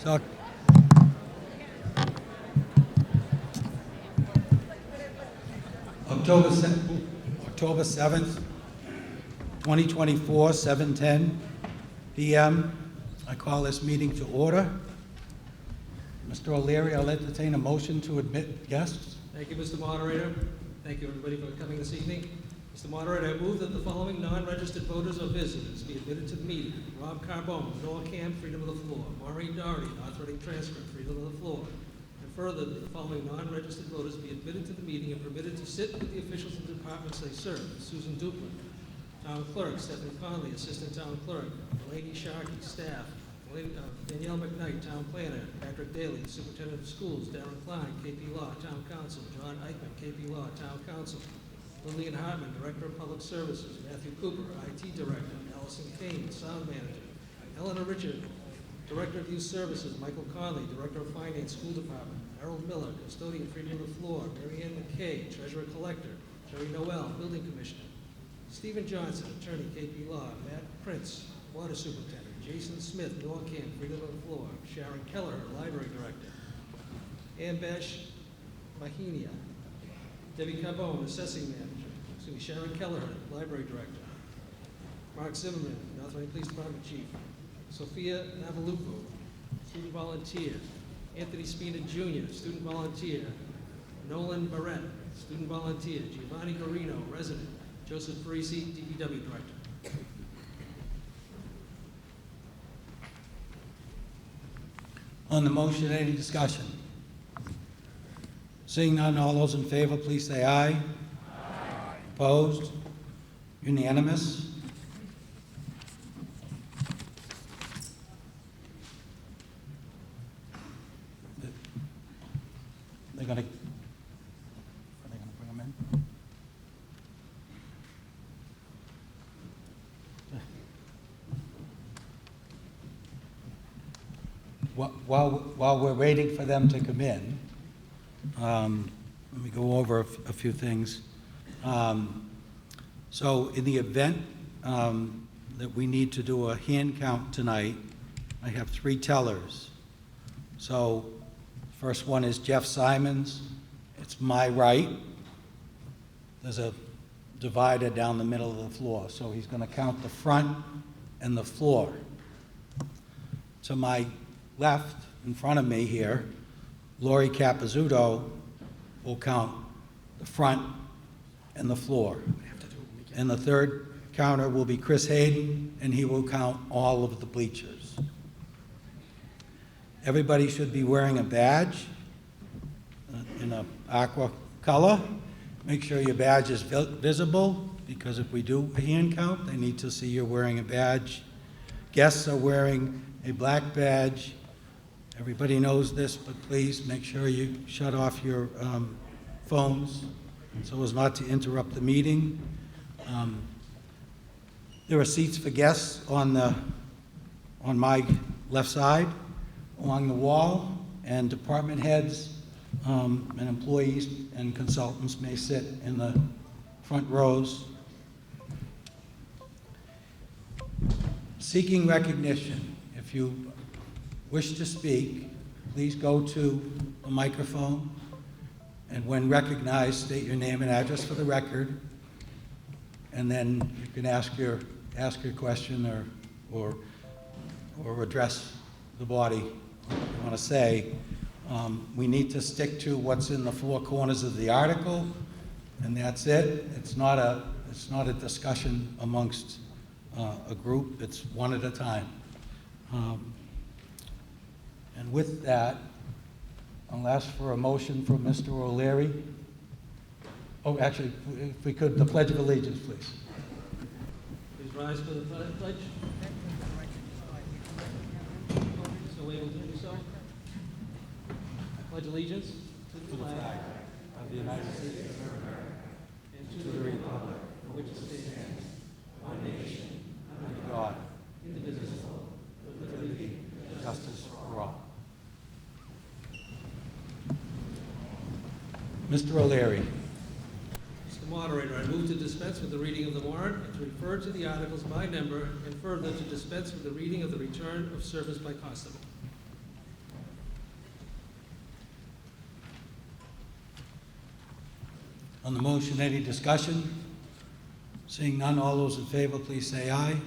Doc. October 7th, 2024, 7:10 p.m. I call this meeting to order. Mr. O'Leary, I'll entertain a motion to admit guests. Thank you, Mr. Moderator. Thank you, everybody, for coming this evening. Mr. Moderator, I move that the following non-registered voters or visitors be admitted to the meeting. Rob Carbone, NORCAM, freedom of the floor. Maureen Doherty, North Reading transcript, freedom of the floor. And further, that the following non-registered voters be admitted to the meeting and permitted to sit with the officials of the departments they serve. Susan Duplin, Town Clerk. Stephanie Conley, Assistant Town Clerk. Delaney Sharkey, Staff. Danielle McKnight, Town Planner. Patrick Daly, Superintendent of Schools. Darren Klein, KP Law, Town Council. John Eichman, KP Law, Town Council. Lillian Hartman, Director of Public Services. Matthew Cooper, IT Director. Allison Kane, Sound Manager. Eleanor Richard, Director of Youth Services. Michael Conley, Director of Finance, School Department. Harold Miller, Custodian, freedom of the floor. Mary Ann McKay, Treasurer Collector. Jerry Noel, Building Commissioner. Stephen Johnson, Attorney, KP Law. Matt Prince, Water Superintendent. Jason Smith, NORCAM, freedom of the floor. Sharon Keller, Library Director. Ann Bash Mahinia. Debbie Carbone, Assessing Manager. Sharon Keller, Library Director. Mark Zimmerman, North Reading Police Department Chief. Sophia Navalupo, Student Volunteer. Anthony Spina Jr., Student Volunteer. Nolan Barrett, Student Volunteer. Giovanni Garino, Resident. Joseph Parisi, DPW Director. On the motion, any discussion? Seeing none, all those in favor, please say aye. Aye. Opposed? Unanimous? Are they going to bring them in? While we're waiting for them to come in, let me go over a few things. So in the event that we need to do a hand count tonight, I have 3 tellers. So first one is Jeff Simons. It's my right. There's a divider down the middle of the floor. So he's going to count the front and the floor. To my left, in front of me here, Lori Capizzuto will count the front and the floor. And the third counter will be Chris Hayden, and he will count all of the bleachers. Everybody should be wearing a badge in an aqua color. Make sure your badge is visible, because if we do a hand count, they need to see you're wearing a badge. Guests are wearing a black badge. Everybody knows this, but please make sure you shut off your phones so as not to interrupt the meeting. There are seats for guests on my left side along the wall, and department heads and employees and consultants may sit in the front rows. Seeking recognition. If you wish to speak, please go to a microphone, and when recognized, state your name and address for the record, and then you can ask your question or address the body what you want to say. We need to stick to what's in the 4 corners of the article, and that's it. It's not a discussion amongst a group. It's one at a time. And with that, I'll ask for a motion from Mr. O'Leary. Oh, actually, if we could, the Pledge of Allegiance, please. Please rise for the pledge. So able to do so. I pledge allegiance to the flag Of the United States of America, and to the republic for which it stands, one nation, under God, indivisible, with liberty and justice for all. Mr. O'Leary. Mr. Moderator, I move to dispense with the reading of the warrant and to refer to the articles by number, and further to dispense with the reading of the return of service by constable. On the motion, any discussion? Seeing none, all those in favor, please say aye.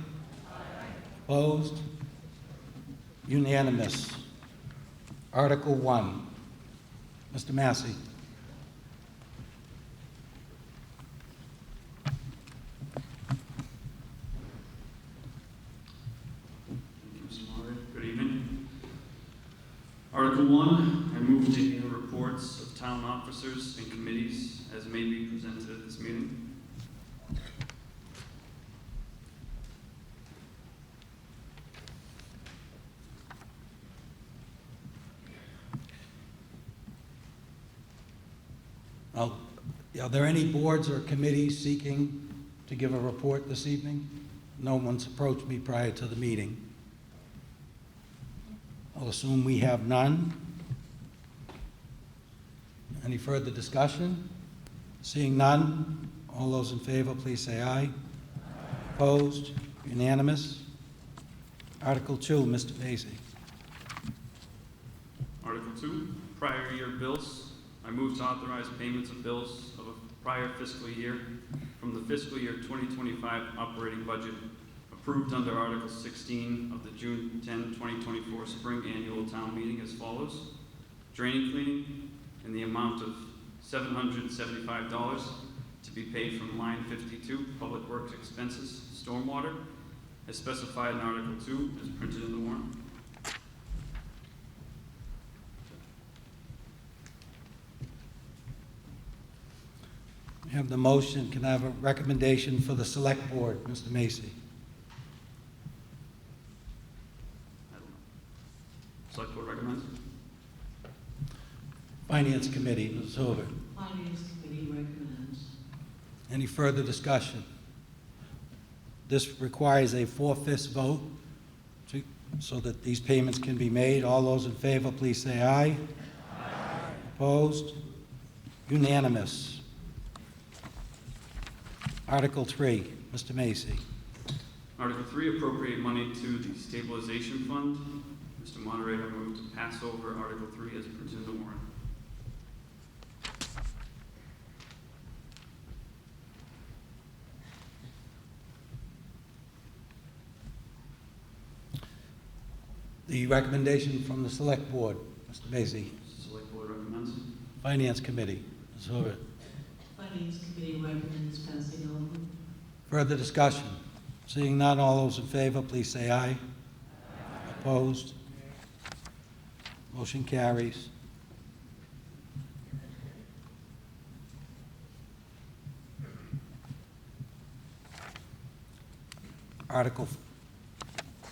Opposed? Unanimous. Article 1. Mr. Massey. Good evening. Article 1, I move to hear reports of town officers and committees as may be presented at this meeting. Are there any boards or committees seeking to give a report this evening? No one's approached me prior to the meeting. I'll assume we have none. Any further discussion? Seeing none, all those in favor, please say aye. Opposed? Unanimous. Article 2, Mr. Vacy. Article 2, prior year bills. I move to authorize payments of bills of a prior fiscal year from the fiscal year 2025 operating budget approved under Article 16 of the June 10, 2024 Spring Annual Town Meeting as follows. Draining cleaning in the amount of $775 to be paid from line 52, Public Works Expenses, Stormwater, as specified in Article 2 as printed in the warrant. We have the motion. Can I have a recommendation for the Select Board, Mr. Macy? Select Board recommends. Finance Committee, Ms. Hoover. Finance Committee recommends. Any further discussion? This requires a 4/5 vote so that these payments can be made. All those in favor, please say aye. Aye. Opposed? Unanimous. Article 3, Mr. Macy. Article 3, appropriate money to the stabilization fund. Mr. Moderator, I move to pass over Article 3 as printed in the warrant. The recommendation from the Select Board, Mr. Macy. Select Board recommends. Finance Committee, Ms. Hoover. Finance Committee recommends passing over. Further discussion? Seeing none, all those in favor, please say aye. Aye. Opposed? Motion carries. Article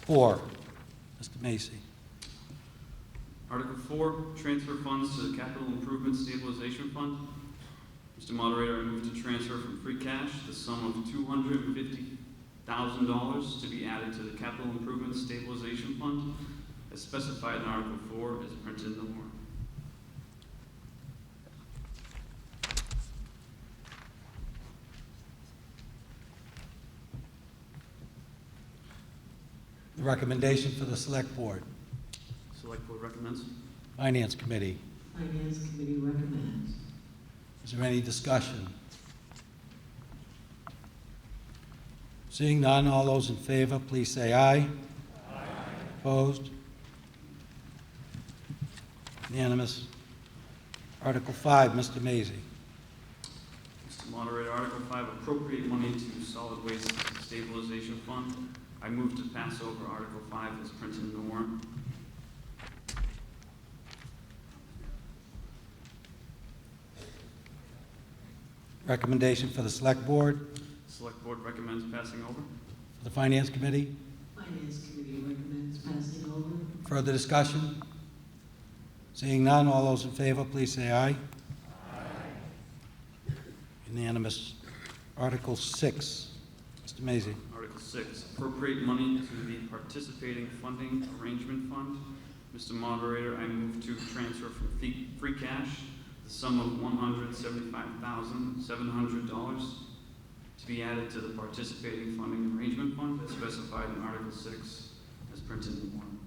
4, Mr. Macy. Article 4, transfer funds to the Capital Improvement Stabilization Fund. Mr. Moderator, I move to transfer from free cash the sum of $250,000 to be added to the Capital Improvement Stabilization Fund as specified in Article 4 as printed in the warrant. The recommendation for the Select Board. Select Board recommends. Finance Committee. Finance Committee recommends. Is there any discussion? Seeing none, all those in favor, please say aye. Aye. Opposed? Unanimous. Article 5, Mr. Macy. Mr. Moderator, Article 5, appropriate money to Solid Waste Stabilization Fund. I move to pass over Article 5 as printed in the warrant. Recommendation for the Select Board. Select Board recommends passing over. For the Finance Committee. Finance Committee recommends passing over. Further discussion? Seeing none, all those in favor, please say aye. Aye. Unanimous. Article 6, Mr. Macy. Article 6, appropriate money to the Participating Funding Arrangement Fund. Mr. Moderator, I move to transfer from free cash the sum of $175,700 to be added to the Participating Funding Arrangement Fund as specified in Article 6 as printed in the warrant.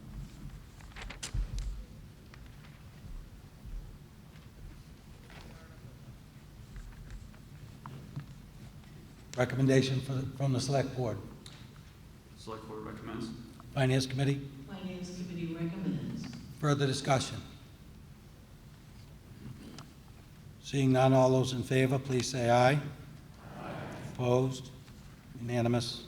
Recommendation from the Select Board. Select Board recommends. Finance Committee. Finance Committee recommends. Further discussion? Seeing none, all those in favor, please say aye. Aye. Opposed? Unanimous.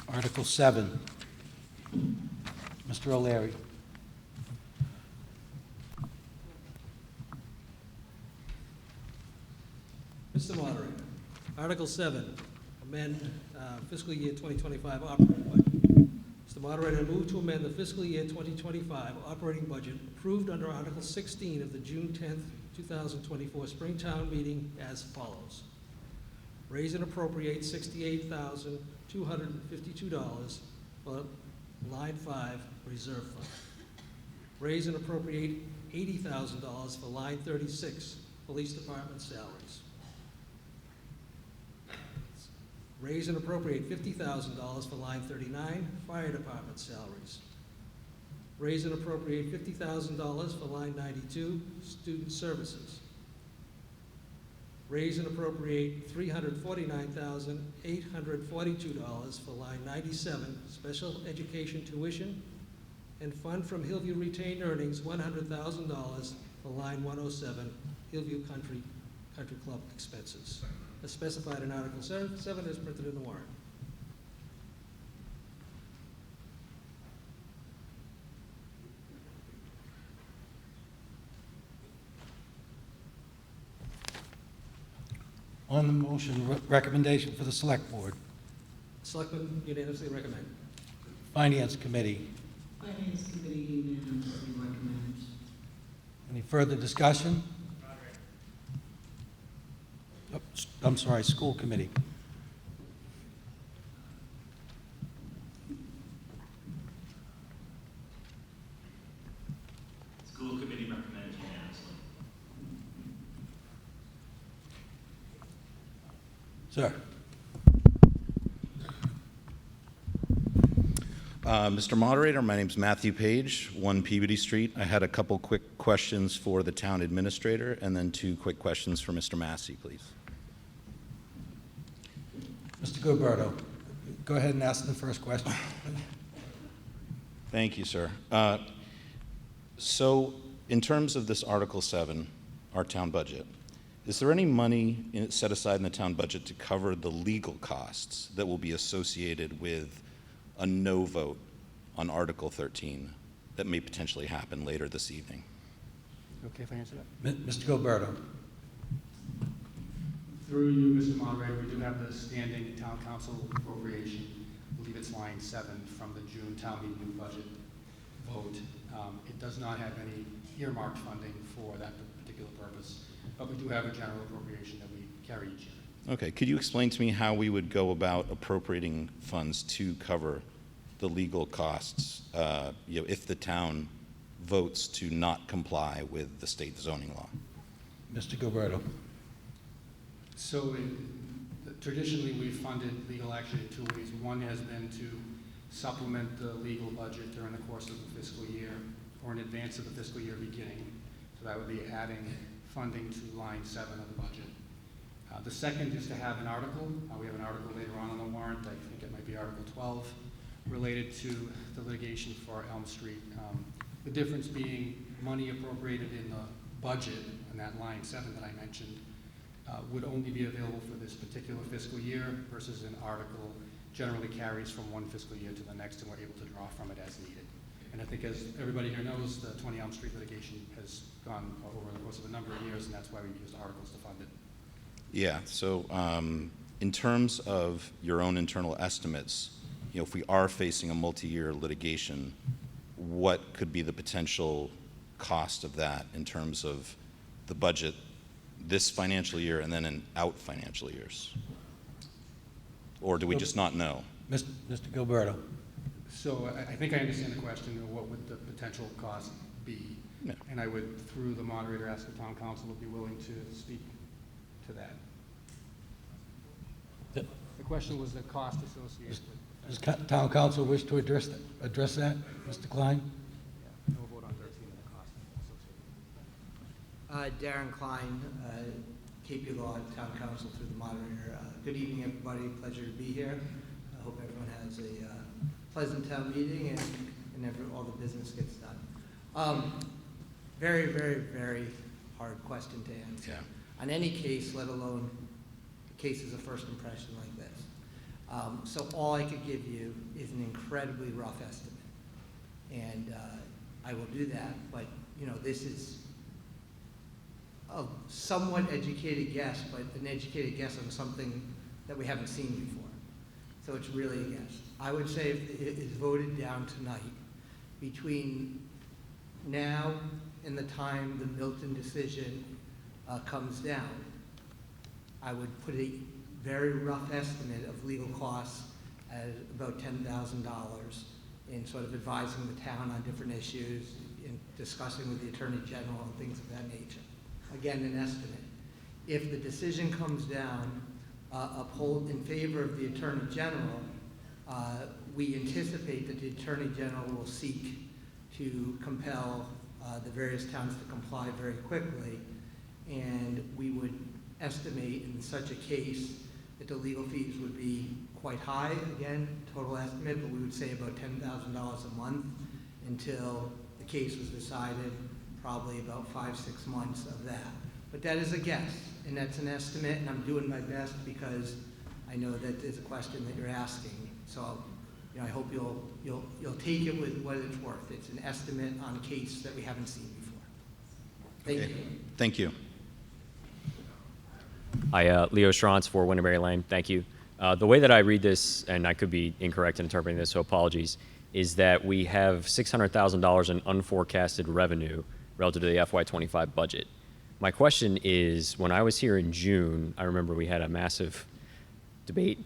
Article 7. Mr. O'Leary. Mr. Moderator, Article 7, amend fiscal year 2025 operating budget. Mr. Moderator, I move to amend the fiscal year 2025 operating budget approved under Article 16 of the June 10th, 2024 Springtown meeting as follows. Raise and appropriate $68,252 for line 5 reserve fund. Raise and appropriate $80,000 for line 36 police department salaries. Raise and appropriate $50,000 for line 39 fire department salaries. Raise and appropriate $50,000 for line 92 student services. Raise and appropriate $349,842 for line 97 special education tuition, and fund from Hillview retained earnings $100,000 for line 107 Hillview Country Club expenses, as specified in Article 7 as printed in the warrant. On the motion, recommendation for the Select Board. Selectmen unanimously recommend. Finance Committee. Finance Committee unanimously recommends. Any further discussion? Oh, I'm sorry, School Committee. School Committee recommends unanimously. Sir. Mr. Moderator, my name's Matthew Page, 1 Peabody Street. I had a couple quick questions for the town administrator and then 2 quick questions for Mr. Massey, please. Mr. Gilberto, go ahead and ask the first question. Thank you, sir. So in terms of this Article 7, our town budget, is there any money set aside in the town budget to cover the legal costs that will be associated with a no vote on Article 13 that may potentially happen later this evening? Okay, if I answer that? Mr. Gilberto. Through you, Mr. Moderator, we do have the standing town council appropriation. I believe it's line 7 from the June town meeting budget vote. It does not have any earmarked funding for that particular purpose, but we do have a general appropriation that we carry each year. Okay, could you explain to me how we would go about appropriating funds to cover the legal costs, if the town votes to not comply with the state zoning law? Mr. Gilberto. So traditionally, we've funded legal action in 2 ways. One has been to supplement the legal budget during the course of the fiscal year or in advance of the fiscal year beginning. So that would be adding funding to line 7 of the budget. The second is to have an article. We have an article later on the warrant. I think it might be Article 12, related to the litigation for Elm Street. The difference being money appropriated in the budget, in that line 7 that I mentioned, would only be available for this particular fiscal year versus an article generally carries from one fiscal year to the next, and we're able to draw from it as needed. And I think, as everybody here knows, the 20 Elm Street litigation has gone over the course of a number of years, and that's why we used articles to fund it. Yeah, so in terms of your own internal estimates, if we are facing a multi-year litigation, what could be the potential cost of that in terms of the budget this financial year and then in out financial years? Or do we just not know? Mr. Gilberto. So I think I understand the question of what would the potential cost be. Yeah. And I would, through the moderator, ask the town council would be willing to speak to that. The question was the cost associated with Does town council wish to address that, Mr. Klein? no vote on 13 and the cost associated. Darren Klein, KP Law Town Council through the moderator. Good evening, everybody. Pleasure to be here. I hope everyone has a pleasant town meeting and all the business gets done. Very, very, very hard question to answer. Yeah. On any case, let alone cases of first impression like this. So all I could give you is an incredibly rough estimate. And I will do that, but this is a somewhat educated guess, but an educated guess on something that we haven't seen before. So it's really a guess. I would say if it is voted down tonight, between now and the time the Milton decision comes down, I would put a very rough estimate of legal costs at about $10,000 in sort of advising the town on different issues, in discussing with the Attorney General and things of that nature. Again, an estimate. If the decision comes down, uphold in favor of the Attorney General, we anticipate that the Attorney General will seek to compel the various towns to comply very quickly, and we would estimate in such a case that the legal fees would be quite high, again, total estimate, but we would say about $10,000 a month until the case was decided, probably about 5-6 months of that. But that is a guess, and that's an estimate, and I'm doing my best because I know that is a question that you're asking. So, I hope you'll take it with what it's worth. It's an estimate on a case that we haven't seen before. Thank you. Thank you. Hi, Leo Schrantz for Winterberry Lane. Thank you. The way that I read this, and I could be incorrect in interpreting this, so apologies, is that we have $600,000 in unforecasted revenue relative to the FY25 budget. My question is, when I was here in June, I remember we had a massive debate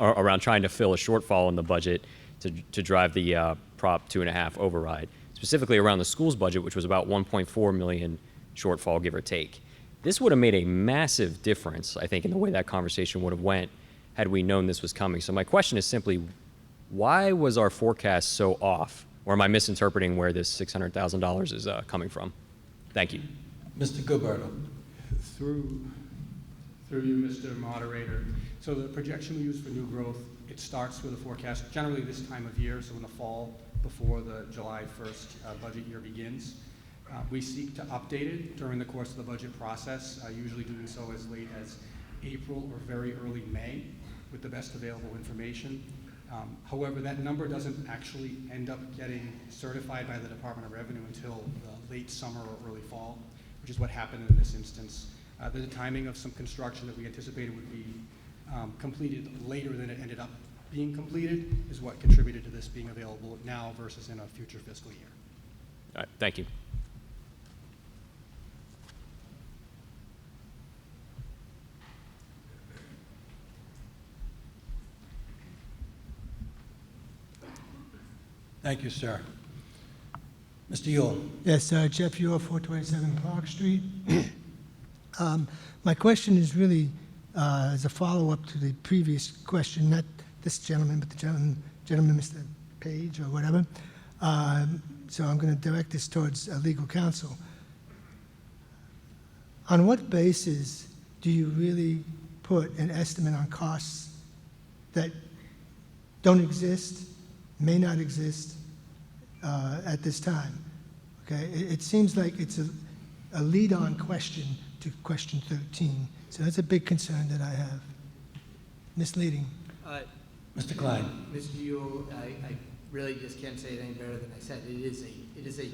around trying to fill a shortfall in the budget to drive the Prop 2.5 override, specifically around the school's budget, which was about 1.4 million shortfall, give or take. This would have made a massive difference, I think, in the way that conversation would have went had we known this was coming. So my question is simply, why was our forecast so off? Or am I misinterpreting where this $600,000 is coming from? Thank you. Mr. Gilberto. Through you, Mr. Moderator. So the projection we use for new growth, it starts with a forecast generally this time of year, so in the fall, before the July 1st budget year begins. We seek to update it during the course of the budget process, usually doing so as late as April or very early May with the best available information. However, that number doesn't actually end up getting certified by the Department of Revenue until late summer or early fall, which is what happened in this instance. The timing of some construction that we anticipated would be completed later than it ended up being completed is what contributed to this being available now versus in a future fiscal year. All right, thank you. Thank you, sir. Mr. Yule. Yes, Jeff Yule, 427 Park Street. My question is really as a follow-up to the previous question, not this gentleman, but the gentleman, Mr. Page or whatever. So I'm going to direct this towards legal counsel. On what basis do you really put an estimate on costs that don't exist, may not exist at this time? Okay, it seems like it's a lead-on question to question 13. So that's a big concern that I have. Misleading. Mr. Klein. Mr. Yule, I really just can't say it any better than I said. It is a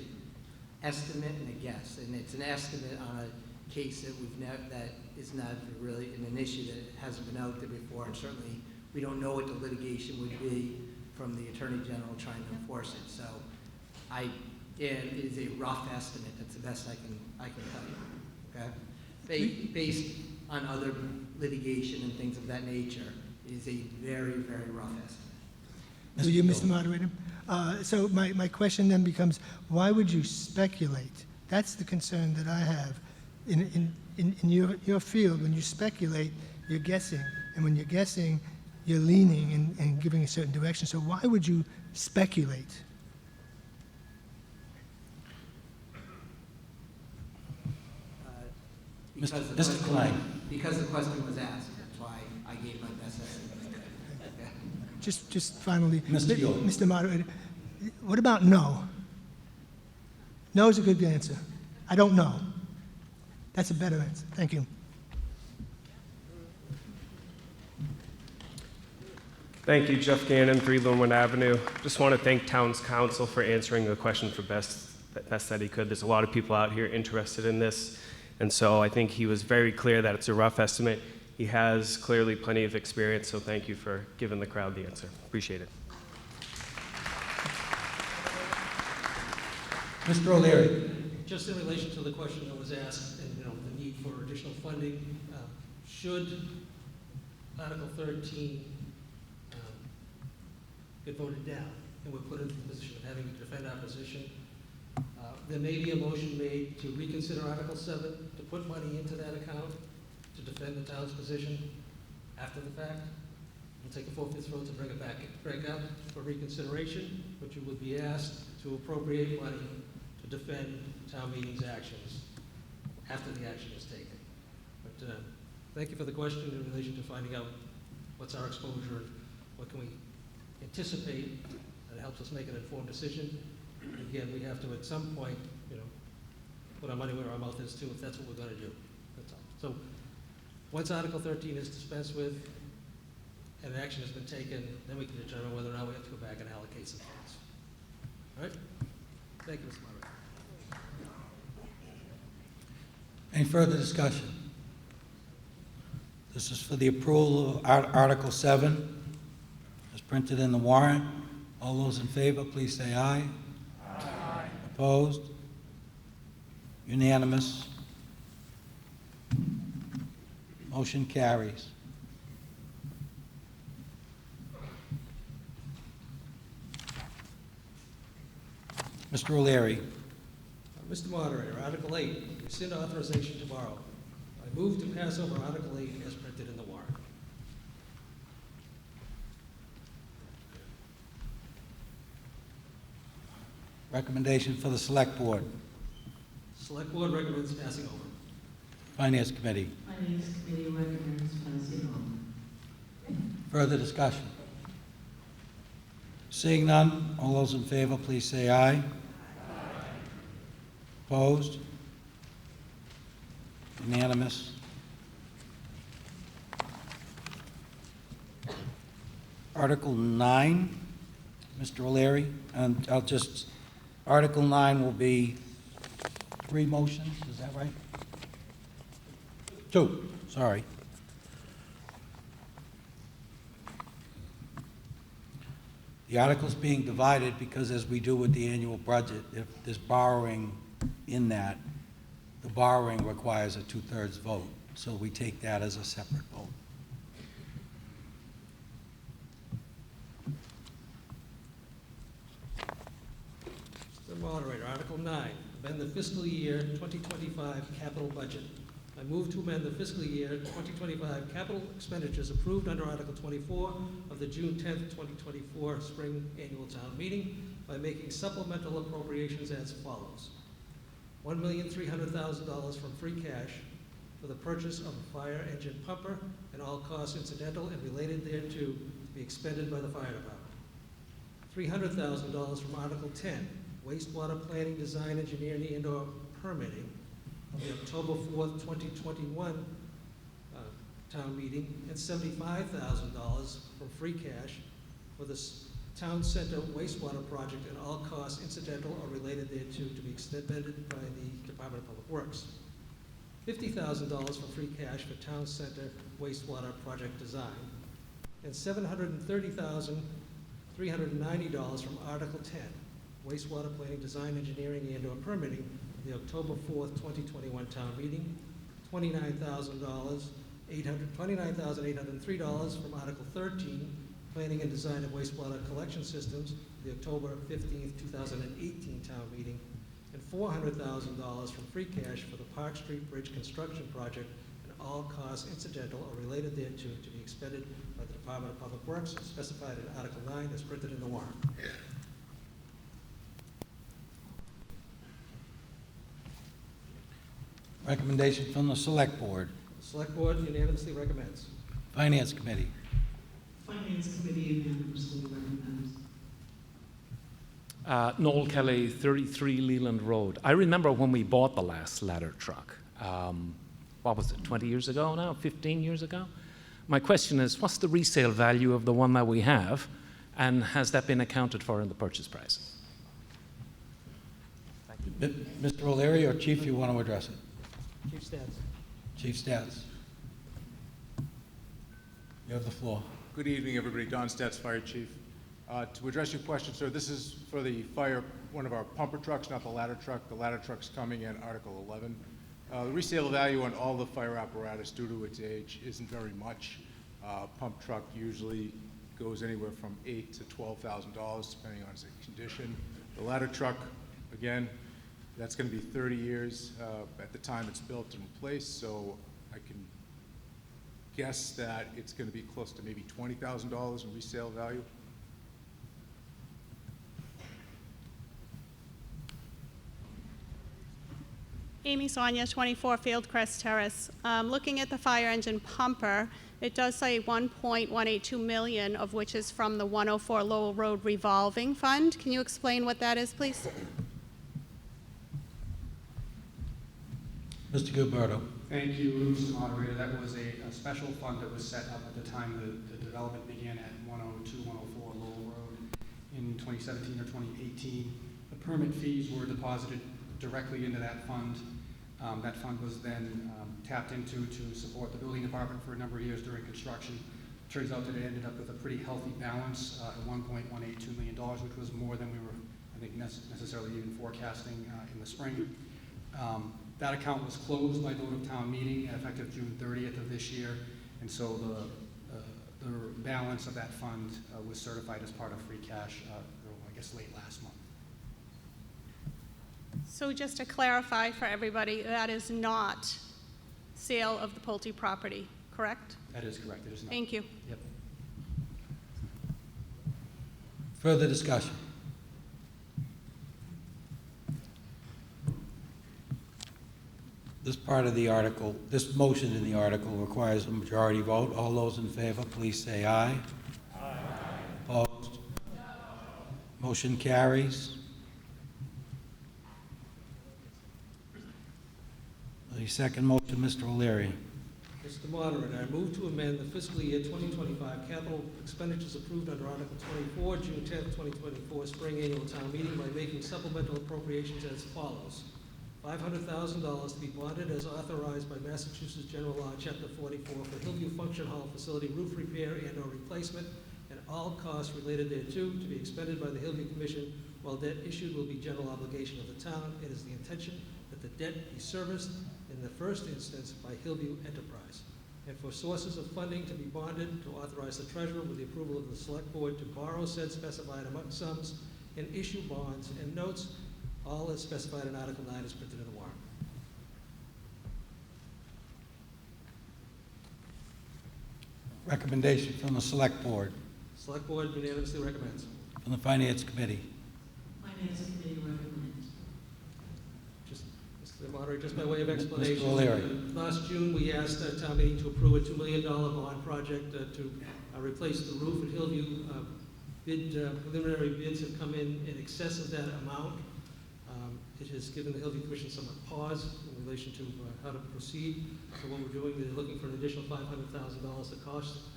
estimate and a guess, and it's an estimate on a case that that is not really an issue that hasn't been out there before, and certainly we don't know what the litigation would be from the Attorney General trying to enforce it. So it is a rough estimate. That's the best I can tell you. Okay, based on other litigation and things of that nature, it is a very, very rough estimate. To you, Mr. Moderator. So my question then becomes, why would you speculate? That's the concern that I have. In your field, when you speculate, you're guessing. And when you're guessing, you're leaning and giving a certain direction. So why would you speculate? Because the Mr. question- Klein. Because the question was asked, that's why I gave my best estimate. Okay. Just finally. Mr. Yule. Mr. Moderator, what about no? No is a good answer. I don't know. That's a better answer. Thank you. Thank you, Jeff Gannon, 3 Linwood Avenue. Just want to thank Town's Council for answering the question for best that he could. There's a lot of people out here interested in this, and so I think he was very clear that it's a rough estimate. He has clearly plenty of experience, so thank you for giving the crowd the answer. Appreciate it. Mr. O'Leary. Just in relation to the question that was asked and, the need for additional funding, should Article 13 get voted down and we're put into the position of having to defend our position, there may be a motion made to reconsider Article 7, to put money into that account to defend the town's position after the fact. We'll take a 4/5 vote to bring it back up for reconsideration, but you would be asked to appropriate money to defend town meeting's actions after the action is taken. But thank you for the question in relation to finding out what's our exposure and what can we anticipate that helps us make an informed decision. Again, we have to at some point, put our money where our mouth is too, if that's what we're going to do. That's all. So once Article 13 is dispensed with and action has been taken, then we can determine whether or not we have to go back and allocate some funds. All right? Thank you, Mr. Moderator. Any further discussion? This is for the approval of Article 7, as printed in the warrant. All those in favor, please say aye. Aye. Opposed? Unanimous. Motion carries. Mr. O'Leary. Mr. Moderator, Article 8, rescind authorization to borrow. I move to pass over Article 8 as printed in the warrant. Recommendation for the Select Board. Select Board recommends passing over. Finance Committee. Finance Committee recommends passing over. Further discussion? Seeing none, all those in favor, please say aye. Opposed? Unanimous. Article 9, Mr. O'Leary, and Article 9 will be 3 motions, is that right? 2, sorry. The article's being divided because, as we do with the annual budget, if there's borrowing in that, the borrowing requires a 2/3 vote. So we take that as a separate vote. Mr. Moderator, Article 9, amend the fiscal year 2025 capital budget. I move to amend the fiscal year 2025 capital expenditures approved under Article 24 of the June 10th, 2024 Spring Annual Town Meeting by making supplemental appropriations as follows. $1,300,000 from free cash for the purchase of a fire engine pumper and all costs incidental and related thereto to be expended by the fire department. $300,000 from Article 10, wastewater planning, design, engineering, and/or permitting of the October 4th, 2021 town meeting, and $75,000 from free cash for the Town Center wastewater project and all costs incidental or related thereto to be expended by the Department of Public Works. $50,000 from free cash for Town Center wastewater project design, and $730,390 from Article 10, wastewater planning, design, engineering, and/or permitting of the October 4th, 2021 town meeting, $29,803 from Article 13, planning and design of wastewater collection systems, the October 15th, 2018 town meeting, and $400,000 from free cash for the Park Street Bridge construction project and all costs incidental or related thereto to be expended by the Department of Public Works, specified in Article 9 as printed in the warrant. Recommendation from the Select Board. The Select Board unanimously recommends. Finance Committee. Finance Committee unanimously recommends. Noel Kelly, 33 Leland Road. I remember when we bought the last ladder truck. What was it, 20 years ago now, 15 years ago? My question is, what's the resale value of the one that we have, and has that been accounted for in the purchase price? Mr. O'Leary or Chief, you want to address it? Chief Stats. Chief Stats. You have the floor. Good evening, everybody. Don Stats, Fire Chief. To address your question, sir, this is for the fire, one of our pumper trucks, not the ladder truck. The ladder truck's coming in Article 11. The resale value on all the fire apparatus due to its age isn't very much. Pump truck usually goes anywhere from $8,000 to $12,000, depending on its condition. The ladder truck, again, that's going to be 30 years at the time it's built and replaced, so I can guess that it's going to be close to maybe $20,000 in resale value. Amy Sonia, 24 Fieldcrest Terrace. Looking at the fire engine pumper, it does say 1.182 million, of which is from the 104 Lowell Road revolving fund. Can you explain what that is, please? Mr. Gilberto. Thank you, Mr. Moderator. That was a special fund that was set up at the time the development began at 102, 104 Lowell Road in 2017 or 2018. The permit fees were deposited directly into that fund. That fund was then tapped into to support the building department for a number of years during construction. Turns out that it ended up with a pretty healthy balance at $1.182 million, which was more than we were, I think, necessarily even forecasting in the spring. That account was closed by vote of town meeting effective June 30th of this year, and so the balance of that fund was certified as part of free cash, I guess, late last month. So just to clarify for everybody, that is not sale of the Pulte property, correct? That is correct. It is not. Thank you. Yep. Further discussion? This part of the article, this motion in the article requires a majority vote. All those in favor, please say aye. Aye. Opposed? No. Motion carries. The second motion, Mr. O'Leary. Mr. Moderator, I move to amend the fiscal year 2025 capital expenditures approved under Article 24, June 10, 2024, spring annual town meeting by making supplemental appropriations as follows. $500,000 to be bonded as authorized by Massachusetts General Law, Chapter 44, for Hillview Function Hall facility roof repair and/or replacement, and all costs related thereto to be expended by the Hillview Commission, while debt issued will be general obligation of the town. It is the intention that the debt be serviced in the first instance by Hillview Enterprise, and for sources of funding to be bonded, to authorize the treasurer with the approval of the select board to borrow said specified amount sums and issue bonds and notes, all as specified in Article 9 as printed in the warrant. Recommendation from the Select Board. Select board unanimously recommends. From the Finance Committee. Finance Committee recommends. Just, Mr. Moderator, just by way of explanation. Mr. O'Leary. Last June, we asked town meeting to approve a $2 million bond project to replace the roof at Hillview. Preliminary bids have come in excess of that amount. It has given the Hillview Commission some pause in relation to how to proceed. So what we're doing is looking for an additional $500,000 to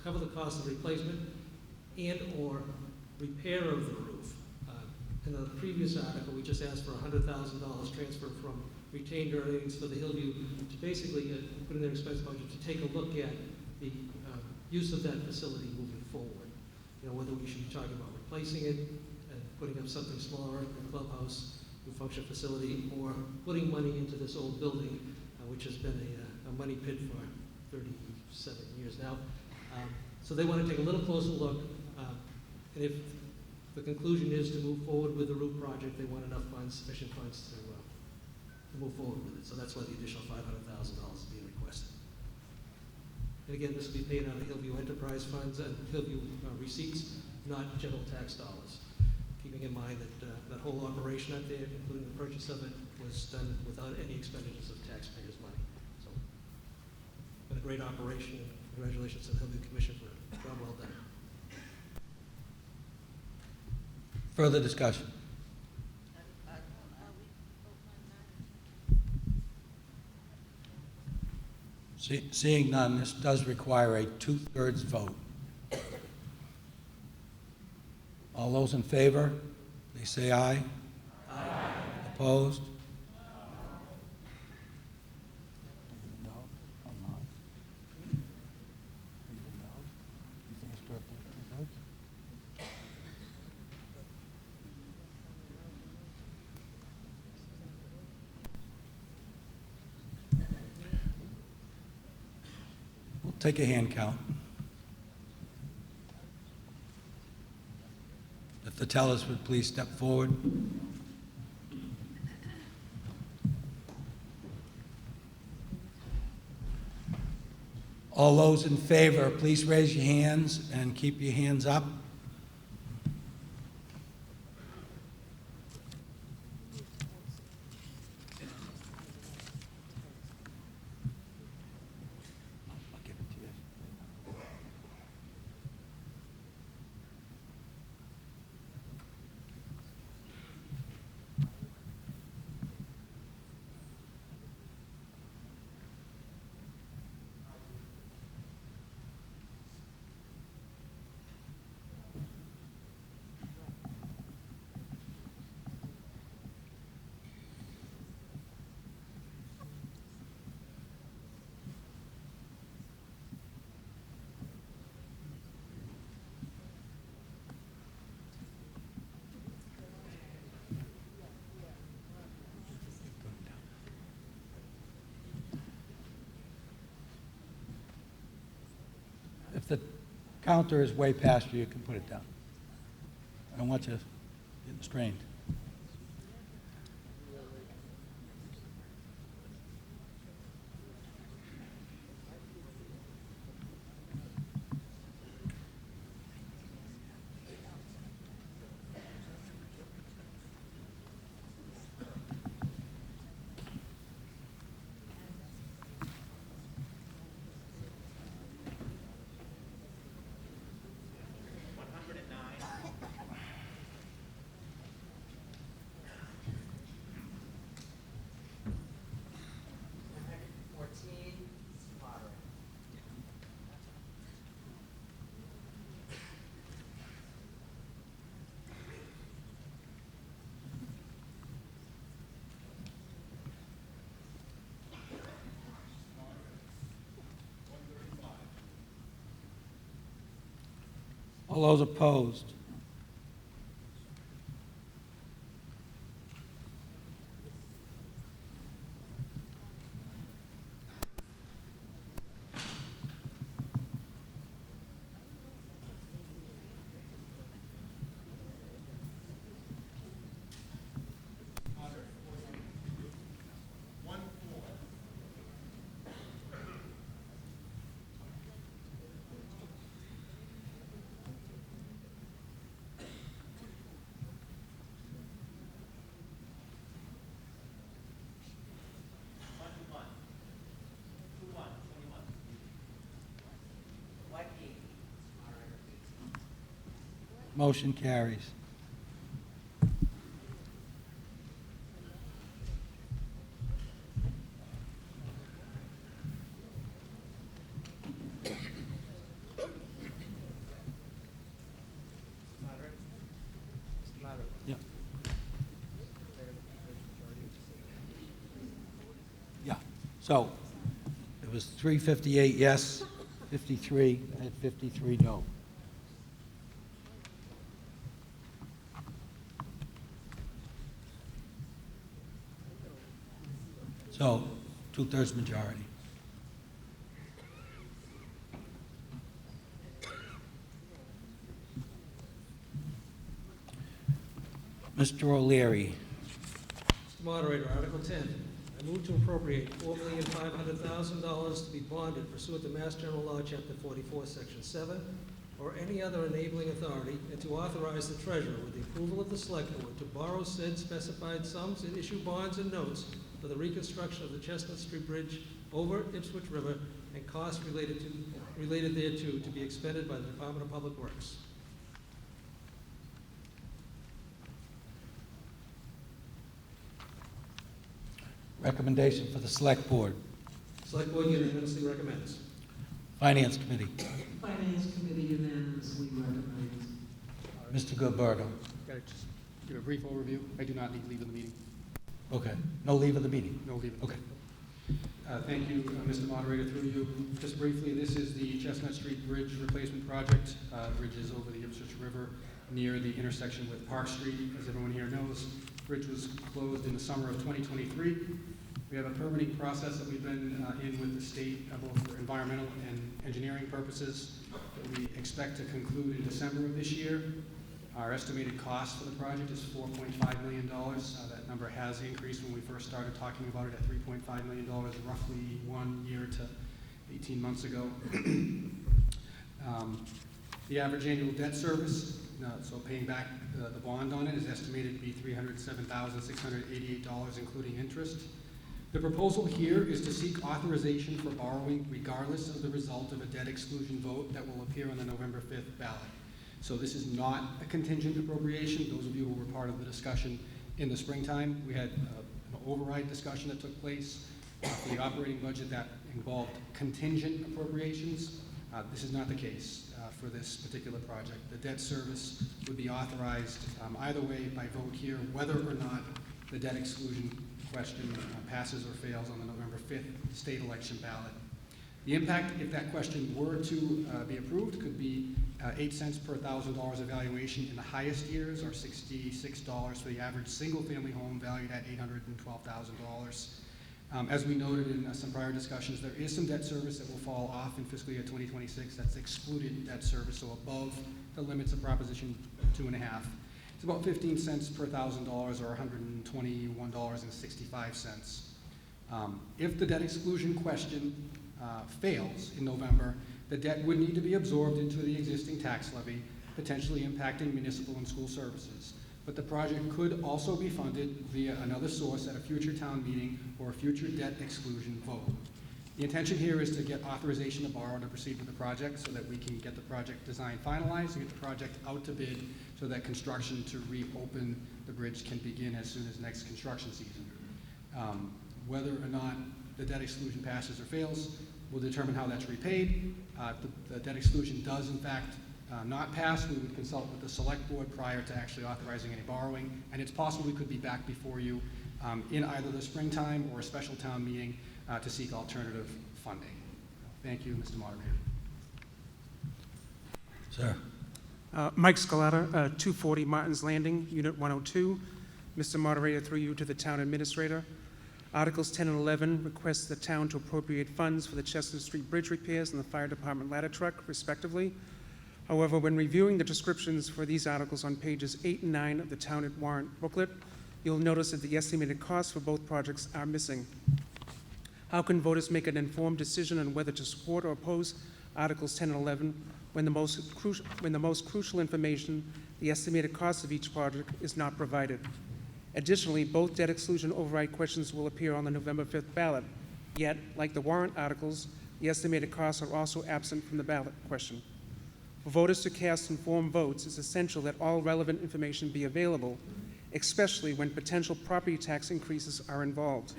cover the cost of replacement and/or repair of the roof. In the previous article, we just asked for $100,000 transfer from retained earnings for the Hillview to basically put in their expense budget to take a look at the use of that facility moving forward. You know, whether we should be talking about replacing it and putting up something smaller, a clubhouse, new function facility, or putting money into this old building, which has been a money pit for 37 years now. So they want to take a little closer look, and if the conclusion is to move forward with the roof project, they want enough funds, sufficient funds to move forward with it. So that's why the additional $500,000 is being requested. And again, this will be paid out of Hillview Enterprise funds and Hillview receipts, not general tax dollars. Keeping in mind that that whole operation out there, including the purchase of it, was done without any expenditures of taxpayers' money. great operation. And congratulations to the Hillview Commission for a job well done. Further discussion? Seeing none, this does require a two-thirds vote. All those in favor, please say aye. Aye. Opposed? We'll take a hand count. If the tellers would please step forward. All those in favor, please raise your hands and keep your hands up. If the counter is way past you, you can put it down. I don't want you getting strained. All those opposed? Motion carries. Yeah. Yeah. So it was 358 yes, 53, and 53 no. So, two-thirds majority. Mr. O'Leary. Mr. Moderator, Article 10. I move to appropriate $4,500,000 to be bonded pursuant to Mass General Law, Chapter 44, Section 7, or any other enabling authority, and to authorize the treasurer, with the approval of the select board, to borrow said specified sums and issue bonds and notes for the reconstruction of the Chestnut Street Bridge over Ipswich River and costs related thereto to be expended by the Department of Public Works. Recommendation for the Select Board. Select Board unanimously recommends. Finance Committee. Finance Committee unanimously recommends. Mr. Gilberto. Got to just give a brief overview. I do not need leave of the meeting. Okay. No leave of the meeting? No leave of the Okay. Thank you, Mr. Moderator, through you. Just briefly, this is the Chestnut Street Bridge Replacement Project. Bridge is over the Ipswich River near the intersection with Park Street. As everyone here knows, bridge was closed in the summer of 2023. We have a permitting process that we've been in with the state, both for environmental and engineering purposes, that we expect to conclude in December of this year. Our estimated cost for the project is $4.5 million. That number has increased when we first started talking about it at $3.5 million, roughly 1 year to 18 months ago. The average annual debt service, so paying back the bond on it, is estimated to be $307,688, including interest. The proposal here is to seek authorization for borrowing regardless of the result of a debt exclusion vote that will appear on the November 5th ballot. So this is not a contingent appropriation. Those of you who were part of the discussion in the springtime, we had an override discussion that took place for the operating budget that involved contingent appropriations. This is not the case for this particular project. The debt service would be authorized either way by vote here, whether or not the debt exclusion question passes or fails on the November 5th state election ballot. The impact, if that question were to be approved, could be 8 cents per $1,000 evaluation in the highest years, or $66 for the average single-family home valued at $812,000. As we noted in some prior discussions, there is some debt service that will fall off in fiscal year 2026. That's excluded debt service, so above the limits of Proposition 2.5. It's about 15 cents per $1,000, or $121.65. If the debt exclusion question fails in November, the debt would need to be absorbed into the existing tax levy, potentially impacting municipal and school services. But the project could also be funded via another source at a future town meeting or a future debt exclusion vote. The intention here is to get authorization to borrow to proceed with the project so that we can get the project design finalized and get the project out to bid so that construction to reopen the bridge can begin as soon as next construction season. Whether or not the debt exclusion passes or fails will determine how that's repaid. If the debt exclusion does in fact not pass, we would consult with the Select Board prior to actually authorizing any borrowing, and it's possible we could be back before you in either the springtime or a special town meeting to seek alternative funding. Thank you, Mr. Moderator. Sir. Mike Scalata, 240 Martin's Landing, Unit 102. Mr. Moderator, through you to the Town Administrator. Articles 10 and 11 request the town to appropriate funds for the Chestnut Street Bridge repairs and the Fire Department ladder truck, respectively. However, when reviewing the descriptions for these articles on pages 8 and 9 of the Town Warrant booklet, you'll notice that the estimated costs for both projects are missing. How can voters make an informed decision on whether to support or oppose Articles 10 and 11 when the most crucial information, the estimated cost of each project, is not provided? Additionally, both debt exclusion override questions will appear on the November 5th ballot. Yet, like the warrant articles, the estimated costs are also absent from the ballot question. For voters to cast informed votes, it's essential that all relevant information be available, especially when potential property tax increases are involved.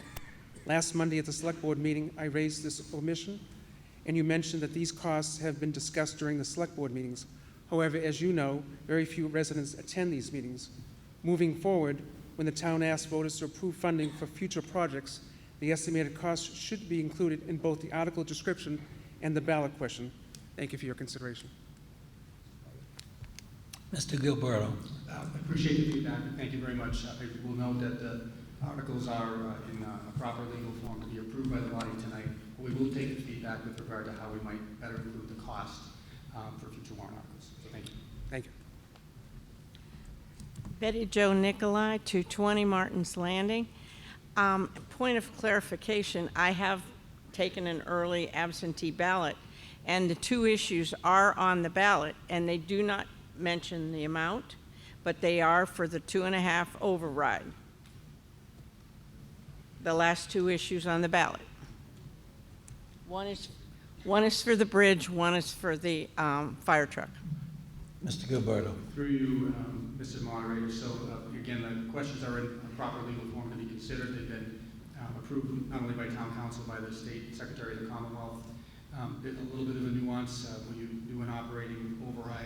Last Monday at the Select Board meeting, I raised this omission, and you mentioned that these costs have been discussed during the Select Board meetings. However, as you know, very few residents attend these meetings. Moving forward, when the town asks voters to approve funding for future projects, the estimated costs should be included in both the article description and the ballot question. Thank you for your consideration. Mr. Gilberto. I appreciate the feedback. Thank you very much. I will note that the articles are in a proper legal form to be approved by the body tonight. We will take the feedback with regard to how we might better include the cost for future warrant articles. So thank you. Thank you. Betty Jo Nicolai, 220 Martin's Landing. Point of clarification, I have taken an early absentee ballot, and the two issues are on the ballot, and they do not mention the amount, but they are for the 2.5 override. The last two issues on the ballot. One One is for the bridge, one is for the fire truck. Mr. Gilberto. Through you, Mr. Moderator, so again, the questions are in proper legal form to be considered. They've been approved not only by Town Council, by the State Secretary of the Commonwealth. A little bit of a nuance, when you do an operating override,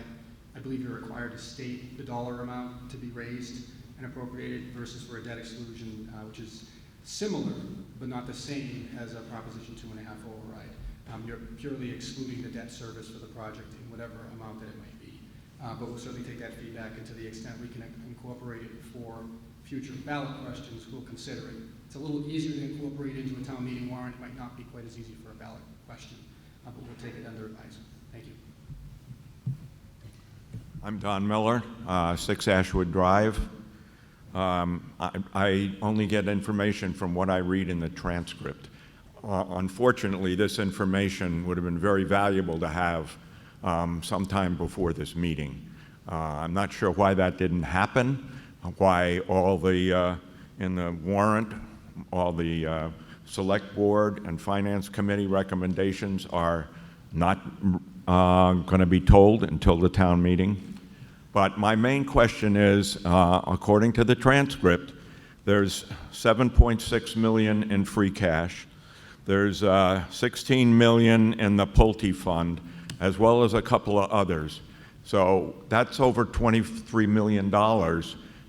I believe you're required to state the dollar amount to be raised and appropriated versus for a debt exclusion, which is similar but not the same as a Proposition 2.5 override. You're purely excluding the debt service for the project in whatever amount that it might be. But we'll certainly take that feedback, and to the extent we can incorporate it for future ballot questions, we'll consider it. It's a little easier to incorporate into a town meeting warrant. It might not be quite as easy for a ballot question, but we'll take it under advisement. Thank you. I'm Don Miller, 6 Ashwood Drive. I only get information from what I read in the transcript. Unfortunately, this information would have been very valuable to have sometime before this meeting. I'm not sure why that didn't happen, why all the, in the warrant, all the select board and finance committee recommendations are not going to be told until the town meeting. But my main question is, according to the transcript, there's $7.6 million in free cash. There's $16 million in the Pulte Fund, as well as a couple of others. So that's over $23 million.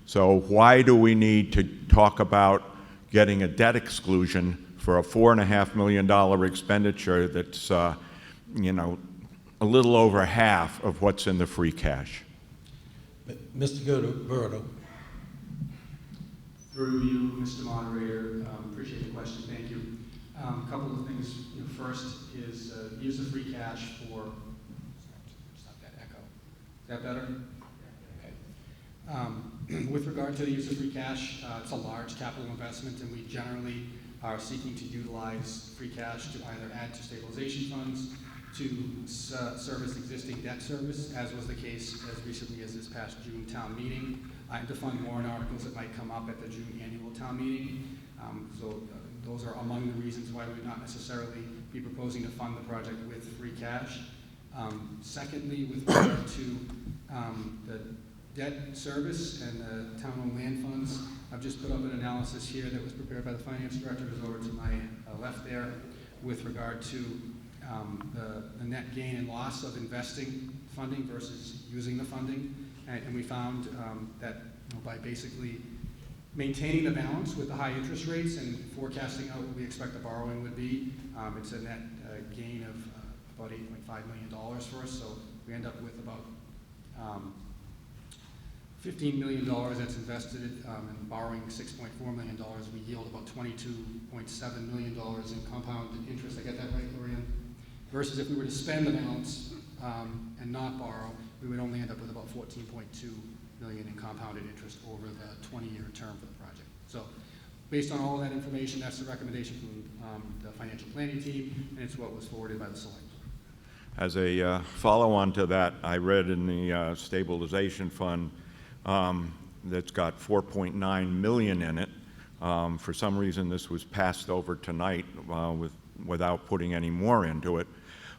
So why do we need to talk about getting a debt exclusion for a $4.5 million expenditure that's, you know, a little over half of what's in the free cash? Mr. Gilberto. Through you, Mr. Moderator, appreciate the question. Thank you. A couple of things. First is use of free cash for. Stop that echo. Is that better? Okay. With regard to the use of free cash, it's a large capital investment, and we generally are seeking to utilize free cash to either add to stabilization funds, to service existing debt service, as was the case as recently as this past June town meeting, and to fund warrant articles that might come up at the June annual town meeting. Those are among the reasons why we would not necessarily be proposing to fund the project with free cash. Secondly, with regard to the debt service and the town-owned land funds, I've just put up an analysis here that was prepared by the finance director, who's over to my left there, with regard to the net gain and loss of investing funding versus using the funding. And we found that by basically maintaining the balance with the high interest rates and forecasting out what we expect the borrowing would be, it's a net gain of about $8.5 million for us. So we end up with about $15 million that's invested and borrowing $6.4 million. We yield about $22.7 million in compounded interest. I get that right, Lorianne? Versus if we were to spend the balance and not borrow, we would only end up with about $14.2 million in compounded interest over the 20-year term for the project. So based on all of that information, that's the recommendation from the financial planning team, and it's what was forwarded by the select board. As a follow-on to that, I read in the stabilization fund that's got $4.9 million in it. For some reason, this was passed over tonight without putting any more into it.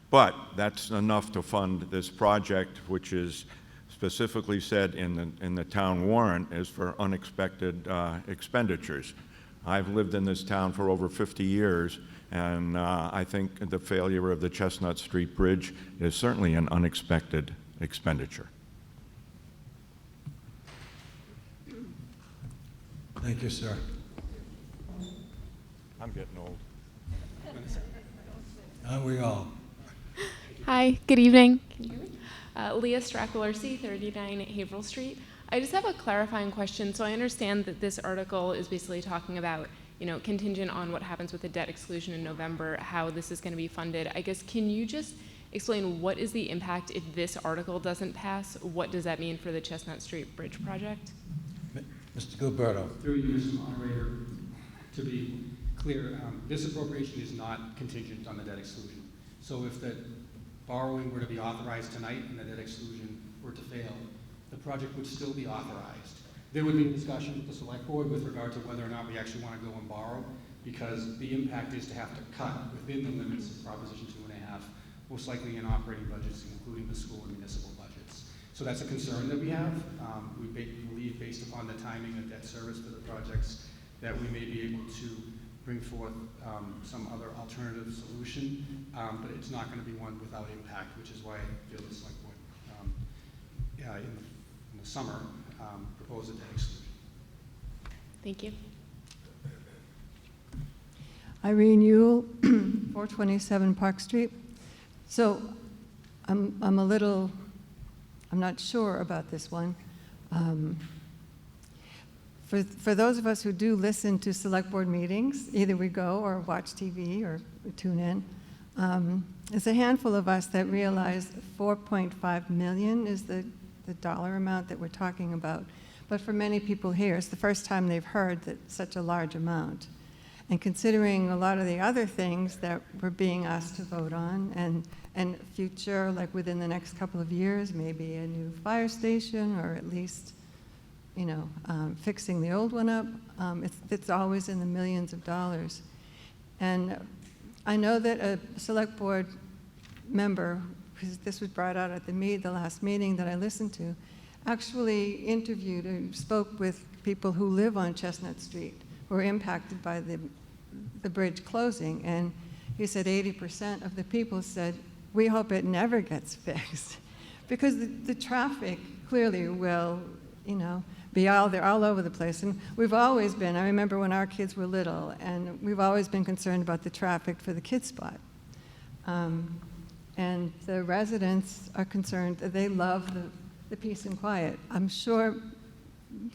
But that's enough to fund this project, which is specifically said in the town warrant is for unexpected expenditures. I've lived in this town for over 50 years, and I think the failure of the Chestnut Street Bridge is certainly an unexpected expenditure. Thank you, sir. I'm getting old. Aren't we all? Hi, good evening. Can you hear me? Leah Stracklercy, 39 Haverhill Street. I just have a clarifying question. So I understand that this article is basically talking about, you know, contingent on what happens with the debt exclusion in November, how this is going to be funded. I guess, can you just explain what is the impact if this article doesn't pass? What does that mean for the Chestnut Street Bridge project? Mr. Gilberto. Through you, Mr. Moderator, to be clear, this appropriation is not contingent on the debt exclusion. So if the borrowing were to be authorized tonight and the debt exclusion were to fail, the project would still be authorized. There would be a discussion with the select board with regard to whether or not we actually want to go and borrow, because the impact is to have to cut within the limits of Proposition 2.5 most likely in operating budgets, including the school and municipal budgets. So that's a concern that we have. We believe, based upon the timing of debt service for the projects, that we may be able to bring forth some other alternative solution, but it's not going to be one without impact, which is why I feel the select board in the summer proposed a debt exclusion. Thank you. Irene Yule, 427 Park Street. So I'm not sure about this one. For those of us who do listen to select board meetings, either we go or watch TV or tune in, there's a handful of us that realize 4.5 million is the dollar amount that we're talking about. But for many people here, it's the first time they've heard that such a large amount. And considering a lot of the other things that we're being asked to vote on, and future, like within the next couple of years, maybe a new fire station, or at least, fixing the old one up, it's always in the millions of dollars. And I know that a select board member, because this was brought out at the last meeting that I listened to, actually interviewed and spoke with people who live on Chestnut Street, who were impacted by the bridge closing. And he said 80% of the people said, we hope it never gets fixed. Because the traffic clearly will, be they're all over the place. And we've always been, I remember when our kids were little, and we've always been concerned about the traffic for the kids spot. And the residents are concerned that they love the peace and quiet. I'm sure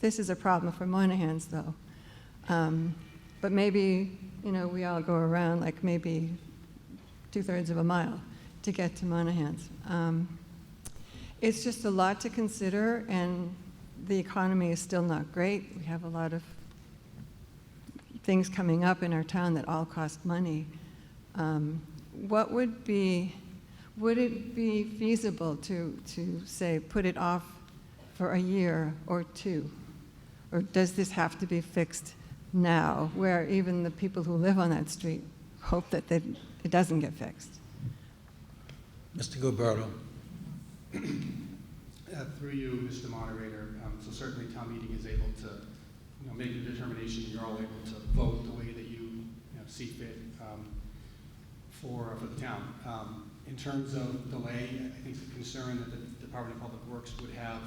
this is a problem for Monahans, though. But maybe, we all go around like maybe 2/3 of a mile to get to Monahans. It's just a lot to consider, and the economy is still not great. We have a lot of things coming up in our town that all cost money. Would it be feasible to say, put it off for a year or two? Or does this have to be fixed now, where even the people who live on that street hope that it doesn't get fixed? Mr. Gilberto. Through you, Mr. Moderator, so certainly town meeting is able to make the determination, you're all able to vote the way that you see fit for the town. In terms of delay, I think the concern that the Department of Public Works would have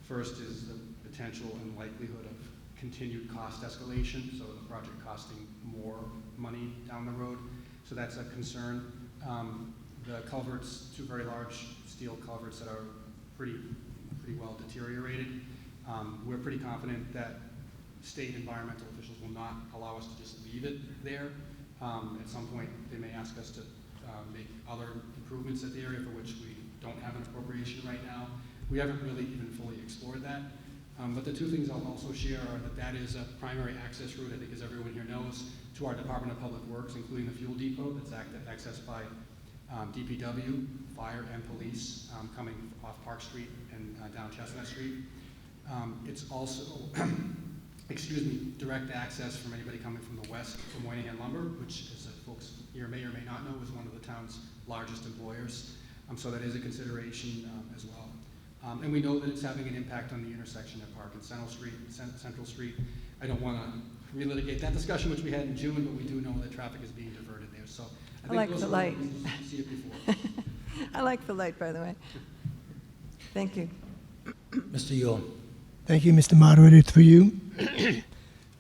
first is the potential and likelihood of continued cost escalation, so the project costing more money down the road. So that's a concern. The culverts, two very large steel culverts that are pretty well deteriorated. We're pretty confident that state environmental officials will not allow us to just leave it there. At some point, they may ask us to make other improvements at the area for which we don't have an appropriation right now. We haven't really even fully explored that. But the two things I'll also share are that is a primary access route, I think as everyone here knows, to our Department of Public Works, including the fuel depot that's accessed by DPW, fire, and police coming off Park Street and down Chestnut Street. It's also, direct access from anybody coming from the west from Moynihan Lumber, which, as folks here may or may not know, is one of the town's largest employers. So that is a consideration as well. And we know that it's having an impact on the intersection at Park and Central Street. I don't want to relitigate that discussion, which we had in June, but we do know that traffic is being diverted there. So I like the light. See it before. I like the light, by the way. Thank you. Mr. Yule. Thank you, Mr. Moderator, through you.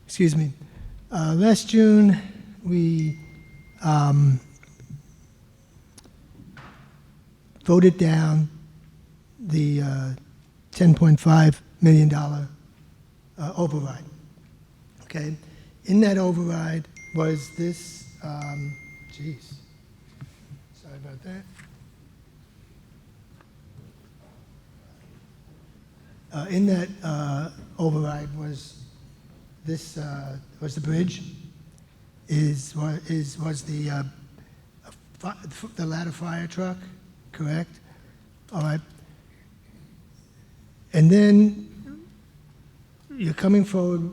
Excuse me. Last June, we voted down the $10.5 million override. Okay? In that override was this, sorry about that. In that override was this, was the bridge, was the ladder fire truck, correct? All right. And then you're coming forward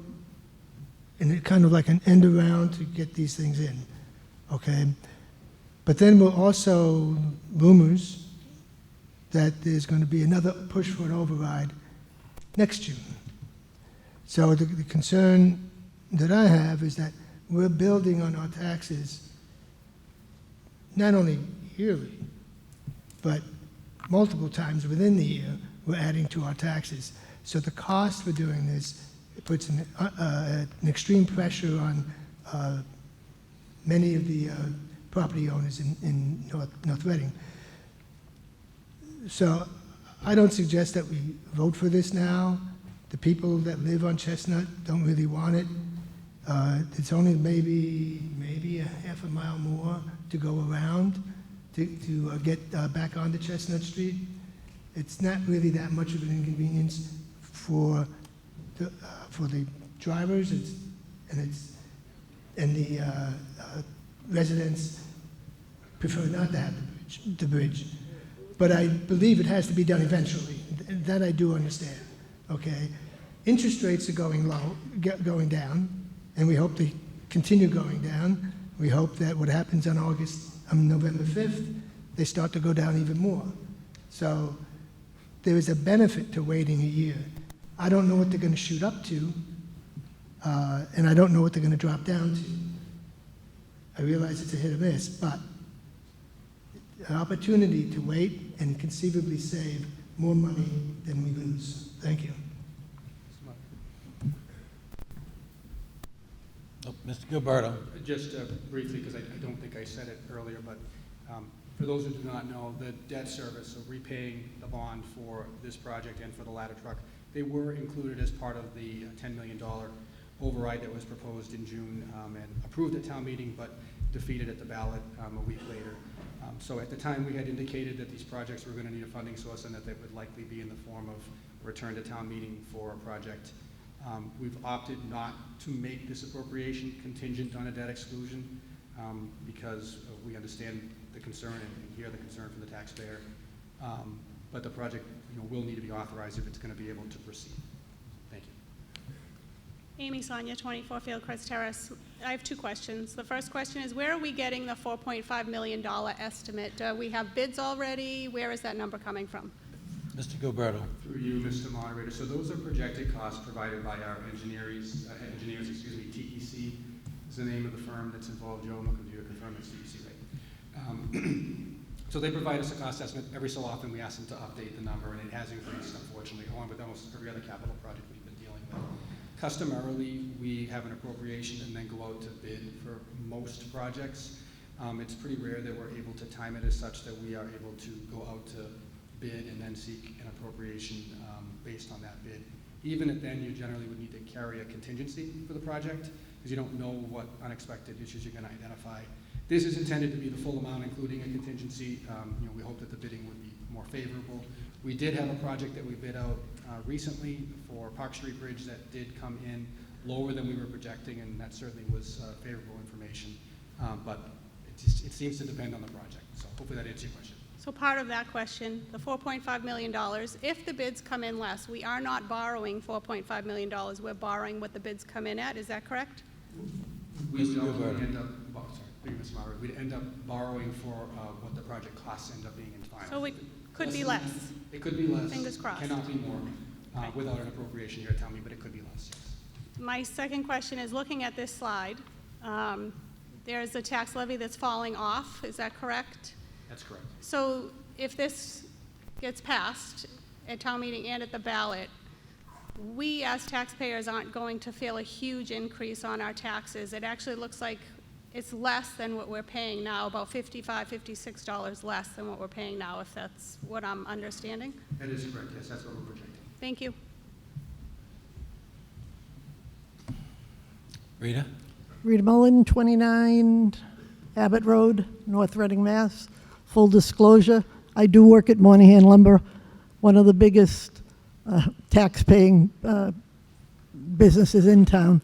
in kind of like an end around to get these things in, okay? But then we're also rumors that there's going to be another push for an override next June. So the concern that I have is that we're building on our taxes not only yearly, but multiple times within the year, we're adding to our taxes. So the cost for doing this, it puts an extreme pressure on many of the property owners in North Reading. So I don't suggest that we vote for this now. The people that live on Chestnut don't really want it. It's only maybe a half a mile more to go around to get back onto Chestnut Street. It's not really that much of an inconvenience for the drivers, and the residents prefer not to have the bridge. But I believe it has to be done eventually. That I do understand. Okay, interest rates are going down, and we hope they continue going down. We hope that what happens on November 5th, they start to go down even more. So there is a benefit to waiting a year. I don't know what they're going to shoot up to, and I don't know what they're going to drop down to. I realize it's a hit or miss, but an opportunity to wait and conceivably save more money than we lose. Thank you. Oh, Mr. Gilberto. Just briefly, because I don't think I said it earlier, but for those who do not know, the debt service, so repaying the bond for this project and for the ladder truck, they were included as part of the $10 million override that was proposed in June and approved at town meeting, but defeated at the ballot a week later. So at the time, we had indicated that these projects were going to need a funding source and that they would likely be in the form of a return to town meeting for a project. We've opted not to make this appropriation contingent on a debt exclusion because we understand the concern and hear the concern from the taxpayer. But the project will need to be authorized if it's going to be able to proceed. Thank you. Amy Sonia, 24 Fieldcrest Terrace. I have two questions. The first question is, where are we getting the $4.5 million estimate? Do we have bids already? Where is that number coming from? Mr. Gilberto. Through you, Mr. Moderator. So those are projected costs provided by our engineers, TEC is the name of the firm that's involved. Joe, look, you confirm it's TEC, right? So they provide us a cost estimate. Every so often we ask them to update the number, and it has increased, unfortunately, along with almost every other capital project we've been dealing with. Customarily, we have an appropriation and then go out to bid for most projects. It's pretty rare that we're able to time it as such that we are able to go out to bid and then seek an appropriation based on that bid. Even at then, you generally would need to carry a contingency for the project because you don't know what unexpected issues you're going to identify. This is intended to be the full amount, including a contingency. We hope that the bidding would be more favorable. We did have a project that we bid out recently for Park Street Bridge that did come in lower than we were projecting, and that certainly was favorable information. But it seems to depend on the project. So hopefully that answers your question. So part of that question, the $4.5 million, if the bids come in less, we are not borrowing $4.5 million. We're borrowing what the bids come in at. Is that correct? We'd end up, Mr. Maurer, we'd end up borrowing for what the project costs end up being in final. So it could be less. It could be less. Fingers crossed. Cannot be more without an appropriation here, tell me, but it could be less, yes. My second question is, looking at this slide, there's a tax levy that's falling off. Is that correct? That's correct. So if this gets passed at town meeting and at the ballot, we as taxpayers aren't going to feel a huge increase on our taxes. It actually looks like it's less than what we're paying now, about $55, $56 less than what we're paying now, if that's what I'm understanding. That is correct, yes, that's what we're projecting. Thank you. Rita? Rita Mullen, 29 Abbott Road, North Reading, Mass. Full disclosure, I do work at Moynihan Lumber, one of the biggest tax-paying businesses in town.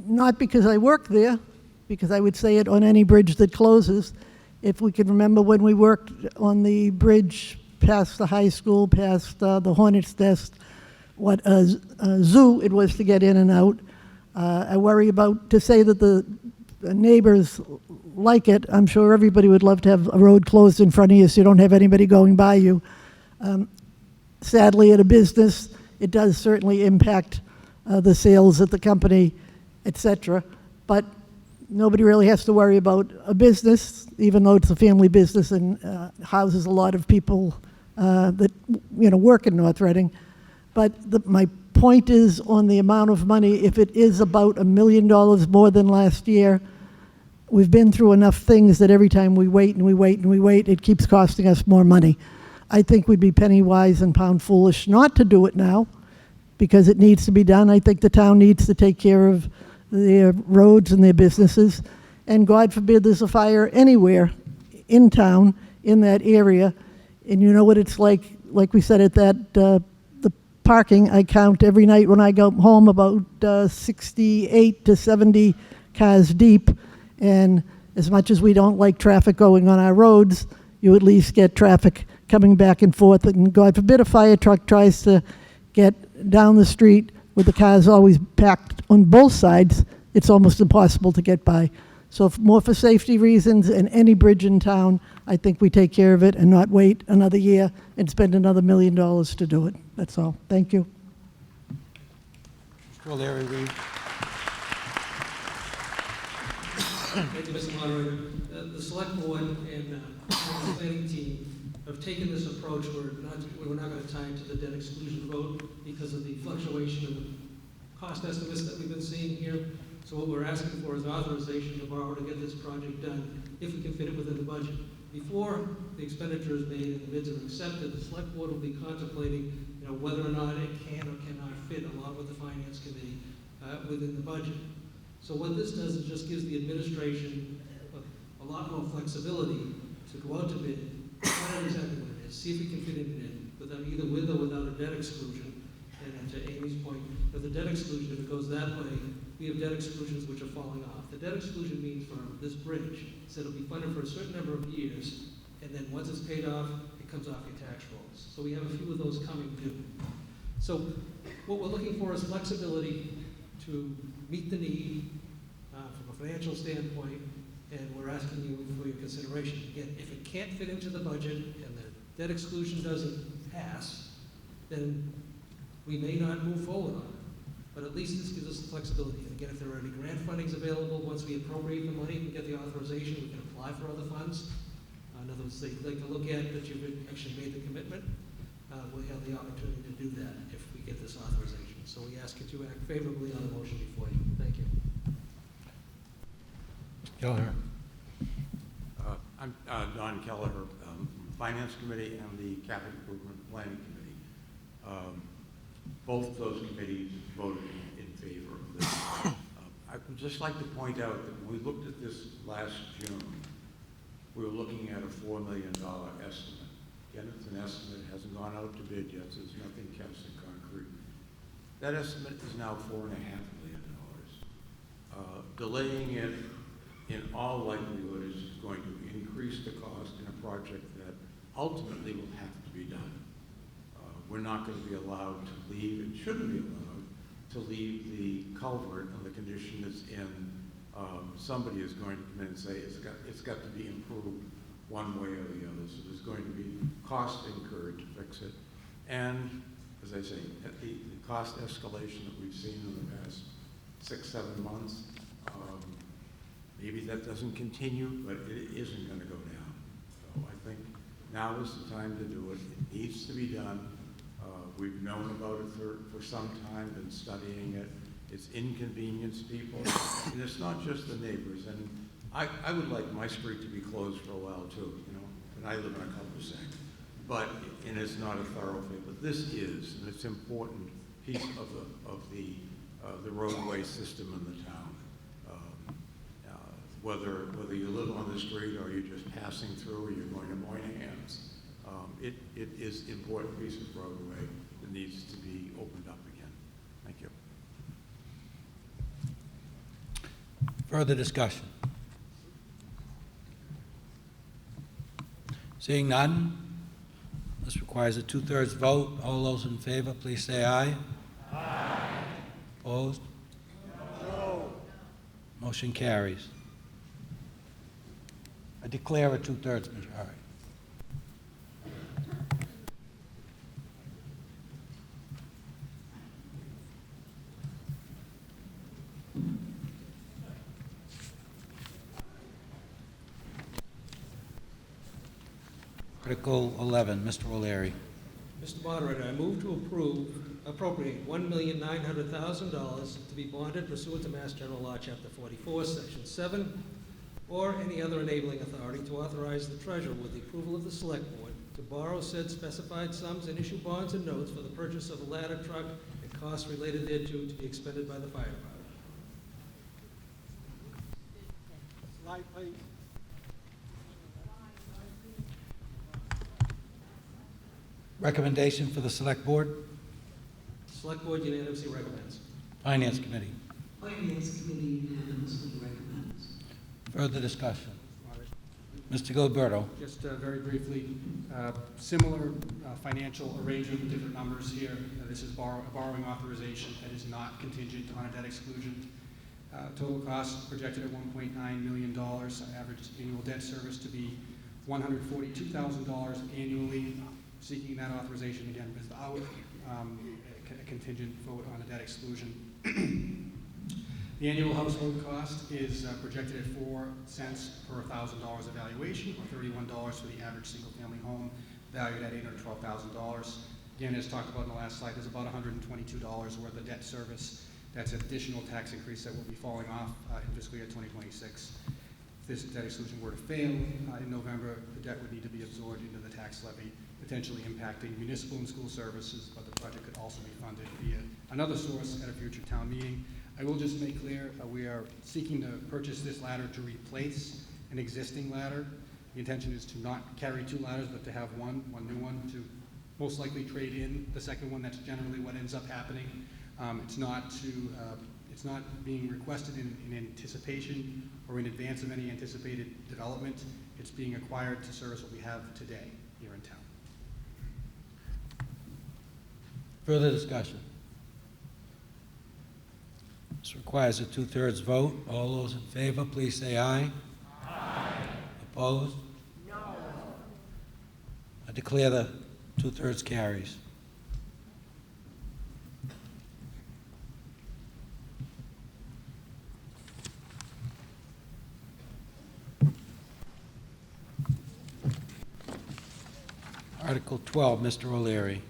Not because I work there, because I would say it on any bridge that closes. If we can remember when we worked on the bridge past the high school, past the Hornets' Nest, what a zoo it was to get in and out. I worry about, to say that the neighbors like it. I'm sure everybody would love to have a road closed in front of you so you don't have anybody going by you. Sadly, at a business, it does certainly impact the sales at the company, etc. But nobody really has to worry about a business, even though it's a family business and houses a lot of people that work in North Reading. But my point is on the amount of money, if it is about $1 million more than last year, we've been through enough things that every time we wait and we wait and we wait, it keeps costing us more money. I think we'd be penny wise and pound foolish not to do it now, because it needs to be done. I think the town needs to take care of their roads and their businesses. And God forbid there's a fire anywhere in town, in that area. And you know what it's like we said at that, the parking, I count every night when I go home about 68 to 70 cars deep. And as much as we don't like traffic going on our roads, you at least get traffic coming back and forth. And God forbid a fire truck tries to get down the street with the cars always packed on both sides, it's almost impossible to get by. So more for safety reasons, and any bridge in town, I think we take care of it and not wait another year and spend another $1 million to do it. That's all. Thank you. Mr. O'Leary, read. Thank you, Mr. Moderator. The Select Board and the planning team have taken this approach where we're not going to tie it to the debt exclusion vote because of the fluctuation in the cost estimates that we've been seeing here. So what we're asking for is authorization to borrow to get this project done if we can fit it within the budget. Before the expenditure is made and the bids are accepted, the Select Board will be contemplating whether or not it can or cannot fit along with the Finance Committee within the budget. So what this does is just gives the administration a lot more flexibility to go out to bid, find out exactly what it is, see if we can fit it in, either with or without a debt exclusion. And to Amy's point, with the debt exclusion, if it goes that way, we have debt exclusions which are falling off. The debt exclusion means for this bridge, so it'll be funded for a certain number of years, and then once it's paid off, it comes off your tax rolls. So we have a few of those coming due. So what we're looking for is flexibility to meet the need from a financial standpoint, and we're asking you for your consideration. Again, if it can't fit into the budget and the debt exclusion doesn't pass, then we may not move forward on it. But at least this gives us the flexibility. And again, if there are any grant fundings available, once we appropriate the money and get the authorization, we can apply for other funds. In other words, they'd like to look at that you've actually made the commitment. We'll have the opportunity to do that if we get this authorization. So we ask you to act favorably on the motion before you. Thank you. Kelleher. I'm Don Kelleher, Finance Committee and the Capital Improvement Planning Committee. Both those committees voted in favor of this. I would just like to point out that when we looked at this last June, we were looking at a $4 million estimate. Again, it's an estimate, it hasn't gone out to bid yet, so there's nothing cast in concrete. That estimate is now $4.5 million. Delaying it in all likelihood is going to increase the cost in a project that ultimately will have to be done. We're not going to be allowed to leave, and shouldn't be allowed, to leave the culvert in the condition it's in. Somebody is going to come in and say it's got to be improved one way or the other. So there's going to be cost incurred to fix it. And as I say, at the cost escalation that we've seen in the past 6-7 months, maybe that doesn't continue, but it isn't going to go down. So I think now is the time to do it. It needs to be done. We've known about it for some time, been studying it. It's inconvenienced people, and it's not just the neighbors. And I would like my street to be closed for a while too, and I live in a cul-de-sac. And it's not a thoroughfare, but this is, and it's an important piece of the roadway system in the town. Whether you live on the street or you're just passing through or you're going to Moynihan's, it is an important piece of roadway that needs to be opened up again. Thank you. Further discussion? Seeing none, this requires a 2/3 vote. All those in favor, please say aye. Aye. Opposed? No. Motion carries. I declare a two-thirds majority. Article 11, Mr. O'Leary. Mr. Moderator, I move to appropriate $1,900,000 to be bonded pursuant to Mass General Law, Chapter 44, Section 7, or any other enabling authority to authorize the treasurer with the approval of the Select Board to borrow said specified sums and issue bonds and notes for the purchase of a ladder truck and costs related thereto to be expended by the fire department. Slide, please. Recommendation for the Select Board? Select Board unanimously recommends. Finance Committee. Finance Committee unanimously recommends. Further discussion? Mr. Gilberto. Just very briefly, similar financial arrangement with different numbers here. This is borrowing authorization that is not contingent on a debt exclusion. Total cost projected at $1.9 million. Average annual debt service to be $142,000 annually. Seeking that authorization again without a contingent vote on a debt exclusion. The annual household cost is projected at 4 cents per $1,000 evaluation, or $31 for the average single-family home, valued at $812,000. Again, as talked about in the last slide, there's about $122 worth of debt service. That's an additional tax increase that will be falling off in fiscal year 2026. If this debt exclusion were to fail in November, the debt would need to be absorbed into the tax levy, potentially impacting municipal and school services, but the project could also be funded via another source at a future town meeting. I will just make clear, we are seeking to purchase this ladder to replace an existing ladder. The intention is to not carry 2 ladders, but to have one new one, to most likely trade in the second one. That's generally what ends up happening. It's not being requested in anticipation or in advance of any anticipated development. It's being acquired to service what we have today here in town. Further discussion? This requires a two-thirds vote. All those in favor, please say aye. Aye. Opposed? No. I declare the two-thirds carries. Article 12, Mr. O'Leary.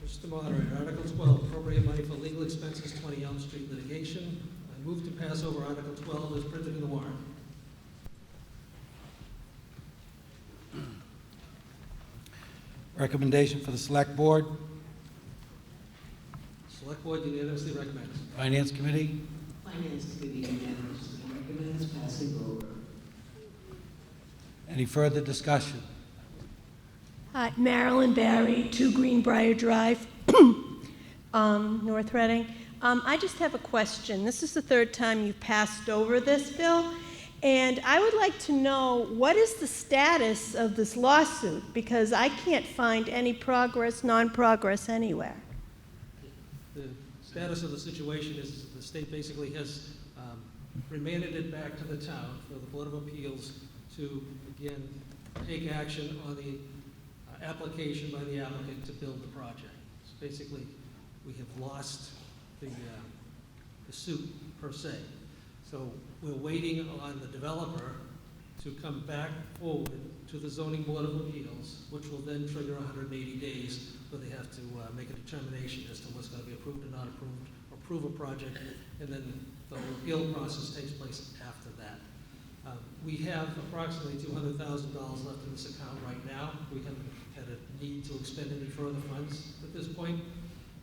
Mr. Moderator, Article 12, appropriate money for legal expenses, 20 Elm Street litigation. I move to pass over Article 12 as printed in the warrant. Recommendation for the Select Board. Select Board unanimously recommends. Finance Committee. Finance Committee unanimously recommends passing over. Any further discussion? Hi, Marilyn Barry, 2 Greenbrier Drive, North Reading. I just have a question. This is the 3rd time you've passed over this bill, and I would like to know what is the status of this lawsuit, because I can't find any progress, non-progress anywhere. The status of the situation is the state basically has remanded it back to the town for the Board of Appeals to, again, take action on the application by the applicant to build the project. So basically, we have lost the suit per se. So we're waiting on the developer to come back forward to the Zoning Board of Appeals, which will then trigger 180 days where they have to make a determination as to what's going to be approved and not approved, or approve a project, and then the whole appeal process takes place after that. We have approximately $200,000 left in this account right now. We haven't had a need to expend any further funds at this point.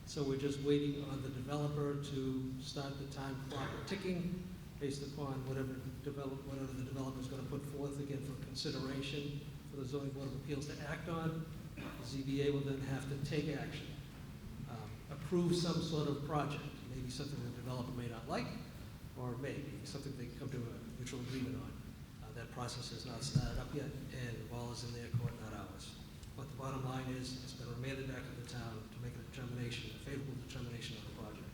So we're just waiting on the developer to start the time clock ticking based upon whatever the developer is going to put forth again for consideration for the Zoning Board of Appeals to act on. The ZBA will then have to take action, approve some sort of project, maybe something the developer may not like, or maybe something they can come to a mutual agreement on. That process has not started up yet, and the ball is in their court, not ours. But the bottom line is, it's been remanded back to the town to make a determination, a favorable determination on the project.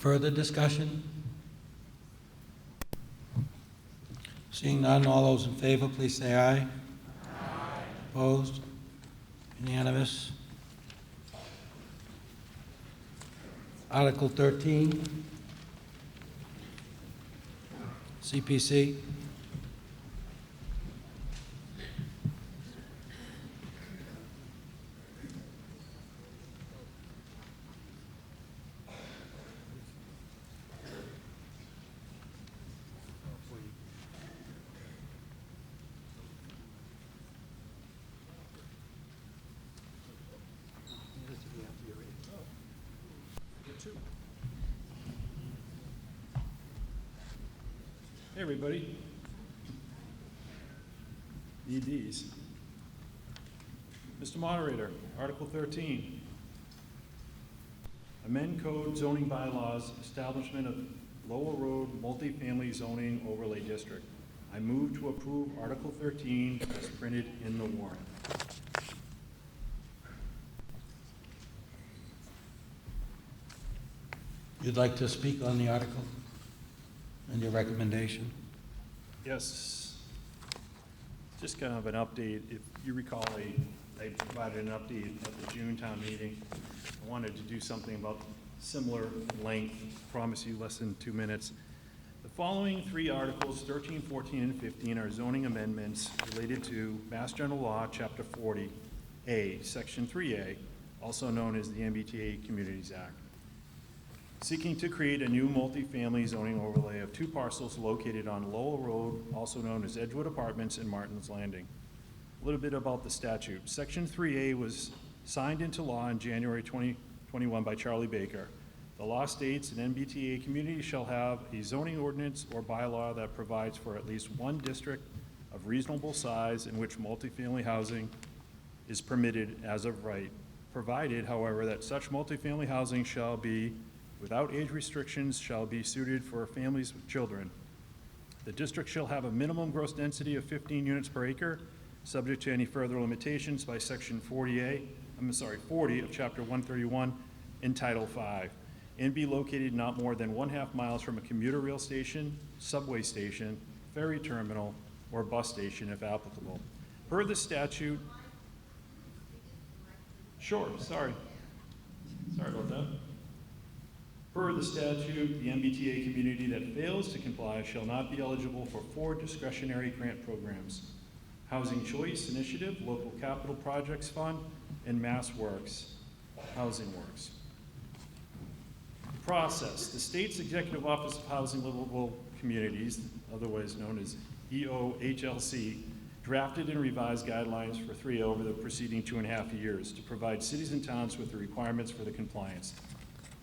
further discussion? Seeing none, all those in favor, please say aye. Aye. Opposed? Unanimous. Article 13, CPC. Hey, everybody. Need these. Mr. Moderator, Article 13. Amend code zoning bylaws, establishment of Lower Road multifamily zoning overlay district. I move to approve Article 13 as printed in the warrant. You'd like to speak on the article and your recommendation? Yes. Just kind of an update. If you recall, I provided an update at the June town meeting. I wanted to do something about similar length. Promise you less than 2 minutes. The following 3 articles, 13, 14, and 15, are zoning amendments related to Mass General Law, Chapter 40A, Section 3A, also known as the MBTA Communities Act, seeking to create a new multifamily zoning overlay of 2 parcels located on Lowell Road, also known as Edgewood Apartments and Martin's Landing. A little bit about the statute. Section 3A was signed into law in January 2021 by Charlie Baker. The law states an MBTA community shall have a zoning ordinance or bylaw that provides for at least one district of reasonable size in which multifamily housing is permitted as of right, provided, however, that such multifamily housing shall be without age restrictions, shall be suited for families with children. The district shall have a minimum gross density of 15 units per acre, subject to any further limitations by Section 40 of Chapter 131 in Title 5, and be located not more than 1/2 miles from a commuter rail station, subway station, ferry terminal, or bus station if applicable. Per the statute, sure, sorry about that. Per the statute, the MBTA community that fails to comply shall not be eligible for 4 discretionary grant programs: Housing Choice Initiative, Local Capital Projects Fund, and Mass Works, Housing Works. Process. The state's Executive Office of Housing Livable Communities, otherwise known as EOHLC, drafted and revised guidelines for 3 over the preceding 2.5 years to provide cities and towns with the requirements for the compliance.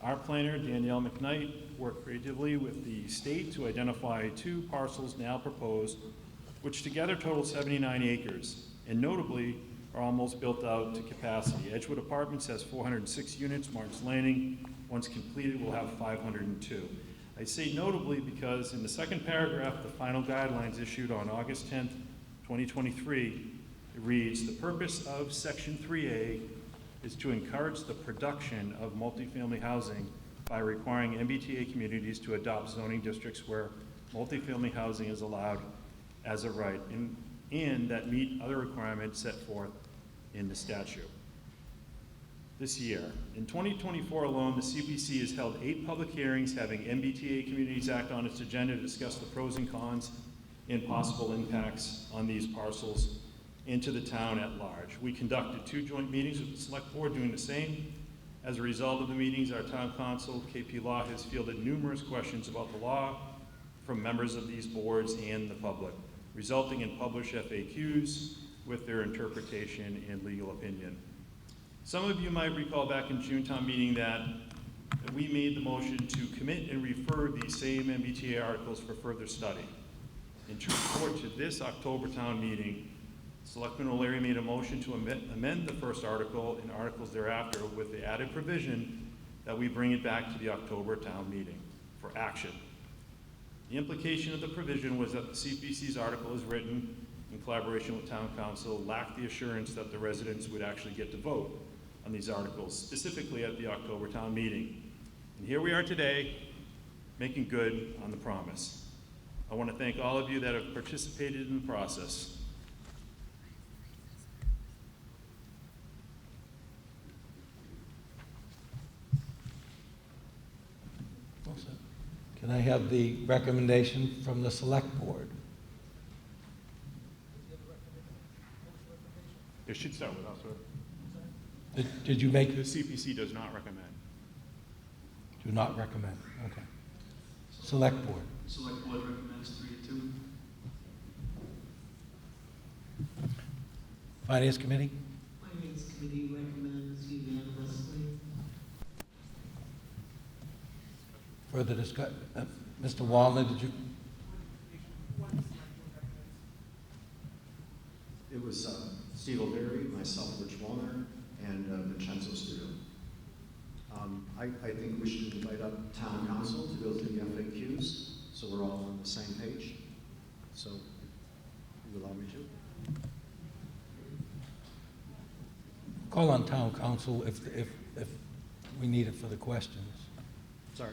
Our planner, Danielle McKnight, worked creatively with the state to identify 2 parcels now proposed, which together total 79 acres, and notably are almost built out to capacity. Edgewood Apartments has 406 units. Martin's Landing, once completed, will have 502. I say notably because in the second paragraph of the final guidelines issued on August 10th, 2023, it reads, "The purpose of Section 3A is to encourage the production of multifamily housing by requiring MBTA communities to adopt zoning districts where multifamily housing is allowed as a right, and that meet other requirements set forth in the statute." This year, in 2024 alone, the CPC has held 8 public hearings having MBTA Communities Act on its agenda to discuss the pros and cons and possible impacts on these parcels and to the town at large. We conducted 2 joint meetings with the Select Board doing the same. As a result of the meetings, our town council, KP Law, has fielded numerous questions about the law from members of these boards and the public, resulting in published FAQs with their interpretation and legal opinion. Some of you might recall back in June town meeting that we made the motion to commit and refer these same MBTA articles for further study. In true report to this October town meeting, Selectman O'Leary made a motion to amend the first article and articles thereafter with the added provision that we bring it back to the October town meeting for action. The implication of the provision was that the CPC's article, as written in collaboration with town council, lacked the assurance that the residents would actually get to vote on these articles, specifically at the October town meeting. And here we are today, making good on the promise. I want to thank all of you that have participated in the process. Can I have the recommendation from the select board? It should start with us, sir. Did you make, The CPC does not recommend. do not recommend, okay. Select board. Select board recommends 3-2. Finance committee? Finance committee recommends unanimously. Further discuss, Mr. Walner, did you? It was Steve O'Leary, myself, Rich Wallner, and Vincenzo Studo. I think we should invite up town council to go through the FAQs, so we're all on the same page. So, you allow me to? Call on town council if we need it for the questions. Sorry.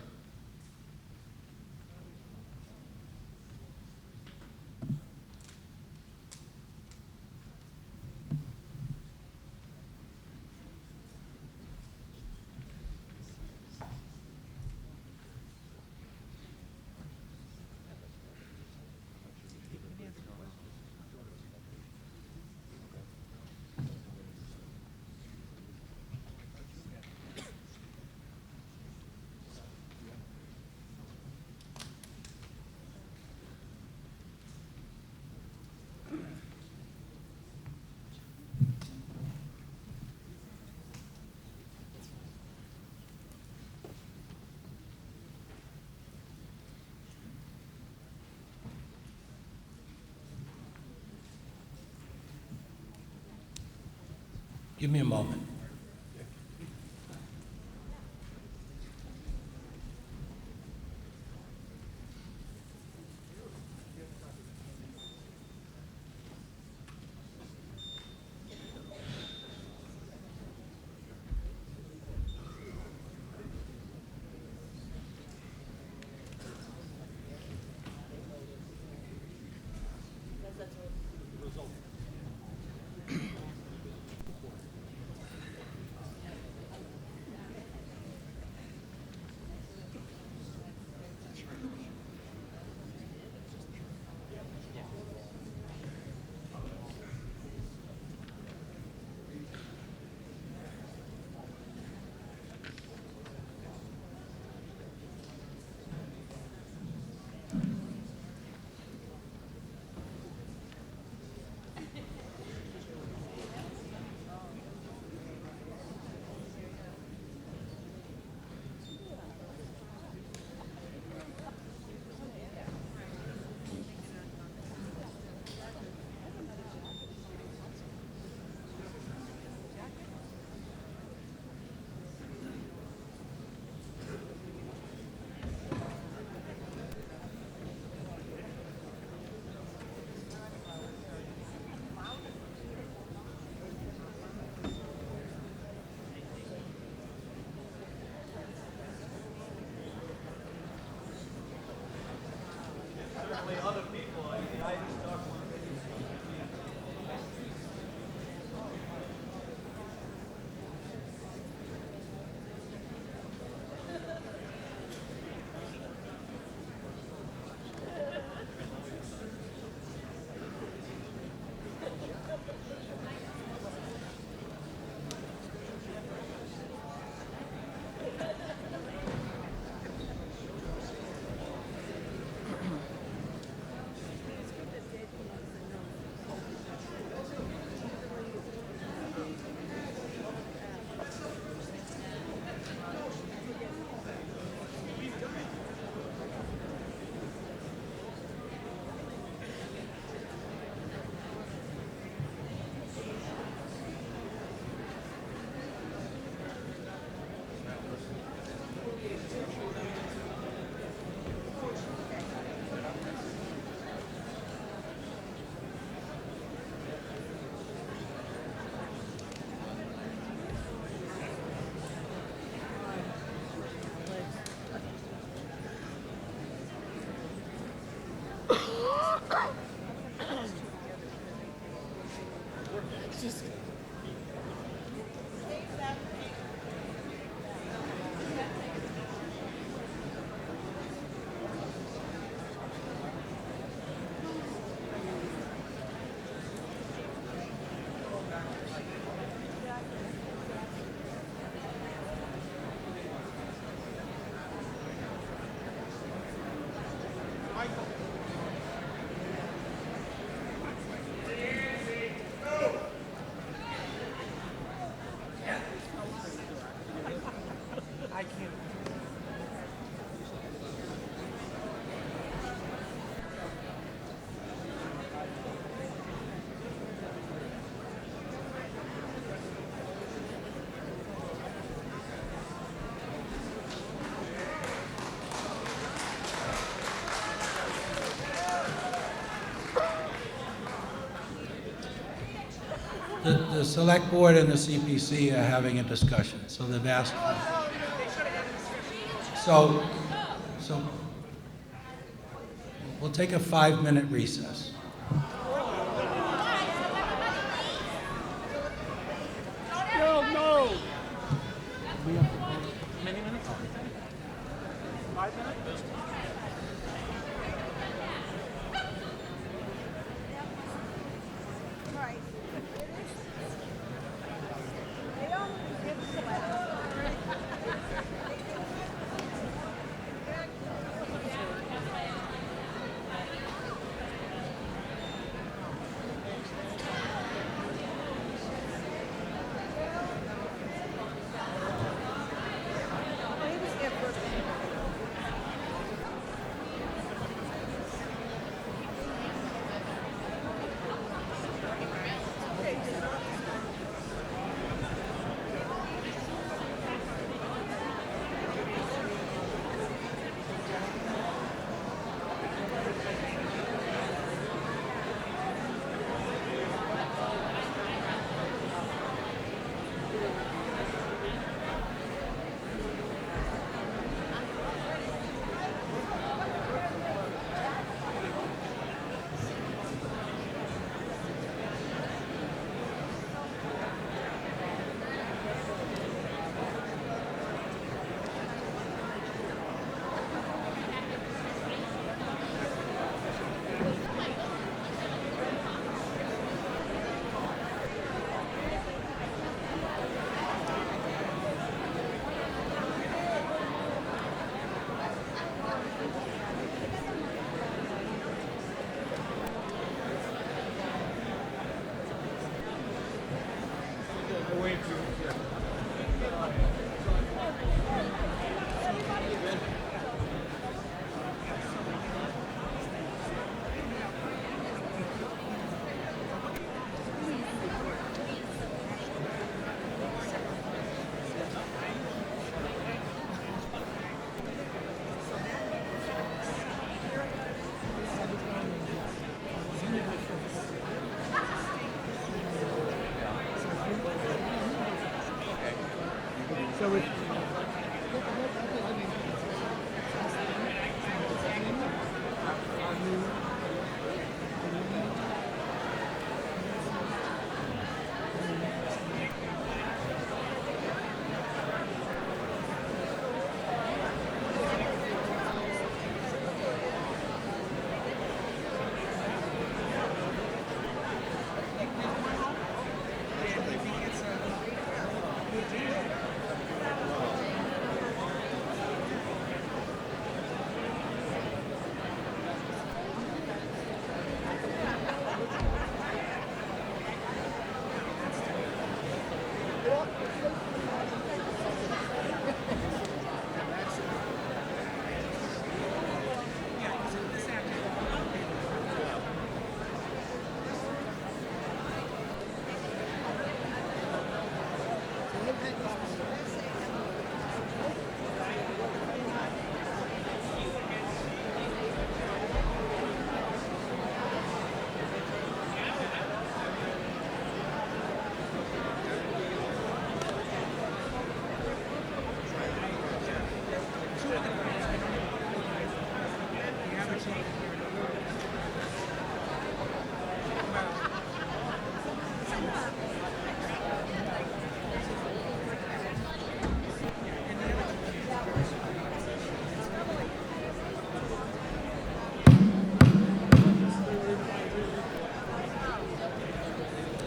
Give me a moment. The select board and the CPC are having a discussion, so they've asked. So we'll take a 5-minute recess. No. Many minutes? 5 minutes?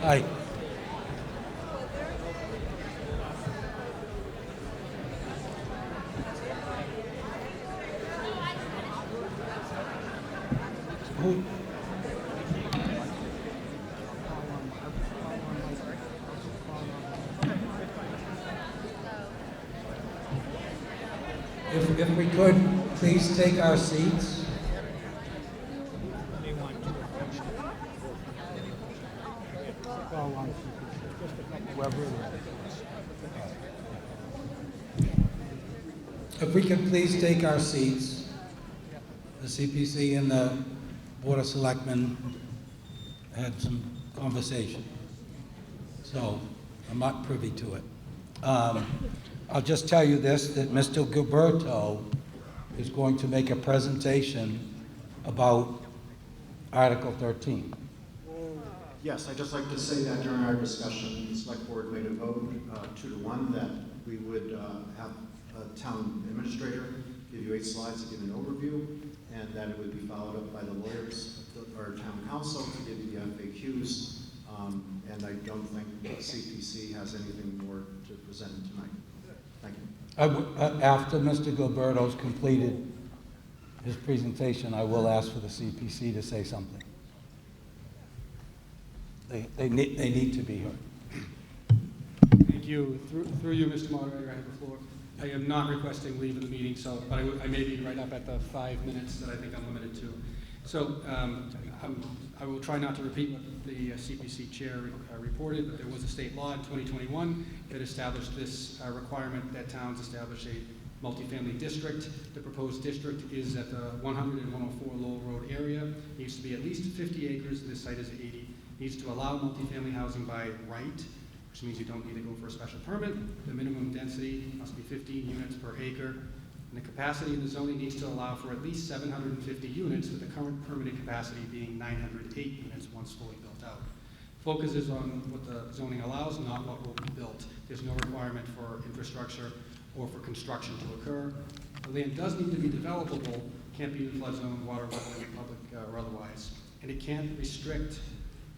Aye. Who- If we could, please take our seats. If we could please take our seats. The CPC and the Board of Selectmen had some conversation. So I'm not privy to it. I'll just tell you this, that Mr. Gilberto is going to make a presentation about Article 13. Yes, I'd just like to say that during our discussion, the select board made a vote 2-1 that we would have a town administrator give you 8 slides to give an overview, and that it would be followed up by the lawyers or town council to give you the FAQs. And I don't think CPC has anything more to present tonight. Thank you. After Mr. Gilberto's completed his presentation, I will ask for the CPC to say something. They need to be heard. Thank you. Through you, Mr. Moderator, I have the floor. I am not requesting leave of the meeting, but I may be right up at the 5 minutes that I think I'm limited to. So I will try not to repeat what the CPC chair reported, but there was a state law in 2021 that established this requirement that towns establish a multifamily district. The proposed district is at the 100 and 104 Lowell Road area. It needs to be at least 50 acres. This site is 80. Needs to allow multifamily housing by right, which means you don't need to go for a special permit. The minimum density must be 15 units per acre. And the capacity of the zoning needs to allow for at least 750 units, with the current permitted capacity being 908 units once fully built out. Focus is on what the zoning allows, not what will be built. There's no requirement for infrastructure or for construction to occur. The land does need to be developable, can't be in flood zone, water, wetland, public, or otherwise. And it can't restrict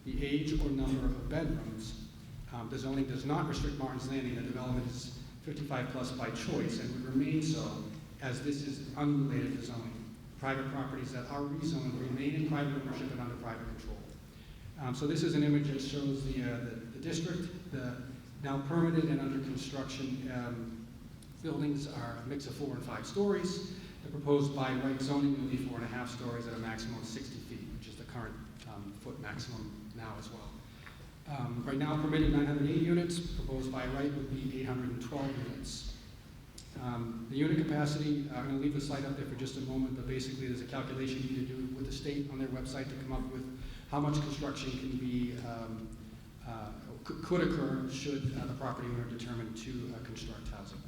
the age or number of bedrooms. The zoning does not restrict Martin's Landing. The development is 55 plus by choice and would remain so, as this is unrelated to zoning. Private properties that are rezoned remain in private ownership and under private control. So this is an image that shows the district. The now permitted and under construction buildings are a mix of 4 and 5 stories. The proposed by right zoning will be 4.5 stories at a maximum of 60 feet, which is the current foot maximum now as well. Right now permitted 908 units, proposed by right would be 812 units. The unit capacity, I'm going to leave the slide up there for just a moment, but basically there's a calculation you need to do with the state on their website to come up with how much construction can be, could occur should the property owner determine to construct housing.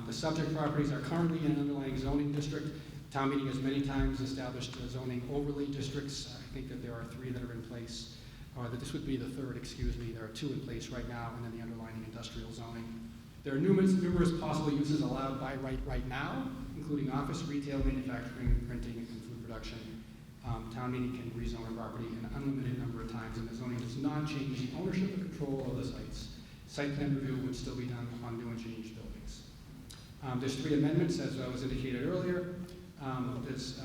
The subject properties are currently in an underlying zoning district. Town meeting has many times established zoning overlay districts. I think that there are 3 that are in place, or that this would be the 3rd, excuse me. There are 2 in place right now, and then the underlying industrial zoning. There are numerous possible uses allowed by right now, including office, retail, manufacturing, printing, and food production. Town meeting can rezone a property an unlimited number of times, and the zoning does not change the ownership and control of the sites. Site plan review would still be done on new and changed buildings. There's 3 amendments, as was indicated earlier. There's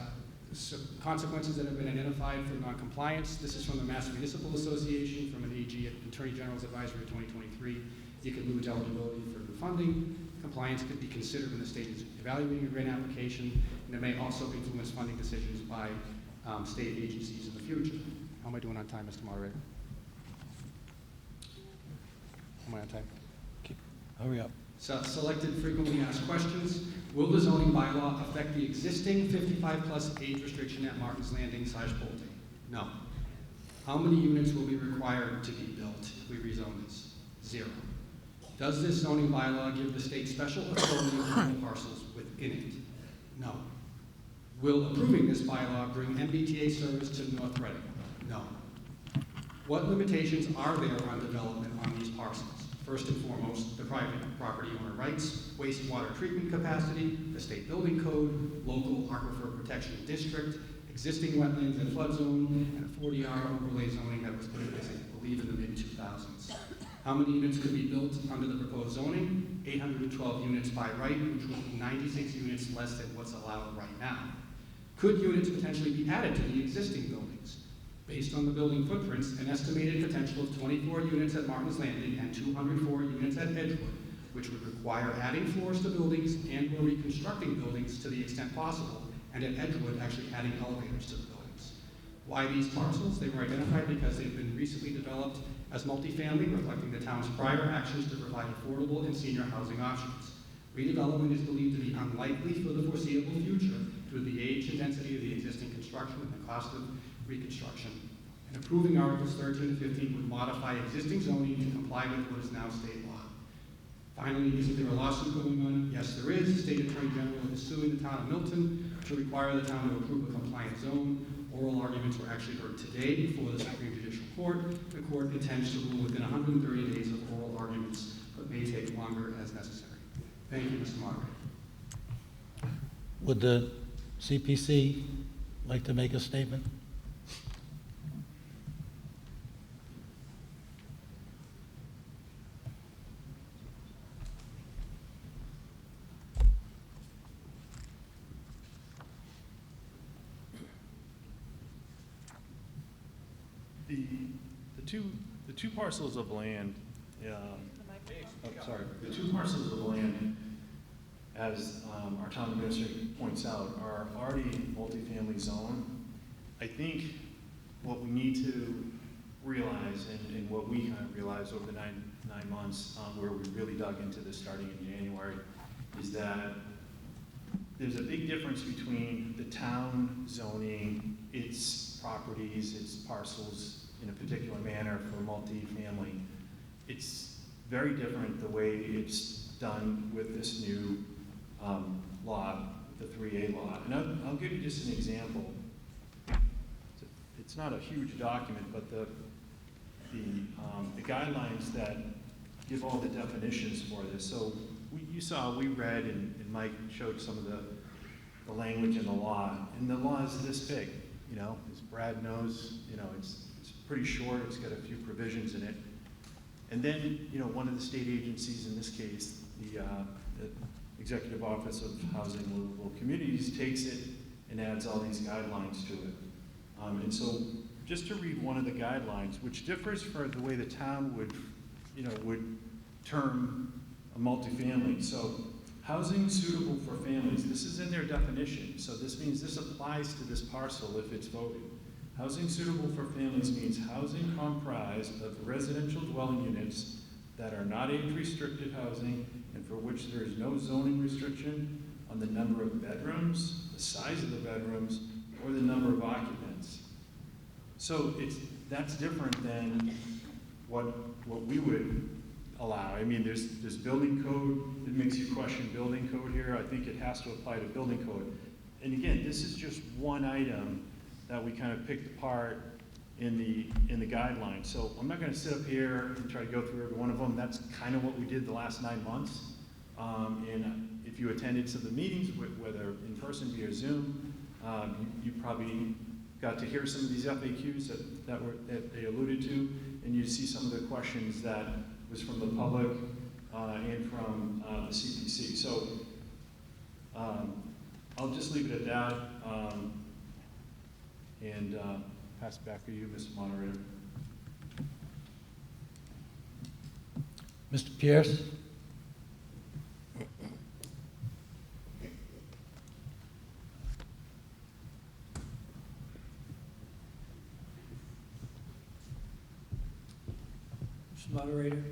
some consequences that have been identified for noncompliance. This is from the Mass Municipal Association, from an AG at Attorney General's Advisory 2023. You can lose eligibility for new funding. Compliance could be considered when the state is evaluating a grant application, and it may also influence funding decisions by state agencies in the future. How am I doing on time, Mr. Moderator? Am I on time? Hurry up. Selected frequently asked questions. Will the zoning bylaw affect the existing 55 plus age restriction at Martin's Landing / Pulte? No. How many units will be required to be built if we rezone this? 0. Does this zoning bylaw give the state special authority over the parcels within it? No. Will approving this bylaw bring MBTA service to North Reading? No. What limitations are there on development on these parcels? First and foremost, the private property owner rights, wastewater treatment capacity, the state building code, local aquifer protection district, existing wetlands and flood zone, and a 40R overlay zoning that was put in place, I believe, in the mid-2000s. How many units could be built under the proposed zoning? 812 units by right, which would be 96 units less than what's allowed right now. Could units potentially be added to the existing buildings? Based on the building footprints, an estimated potential of 24 units at Martin's Landing and 204 units at Edgewood, which would require adding floors to buildings and or reconstructing buildings to the extent possible, and at Edgewood actually adding elevators to the buildings. Why these parcels? They were identified because they've been recently developed as multifamily, reflecting the town's prior actions to provide affordable and senior housing options. Redevelopment is believed to be unlikely for the foreseeable future due to the age and density of the existing construction and the cost of reconstruction. And approving Articles 13 to 15 would modify existing zoning to comply with what is now state law. Finally, isn't there a lawsuit going on? Yes, there is. The State Attorney General is suing the town of Milton to require the town to approve a compliant zone. Oral arguments were actually heard today before the Supreme Judicial Court. The court intends to rule within 130 days of oral arguments, but may take longer as necessary. Thank you, Mr. Moderator. Would the CPC like to make a statement? The two parcels of land, the two parcels of land, as our town administrator points out, are already multifamily zone. I think what we need to realize, and what we kind of realized over the nine months where we really dug into this starting in January, is that there's a big difference between the town zoning its properties, its parcels in a particular manner for multifamily. It's very different the way it's done with this new law, the 3A law. And I'll give you just an example. It's not a huge document, but the guidelines that give all the definitions for this. So we read, and Mike showed some of the language in the law, and the law is this big, you know, as Brad knows, you know, it's pretty short, it's got a few provisions in it. And then, you know, one of the state agencies, in this case, the Executive Office of Housing and Livable Communities, takes it and adds all these guidelines to it. And so just to read one of the guidelines, which differs for the way the town would term a multifamily. So housing suitable for families, this is in their definition. So this means this applies to this parcel if it's voted. Housing suitable for families means housing comprised of residential dwelling units that are not age-restricted housing and for which there is no zoning restriction on the number of bedrooms, the size of the bedrooms, or the number of occupants. So that's different than what we would allow. I mean, there's building code that makes you question building code here. I think it has to apply to building code. And again, this is just one item that we kind of picked apart in the guidelines. So I'm not going to sit up here and try to go through every one of them. That's kind of what we did the last 9 months. And if you attended some of the meetings, whether in person via Zoom, you probably got to hear some of these FAQs that they alluded to, and you see some of the questions that was from the public and from the CPC. So I'll just leave it at that. And pass it back to you, Mr. Moderator. Mr. Pierce? Mr. Moderator,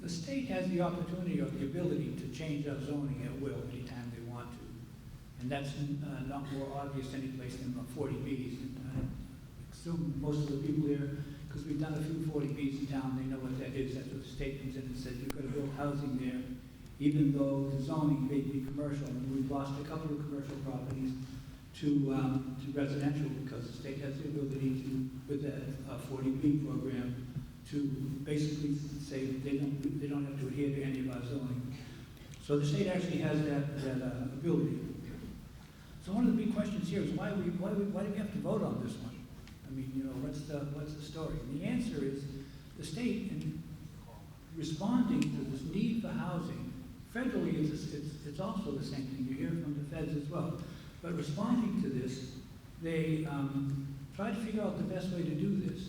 the state has the opportunity or the ability to change our zoning at will anytime they want to. And that's not more obvious any place than 40Bs. And I assume most of the people here, because we've done a few 40Bs in town, they know what that is. That's what the state comes in and says, you've got to build housing there, even though the zoning may be commercial. And we've lost a couple of commercial properties to residential because the state has the ability to, with that 40B program, to basically say they don't have to adhere to any of our zoning. So the state actually has that ability. So one of the big questions here is why do we have to vote on this one? I mean, you know, what's the story? And the answer is the state, in responding to this need for housing, federally it's also the same thing. You hear it from the feds as well. But responding to this, they try to figure out the best way to do this.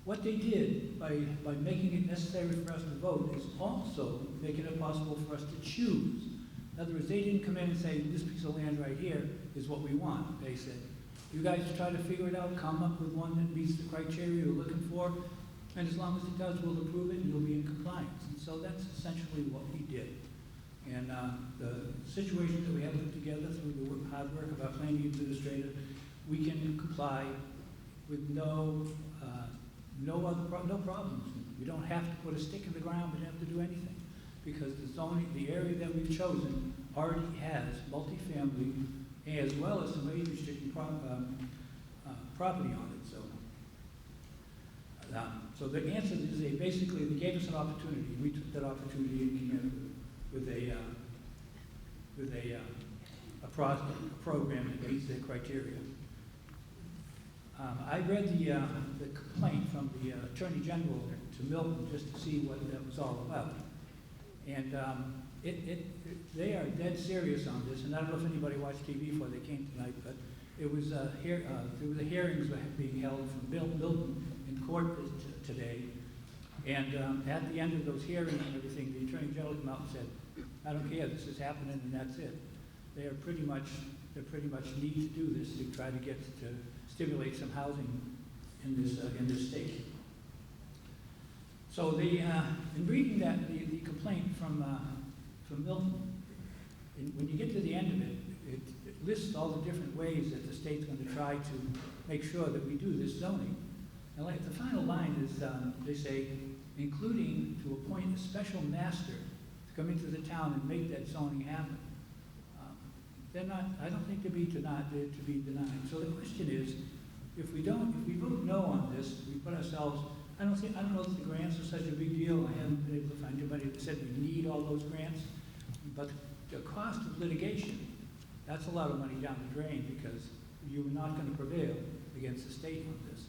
What they did by making it necessary for us to vote is also making it possible for us to choose. In other words, they didn't come in and say, this piece of land right here is what we want. They said, you guys try to figure it out, come up with one that meets the criteria you're looking for, and as long as it does, we'll approve it and you'll be in compliance. And so that's essentially what we did. And the situation that we have put together through the hard work of our planning administrator, we can comply with no problems. We don't have to put a stick in the ground, we don't have to do anything. Because the area that we've chosen already has multifamily as well as some age-restricted property on it. So the answer is they gave us an opportunity. We took that opportunity and came in with a program that meets their criteria. I read the complaint from the Attorney General to Milton just to see what that was all about. And they are dead serious on this, and I don't know if anybody watched TV before they came tonight, but there was hearings being held from Milton in court today, and at the end of those hearings and everything, the Attorney General came out and said, I don't care, this is happening and that's it. They pretty much need to do this to try to stimulate some housing in this state. So in reading that, the complaint from Milton, when you get to the end of it, it lists all the different ways that the state's going to try to make sure that we do this zoning. And like the final line is, they say, including to appoint a special master to come into the town and make that zoning happen. I don't think to be denied. So the question is, if we vote no on this, we put ourselves, I don't know if the grants are such a big deal. I haven't been able to find anybody that said we need all those grants. But the cost of litigation, that's a lot of money down the drain because you're not going to prevail against the state on this.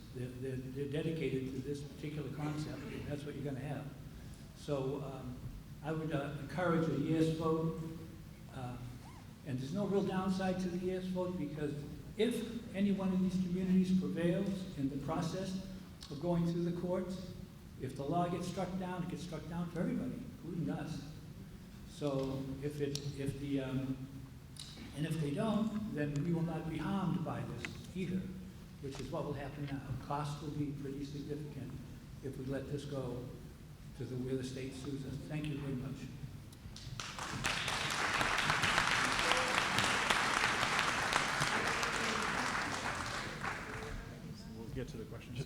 They're dedicated to this particular concept, and that's what you're going to have. So I would encourage a yes vote. And there's no real downside to the yes vote because if any one of these communities prevails in the process of going through the courts, if the law gets struck down, it gets struck down for everybody, including us. So if they don't, then we will not be harmed by this either, which is what will happen now. Costs will be pretty significant if we let this go to where the state sues us. Thank you very much. We'll get to the questions.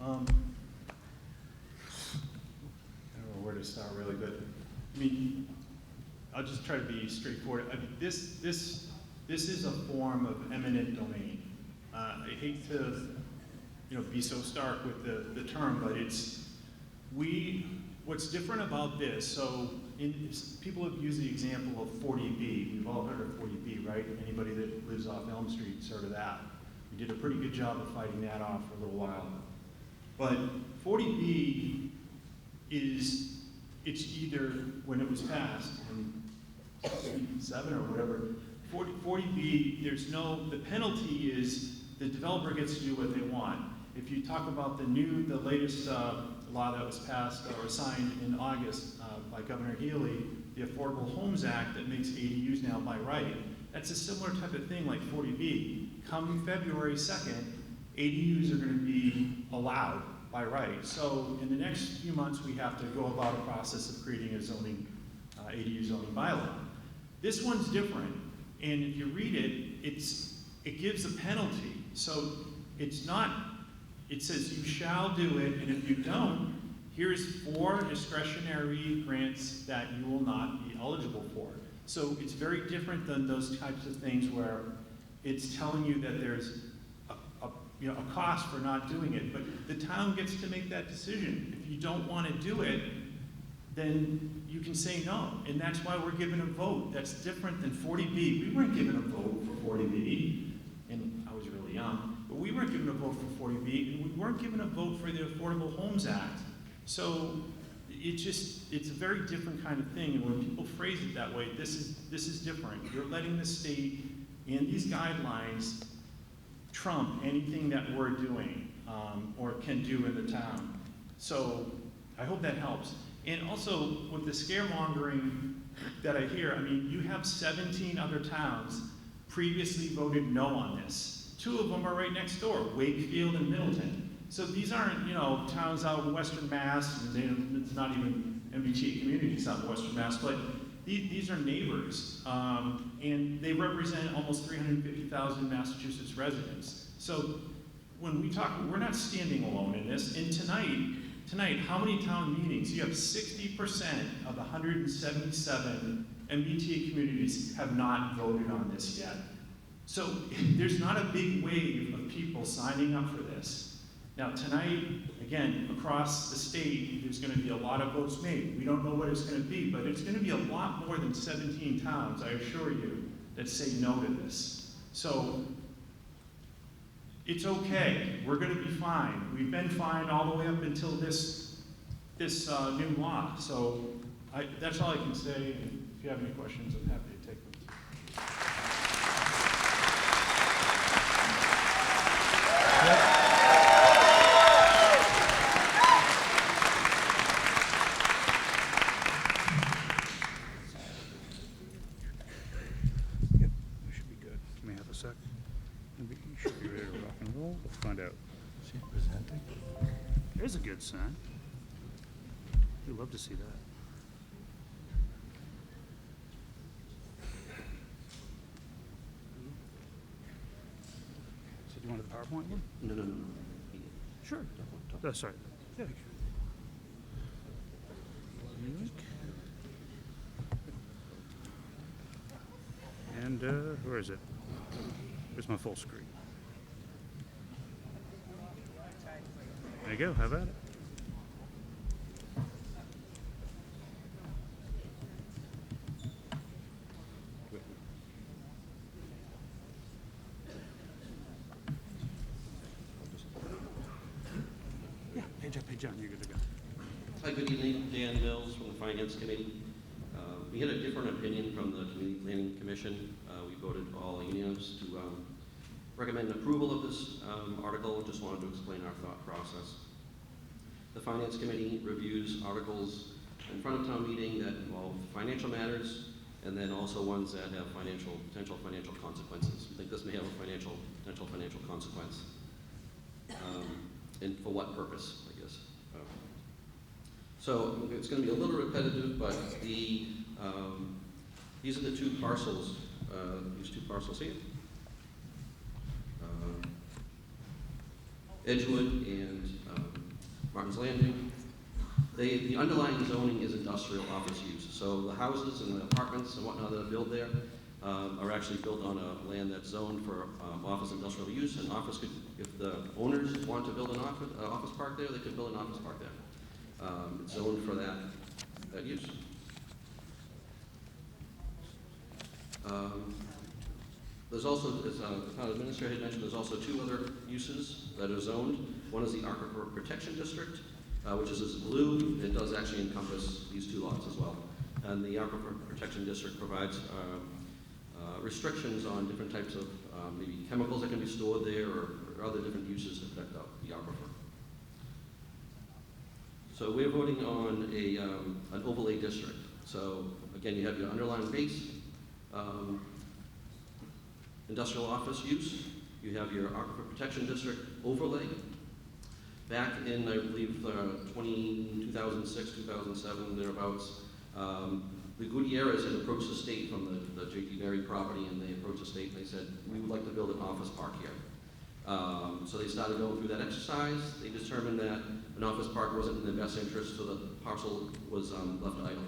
I don't know where to start really, but I mean, I'll just try to be straightforward. I mean, this is a form of eminent domain. I hate to, be so stark with the term, but what's different about this, so people have used the example of 40B. We've all heard of 40B, right? Anybody that lives off Elm Street's heard of that. We did a pretty good job of fighting that off for a little while. But 40B it's either, when it was passed in 7 or whatever, 40B, the penalty is the developer gets to do what they want. If you talk about the latest law that was passed or signed in August by Governor Healy, the Affordable Homes Act that makes ADUs now by right, that's a similar type of thing like 40B. Come February 2nd, ADUs are going to be allowed by right. So in the next few months, we have to go about a process of creating a ADU zoning bylaw. This one's different, and if you read it, it gives a penalty. So it says you shall do it, and if you don't, here's 4 discretionary grants that you will not be eligible for. So it's very different than those types of things where it's telling you that there's a cost for not doing it, but the town gets to make that decision. If you don't want to do it, then you can say no. And that's why we're given a vote. That's different than 40B. We weren't given a vote for 40B, and I was really young, but we weren't given a vote for 40B, and we weren't given a vote for the Affordable Homes Act. So it's a very different kind of thing, and when people phrase it that way, this is different. You're letting the state and these guidelines trump anything that we're doing or can do in the town. So I hope that helps. And also, with the scaremongering that I hear, I mean, you have 17 other towns previously voted no on this. 2 of them are right next door, Wakefield and Middleton. So these aren't, towns out in Western Mass, and it's not even MBTA communities out in Western Mass, but these are neighbors, and they represent almost 350,000 Massachusetts residents. So when we talk, we're not standing alone in this. And tonight, how many town meetings? You have 60% of the 177 MBTA communities have not voted on this yet. So there's not a big wave of people signing up for this. Now tonight, again, across the state, there's going to be a lot of votes made. We don't know what it's going to be, but it's going to be a lot more than 17 towns, I assure you, that say no to this. So it's okay. We're going to be fine. We've been fine all the way up until this new law. So that's all I can say. And if you have any questions, I'm happy to take them. We should be good. May I have a sec? Maybe you should be ready to rock and roll. Let's find out. Is he presenting? There's a good sign. We'd love to see that. So do you want the PowerPoint one? No. Sure. That's right. Yeah. And where is it? Where's my full screen? There you go. Have at it. Yeah, page on. You're good to go. Hi, good evening. Dan Mills from the Finance Committee. We had a different opinion from the Community Planning Commission. We voted all unanimous to recommend approval of this article. Just wanted to explain our thought process. The Finance Committee reviews articles in front of town meeting that involve financial matters, and then also ones that have potential financial consequences. We think this may have a potential financial consequence. And for what purpose, I guess. So it's going to be a little repetitive, but these are the 2 parcels, these 2 parcels here. Edgewood and Martin's Landing. The underlying zoning is industrial office use. So the houses and the apartments and whatnot that are built there are actually built on a land that's zoned for office industrial use. And office could, if the owners want to build an office park there, they could build an office park there. It's zoned for that use. There's also, as the town administrator had mentioned, there's also 2 other uses that are zoned. One is the Aquifer Protection District, which is this blue. It does actually encompass these 2 lots as well. And the Aquifer Protection District provides restrictions on different types of maybe chemicals that can be stored there or other different uses that affect the aquifer. So we're voting on an overlay district. So again, you have your underlying base, industrial office use. You have your Aquifer Protection District overlay. Back in, I believe, 2006, 2007, thereabouts, the Gutierrez had approached the state from the J.T. Berry property, and they approached the state and they said, we would like to build an office park here. So they started going through that exercise. They determined that an office park wasn't in their best interest, so the parcel was left idle.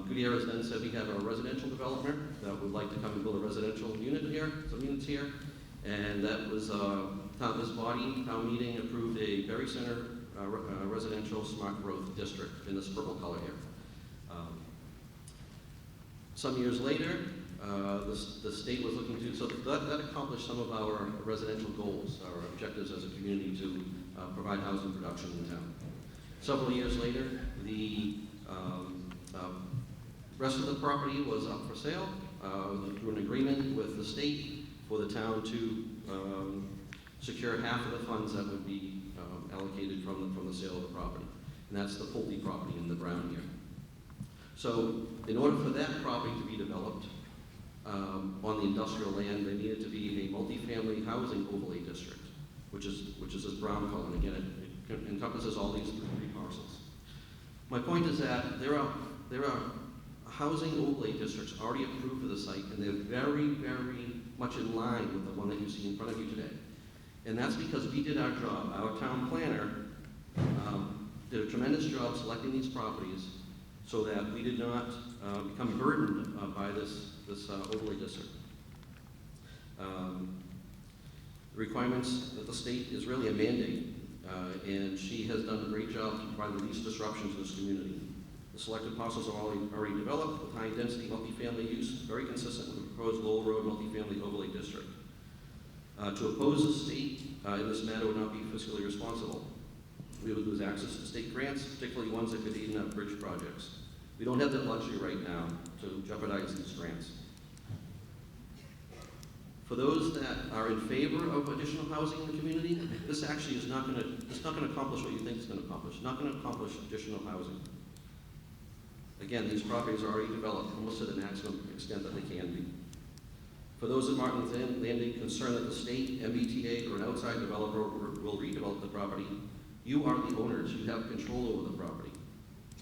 Gutierrez then said, we have a residential developer that would like to come and build a residential unit here, some units here. And that was, this body, town meeting, approved a Berry Center residential smart growth district in this purple color here. Some years later, the state was looking to, so that accomplished some of our residential goals, our objectives as a community to provide housing production in town. Several years later, the rest of the property was up for sale through an agreement with the state for the town to secure half of the funds that would be allocated from the sale of the property. And that's the Pulte property in the brown here. So in order for that property to be developed on the industrial land, there needed to be a multifamily housing overlay district, which is this brown color. And again, it encompasses all these three parcels. My point is that there are housing overlay districts already approved for the site, and they're very, very much in line with the one that you see in front of you today. And that's because we did our job. Our town planner did a tremendous job selecting these properties so that we did not become burdened by this overlay district. The requirements that the state is really a mandate, and she has done a great job to provide the least disruption to this community. The selected parcels are already developed with high-density multifamily use, very consistent with the proposed Lowell Road multifamily overlay district. To oppose the state in this matter would not be fiscally responsible. We would lose access to state grants, particularly ones that could aid in our bridge projects. We don't have that luxury right now to jeopardize these grants. For those that are in favor of additional housing in the community, this actually is not going to accomplish what you think it's going to accomplish. It's not going to accomplish additional housing. Again, these properties are already developed almost to the maximum extent that they can be. For those at Martin's Landing concerned that the state, MBTA, or an outside developer will redevelop the property, you are the owners. You have control over the property.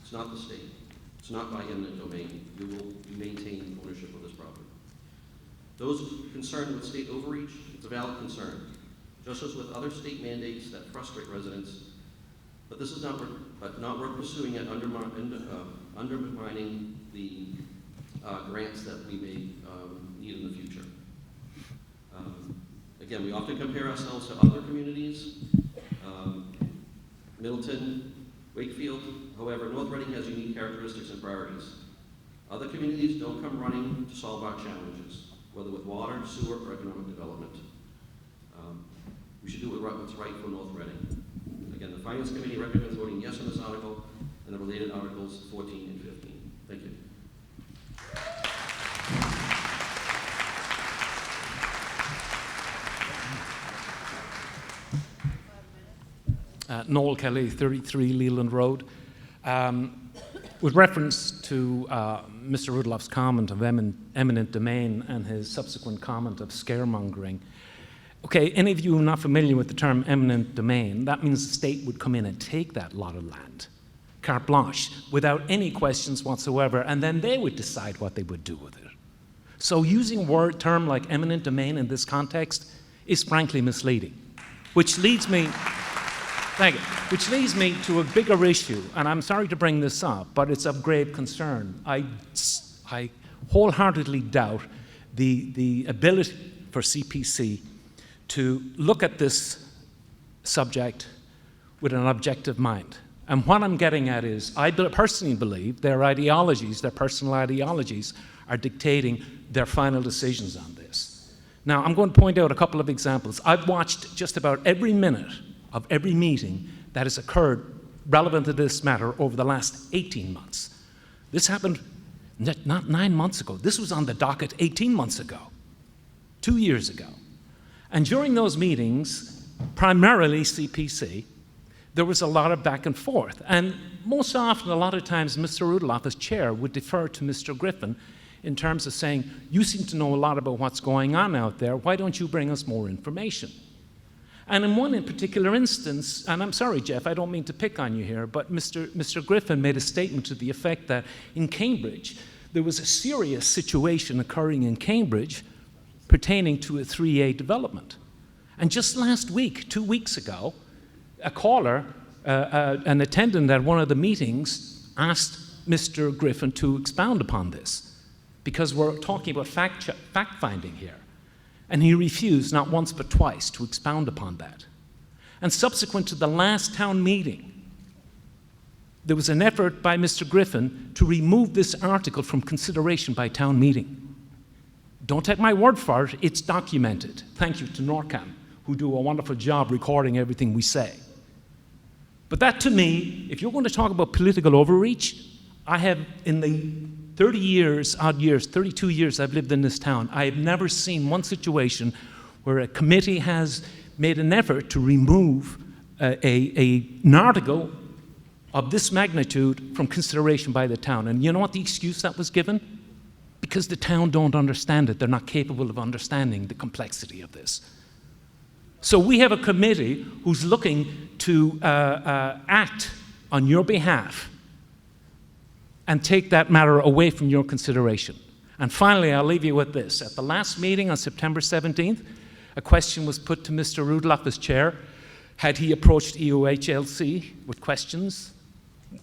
It's not the state. It's not by eminent domain. You maintain ownership of this property. Those concerned with state overreach, it's a valid concern, just as with other state mandates that frustrate residents. But this is not worth pursuing it, undermining the grants that we may need in the future. Again, we often compare ourselves to other communities, Middleton, Wakefield. However, North Reading has unique characteristics and priorities. Other communities don't come running to solve our challenges, whether with water, sewer, or economic development. We should do what's right for North Reading. Again, the Finance Committee recommends voting yes on this article and the related articles 14 and 15. Thank you. Noel Kelly, 33 Leland Road. With reference to Mr. Rudloff's comment of eminent domain and his subsequent comment of scaremongering, okay, any of you who are not familiar with the term eminent domain, that means the state would come in and take that lot of land, carte blanche, without any questions whatsoever, and then they would decide what they would do with it. So using a term like eminent domain in this context is frankly misleading, which leads me to a bigger issue, and I'm sorry to bring this up, but it's of grave concern. I wholeheartedly doubt the ability for CPC to look at this subject with an objective mind. And what I'm getting at is, I personally believe their ideologies, their personal ideologies, are dictating their final decisions on this. Now, I'm going to point out a couple of examples. I've watched just about every minute of every meeting that has occurred relevant to this matter over the last 18 months. This happened not 9 months ago. This was on the docket 18 months ago, 2 years ago. And during those meetings, primarily CPC, there was a lot of back and forth. And most often, a lot of times, Mr. Rudloff, as chair, would defer to Mr. Griffin in terms of saying, you seem to know a lot about what's going on out there. Why don't you bring us more information? And in one particular instance, and I'm sorry, Jeff, I don't mean to pick on you here, but Mr. Griffin made a statement to the effect that in Cambridge, there was a serious situation occurring in Cambridge pertaining to a 3A development. And just last week, 2 weeks ago, a caller, an attendant at one of the meetings, asked Mr. Griffin to expound upon this, because we're talking about fact-finding here. And he refused not once but twice to expound upon that. And subsequent to the last town meeting, there was an effort by Mr. Griffin to remove this article from consideration by town meeting. Don't take my word for it, it's documented. Thank you to NORCAM, who do a wonderful job recording everything we say. But that, to me, if you're going to talk about political overreach, I have, in the 30 years, 32 years I've lived in this town, I have never seen one situation where a committee has made an effort to remove an article of this magnitude from consideration by the town. And you know what the excuse that was given? Because the town don't understand it. They're not capable of understanding the complexity of this. So we have a committee who's looking to act on your behalf and take that matter away from your consideration. And finally, I'll leave you with this. At the last meeting on September 17th, a question was put to Mr. Rudloff as chair. Had he approached EOHLC with questions?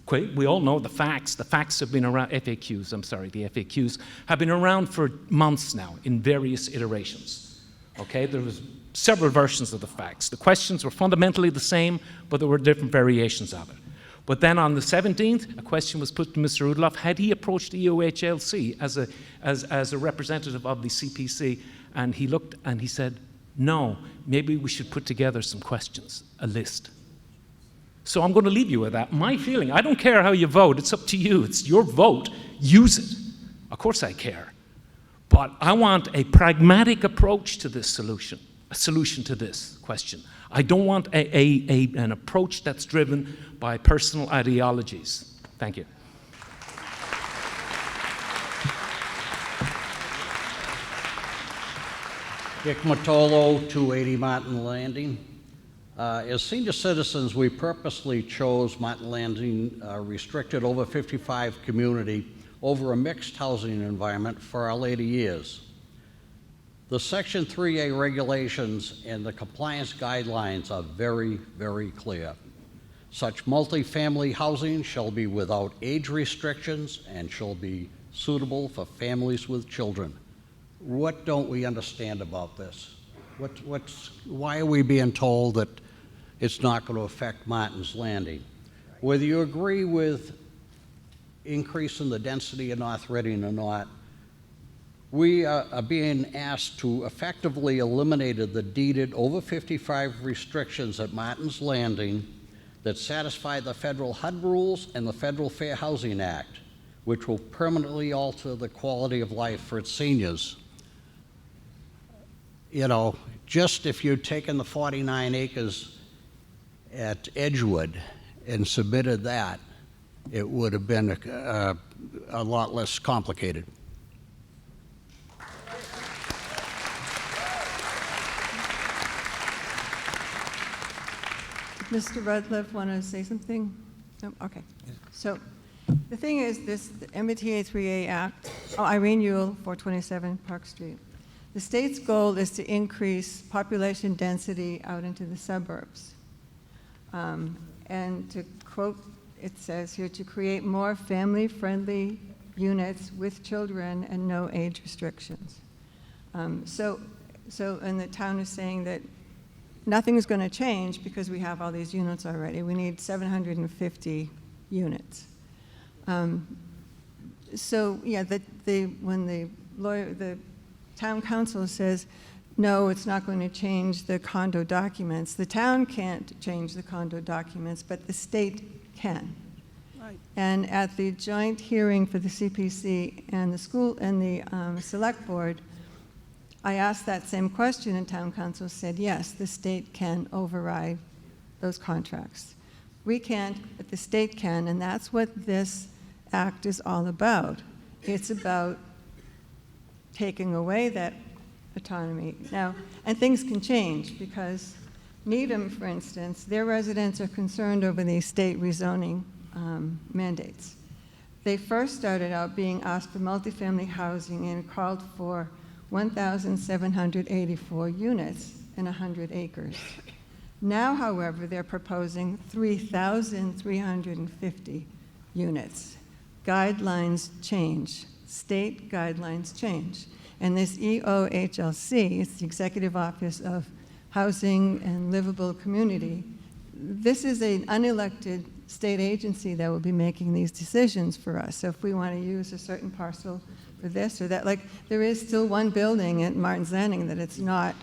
We all know the facts. The facts have been around, the FAQs have been around for months now in various iterations. Okay, there was several versions of the facts. The questions were fundamentally the same, but there were different variations of it. But then on the 17th, a question was put to Mr. Rudloff. Had he approached EOHLC as a representative of the CPC? And he looked and he said, no, maybe we should put together some questions, a list. So I'm going to leave you with that. My feeling, I don't care how you vote, it's up to you. It's your vote, use it. Of course I care. But I want a pragmatic approach to this solution, a solution to this question. I don't want an approach that's driven by personal ideologies. Thank you. Dick Matolo, 280 Martin Landing. As senior citizens, we purposely chose Martin Landing restricted over 55 community over a mixed housing environment for our later years. The Section 3A regulations and the compliance guidelines are very, very clear. Such multifamily housing shall be without age restrictions and shall be suitable for families with children. What don't we understand about this? Why are we being told that it's not going to affect Martin's Landing? Whether you agree with increasing the density in North Reading or not, we are being asked to effectively eliminate the deeded over 55 restrictions at Martin's Landing that satisfy the federal HUD rules and the Federal Fair Housing Act, which will permanently alter the quality of life for its seniors. You know, just if you'd taken the 49 acres at Edgewood and submitted that, it would have been a lot less complicated. Mr. Rudliff, want to say something? No? Okay. So the thing is, this the MBTA 3A Act, Irene Ewell, 427 Park Street. The state's goal is to increase population density out into the suburbs. And to quote, it says here, to create more family-friendly units with children and no age restrictions. And the town is saying that nothing is going to change because we have all these units already. We need 750 units. So yeah, when the town council says, no, it's not going to change the condo documents, the town can't change the condo documents, but the state can. Right. And at the joint hearing for the CPC and the school and the select board, I asked that same question, and town council said, yes, the state can override those contracts. We can't, but the state can, and that's what this act is all about. It's about taking away that autonomy. Now, and things can change, because Needham, for instance, their residents are concerned over these state rezoning mandates. They first started out being asked for multifamily housing and called for 1,784 units in 100 acres. Now, however, they're proposing 3,350 units. Guidelines change. State guidelines change. And this EOHLC, it's the Executive Office of housing and livable community. This is an unelected state agency that will be making these decisions for us. So if we want to use a certain parcel for this or that, like there is still one building at Martin's Landing that it's not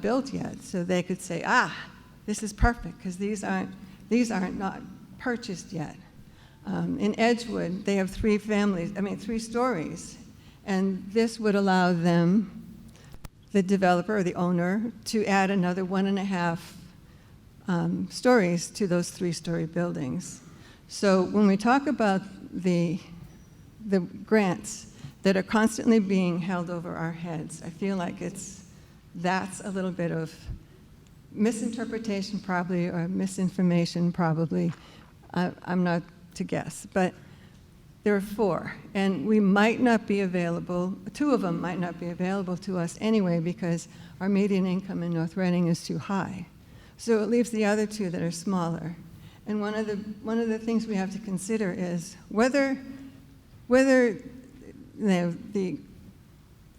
built yet. So they could say, this is perfect because these aren't not purchased yet. In Edgewood, they have three stories. And this would allow them, the developer or the owner, to add another 1.5 stories to those 3-story buildings. So when we talk about the grants that are constantly being held over our heads, I feel like that's a little bit of misinterpretation probably, or misinformation probably. I'm not to guess, but there are 4, and we might not be available, 2 of them might not be available to us anyway because our median income in North Reading is too high. So it leaves the other 2 that are smaller. And one of the things we have to consider is whether the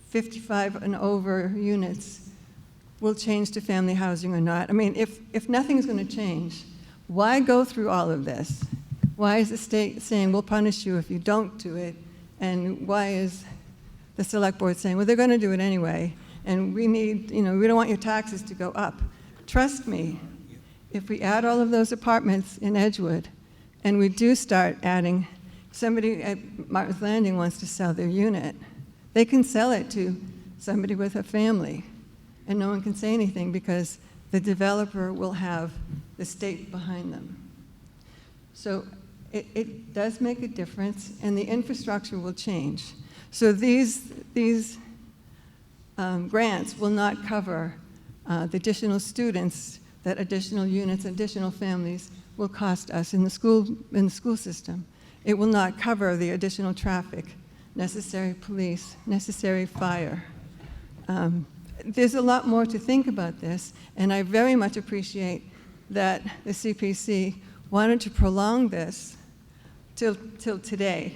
55 and over units will change to family housing or not. I mean, if nothing's going to change, why go through all of this? Why is the state saying, we'll punish you if you don't do it? And why is the select board saying, well, they're going to do it anyway, and we need, we don't want your taxes to go up. Trust me, if we add all of those apartments in Edgewood, and we do start adding, somebody at Martin's Landing wants to sell their unit, they can sell it to somebody with a family, and no one can say anything because the developer will have the state behind them. So it does make a difference, and the infrastructure will change. So these grants will not cover the additional students that additional units, additional families will cost us in the school system. It will not cover the additional traffic, necessary police, necessary fire. There's a lot more to think about this, and I very much appreciate that the CPC wanted to prolong this till today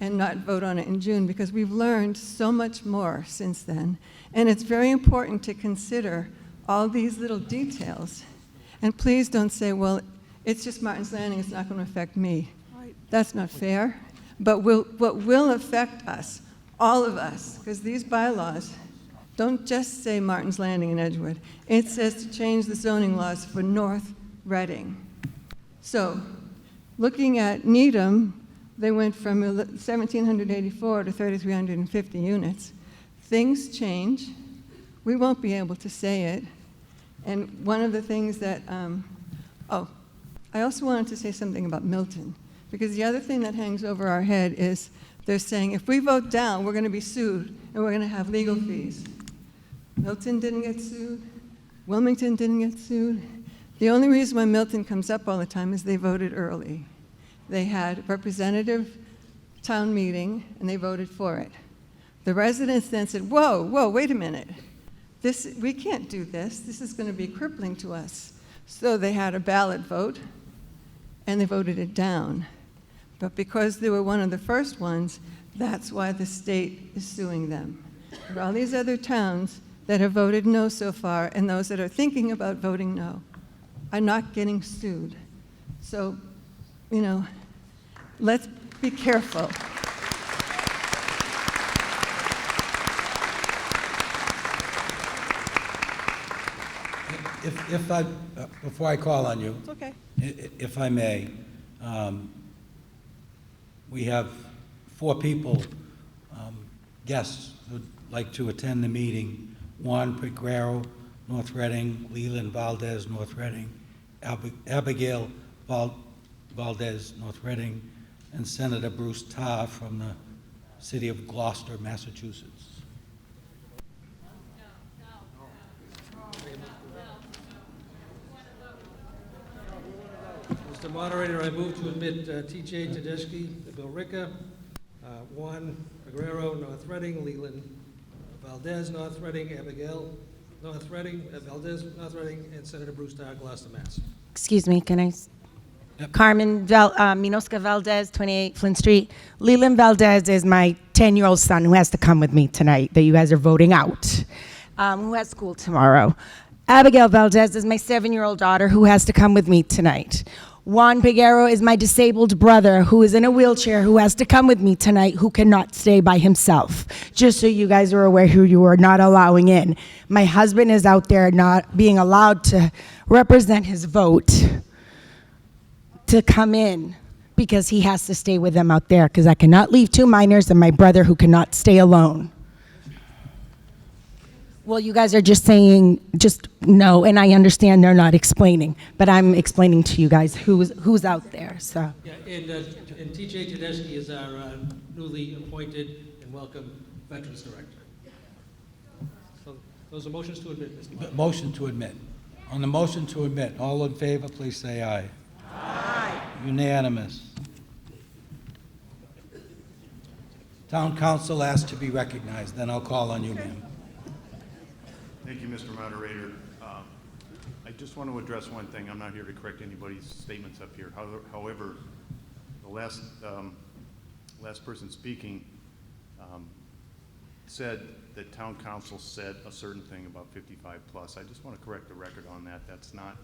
and not vote on it in June, because we've learned so much more since then. And it's very important to consider all these little details. And please don't say, well, it's just Martin's Landing, it's not going to affect me. That's not fair. But what will affect us, all of us, because these bylaws don't just say Martin's Landing and Edgewood. It says to change the zoning laws for North Reading. So, looking at Needham, they went from 1,784 to 3,350 units. Things change. We won't be able to say it. And one of the things that, I also wanted to say something about Milton, because the other thing that hangs over our head is they're saying if we vote down, we're going to be sued and we're going to have legal fees. Milton didn't get sued. Wilmington didn't get sued. The only reason why Milton comes up all the time is they voted early. They had a representative town meeting, and they voted for it. The residents then said, whoa, wait a minute. We can't do this. This is going to be crippling to us. So they had a ballot vote, and they voted it down. But because they were one of the first ones, that's why the state is suing them. There are all these other towns that have voted no so far, and those that are thinking about voting no are not getting sued. So, let's be careful. If I, before I call on you. It's okay. If I may, we have 4 people, guests who'd like to attend the meeting. Juan Peguero, North Reading; Leland Valdez, North Reading; Abigail Valdez, North Reading; and Senator Bruce Tarr from the city of Gloucester, Massachusetts. Mr. Moderator, I move to admit T.J. Tedeschi, Bill Ricca, Juan Peguero, North Reading; Leland Valdez, North Reading; Abigail, North Reading; Valdez, North Reading; and Senator Bruce Tarr, Gloucester, Mass. Excuse me, can I? Carmen Minosca Valdez, 28 Flint Street. Leland Valdez is my 10-year-old son who has to come with me tonight that you guys are voting out. who has school tomorrow. Abigail Valdez is my 7-year-old daughter who has to come with me tonight. Juan Peguero is my disabled brother who is in a wheelchair who has to come with me tonight, who cannot stay by himself. Just so you guys are aware who you are not allowing in. My husband is out there not being allowed to represent his vote to come in because he has to stay with them out there because I cannot leave 2 minors and my brother who cannot stay alone. Well, you guys are just saying, just no, and I understand they're not explaining, but I'm explaining to you guys who's out there, so. Yeah, and T.J. Tedeschi is our newly appointed and welcome Veterans Director. So those are motions to admit, Mr. Martin. Motion to admit. On the motion to admit, all in favor, please say aye. Aye. Unanimous. Town council asked to be recognized, then I'll call on you, ma'am. Thank you, Mr. Moderator. I just want to address one thing. I'm not here to correct anybody's statements up here. However, the last person speaking said that town council said a certain thing about 55 plus. I just want to correct the record on that. That's not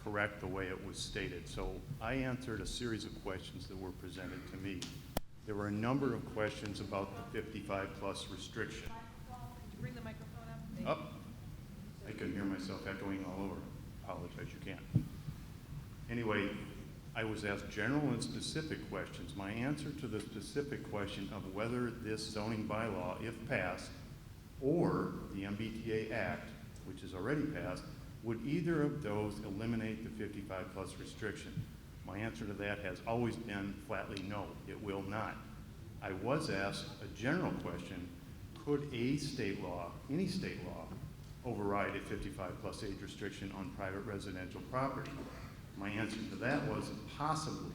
correct the way it was stated. So I answered a series of questions that were presented to me. There were a number of questions about the 55 plus restriction. Bring the microphone up. Up. I couldn't hear myself echoing all over. Apologize, you can't. Anyway, I was asked general and specific questions. My answer to the specific question of whether this zoning bylaw, if passed, or the MBTA Act, which is already passed, would either of those eliminate the 55 plus restriction? My answer to that has always been flatly no, it will not. I was asked a general question, could a state law, any state law, override a 55 plus age restriction on private residential property? My answer to that was possibly.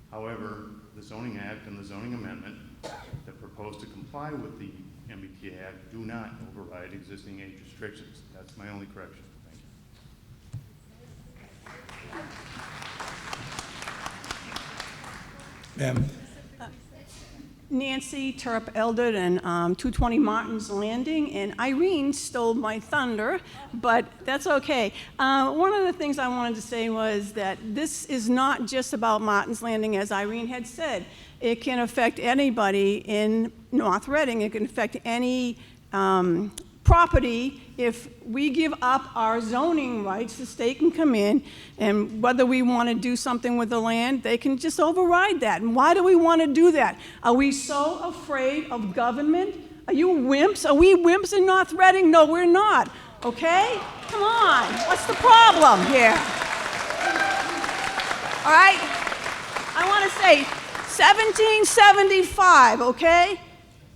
However, the Zoning Act and the zoning amendment that propose to comply with the MBTA Act do not override existing age restrictions. That's my only correction. Thank you. Ma'am. Nancy Turp Eldred, 220 Martin's Landing, and Irene stole my thunder, but that's okay. One of the things I wanted to say was that this is not just about Martin's Landing, as Irene had said. It can affect anybody in North Reading. It can affect any property. If we give up our zoning rights, the state can come in, and whether we want to do something with the land, they can just override that. And why do we want to do that? Are we so afraid of government? Are you wimps? Are we wimps in North Reading? No, we're not. Okay? Come on. What's the problem here? All right? I want to say 1775, okay?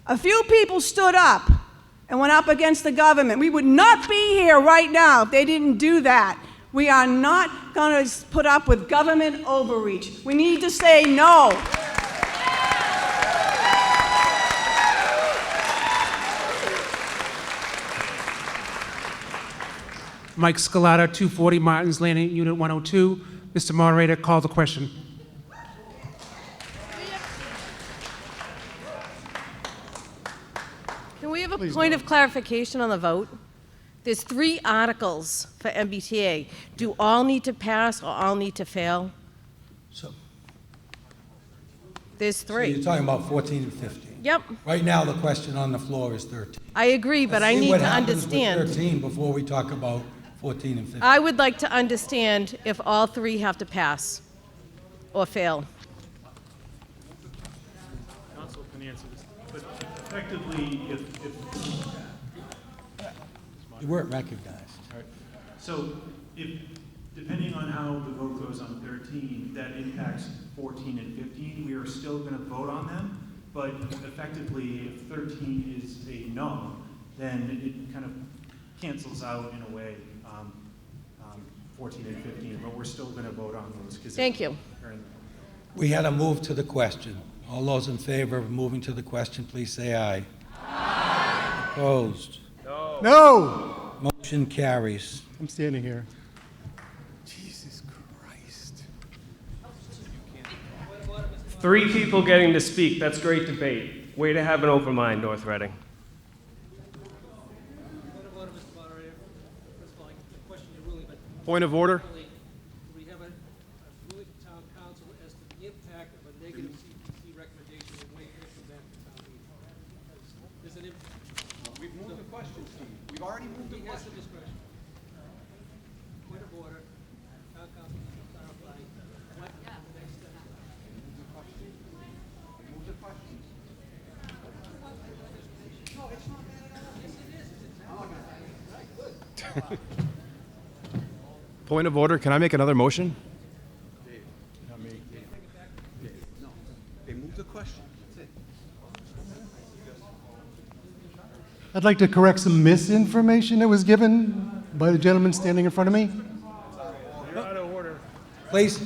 A few people stood up and went up against the government. We would not be here right now if they didn't do that. We are not going to put up with government overreach. We need to say no. Mike Scalata, 240 Martin's Landing, Unit 102. Mr. Moderator, call the question. Can we have a point of clarification on the vote? There's 3 articles for MBTA. Do all need to pass or all need to fail? So There's 3. you're talking about 14 and 15. Yep. Right now, the question on the floor is 13. I agree, but I Let's see need what to happens with understand. 13 before we talk about 14 and 15. I would like to understand if all 3 have to pass or fail. Council can answer this, but effectively, if You weren't recognized. all right. So if, depending on how the vote goes on 13, that impacts 14 and 15, we are still going to vote on them, but effectively, if 13 is a no, then it kind of cancels out in a way 14 and 15, but we're still going to vote on those. Thank you. We had a move to the question. All those in favor of moving to the question, please say aye. Aye. Opposed? No. No. Motion carries. I'm standing here. Jesus Christ. 3 people getting to speak. That's great debate. Way to have an open mind, North Reading. What about Mr. Point of order. We have a ruling from town council as to the impact of a negative CPC recommendation and when can it come back to town meeting. There's an impact. We've moved the question, Steve. We've already moved the He has question. the discretion. Point of order, town council needs to clarify what the next steps are. Move the question. Point of order, can I make another motion? Not me. No, they moved the question. That's it. I'd like to correct some misinformation that was given by the gentleman standing in front of me. You're out of order. Please, do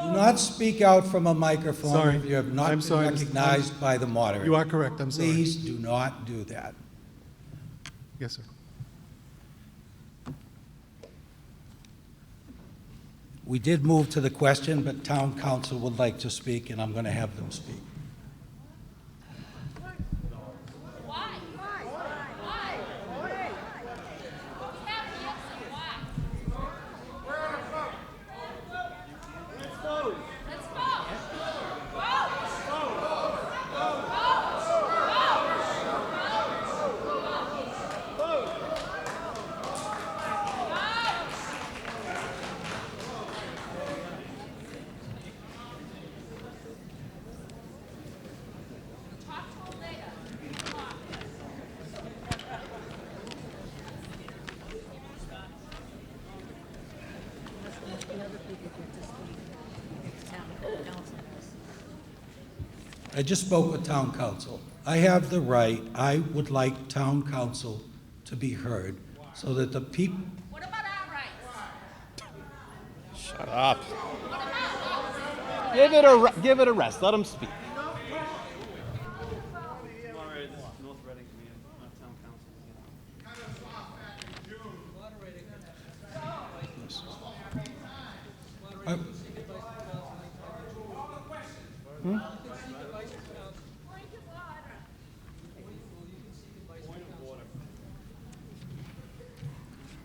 not speak out from a microphone Sorry. if you have not I'm been sorry, Mr. recognized by the moderator. You are correct, I'm sorry. Please do not do that. Yes, sir. We did move to the question, but town council would like to speak, and I'm going to have them speak. I just spoke with town council. I have the right, I would like town council to be heard so that the people, Shut up. Give it a rest. Let him speak. North Reading Community, not town council.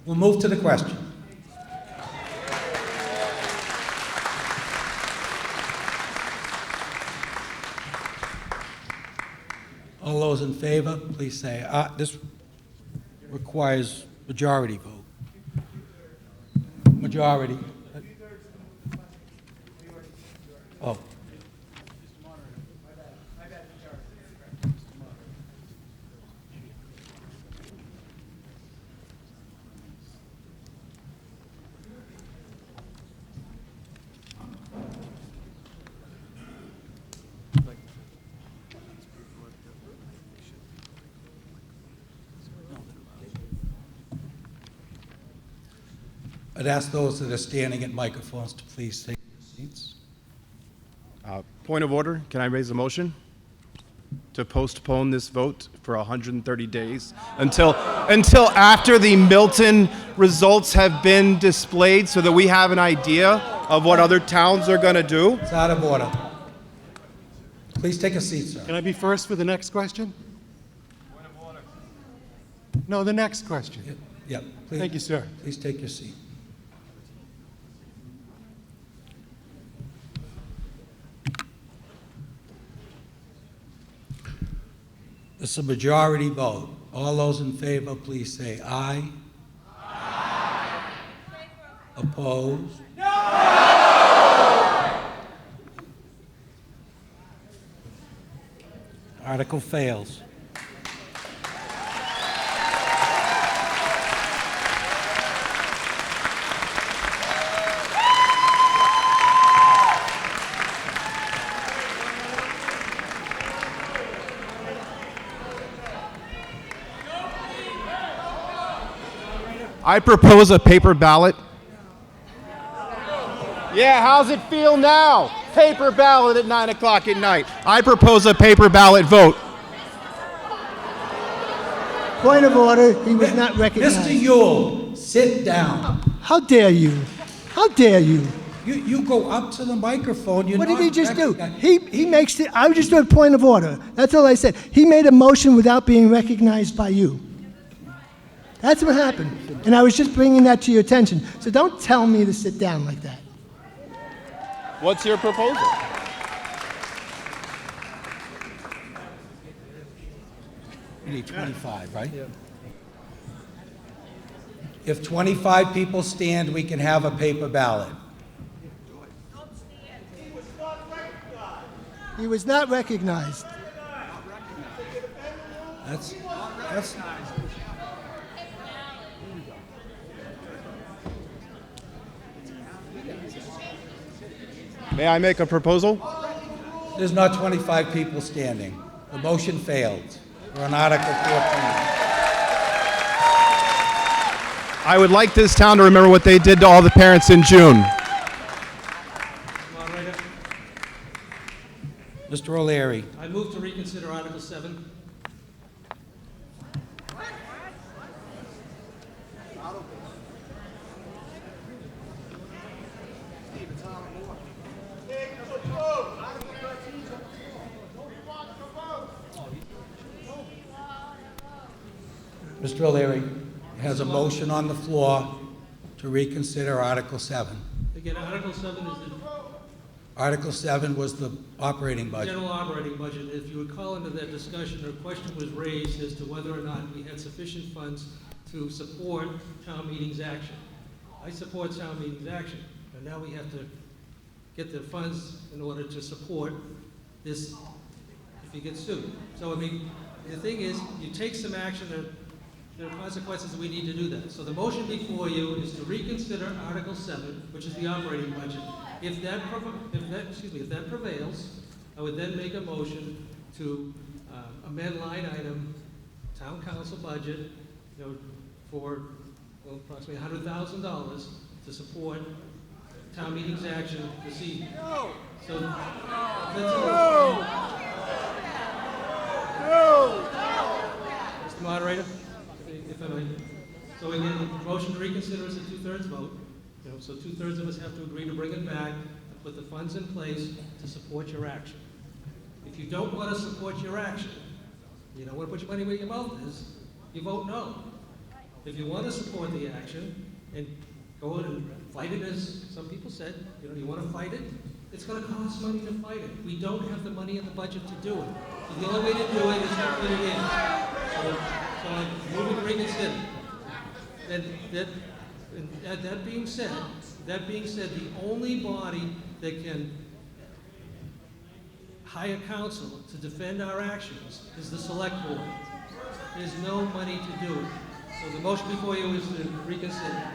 we'll move to the question. All those in favor, please say aye. This requires majority vote. Majority. Oh. I'd ask those that are standing at microphones to please take their seats. Point of order, can I raise a motion to postpone this vote for 130 days until after the Milton results have been displayed so that we have an idea of what other towns are going to do? It's out of order. Please take a seat, sir. Can I be first for the next question? No, the next question. Yep. Please, Thank you, sir. Please take your seat. This is a majority vote. All those in favor, please say aye. Aye. Opposed? No! Article fails. I propose a paper ballot. Yeah, how's it feel now? Paper ballot at 9 o'clock at night. I propose a paper ballot vote. Point of order, he was not recognized. Mr. Yule, sit down. How dare you? How dare you? You go up to the microphone. You're What did not he just do? recognized. He makes it, I was just doing a point of order. That's all I said. He made a motion without being recognized by you. That's what happened. And I was just bringing that to your attention. So don't tell me to sit down like that. What's your proposal? We need 25, right? If 25 people stand, we can have a paper ballot. He was not recognized. That's May I make a proposal? There's not 25 people standing. The motion failed. We're on Article 14. I would like this town to remember what they did to all the parents in June. Moderator, Mr. O'Leary. I move to reconsider Article 7. Mr. O'Leary has a motion on the floor to reconsider Article 7. Again, Article 7 is the Article 7 was the operating budget. general operating budget. If you recall into that discussion, a question was raised as to whether or not we had sufficient funds to support town meeting's action. I support town meeting's action, and now we have to get the funds in order to support this if you get sued. So, I mean, the thing is, you take some action, there are consequences, and we need to do that. So the motion before you is to reconsider Article 7, which is the operating budget. If that prevails, I would then make a motion to amend line item town council budget, for approximately $100,000 to support town meeting's action this evening. No. So Mr. Moderator, if I may. So again, the motion to reconsider is a 2/3 vote. So 2/3 of us have to agree to bring it back, to put the funds in place to support your action. If you don't want to support your action, you don't want to put your money where your mouth is, you vote no. If you want to support the action and go and fight it, as some people said, you want to fight it, it's going to cost money to fight it. We don't have the money in the budget to do it. So the only way to do it is to put it in. So I'm moving to reconsider. And that being said, the only body that can hire counsel to defend our actions is the select board. There's no money to do it. So the motion before you is to reconsider.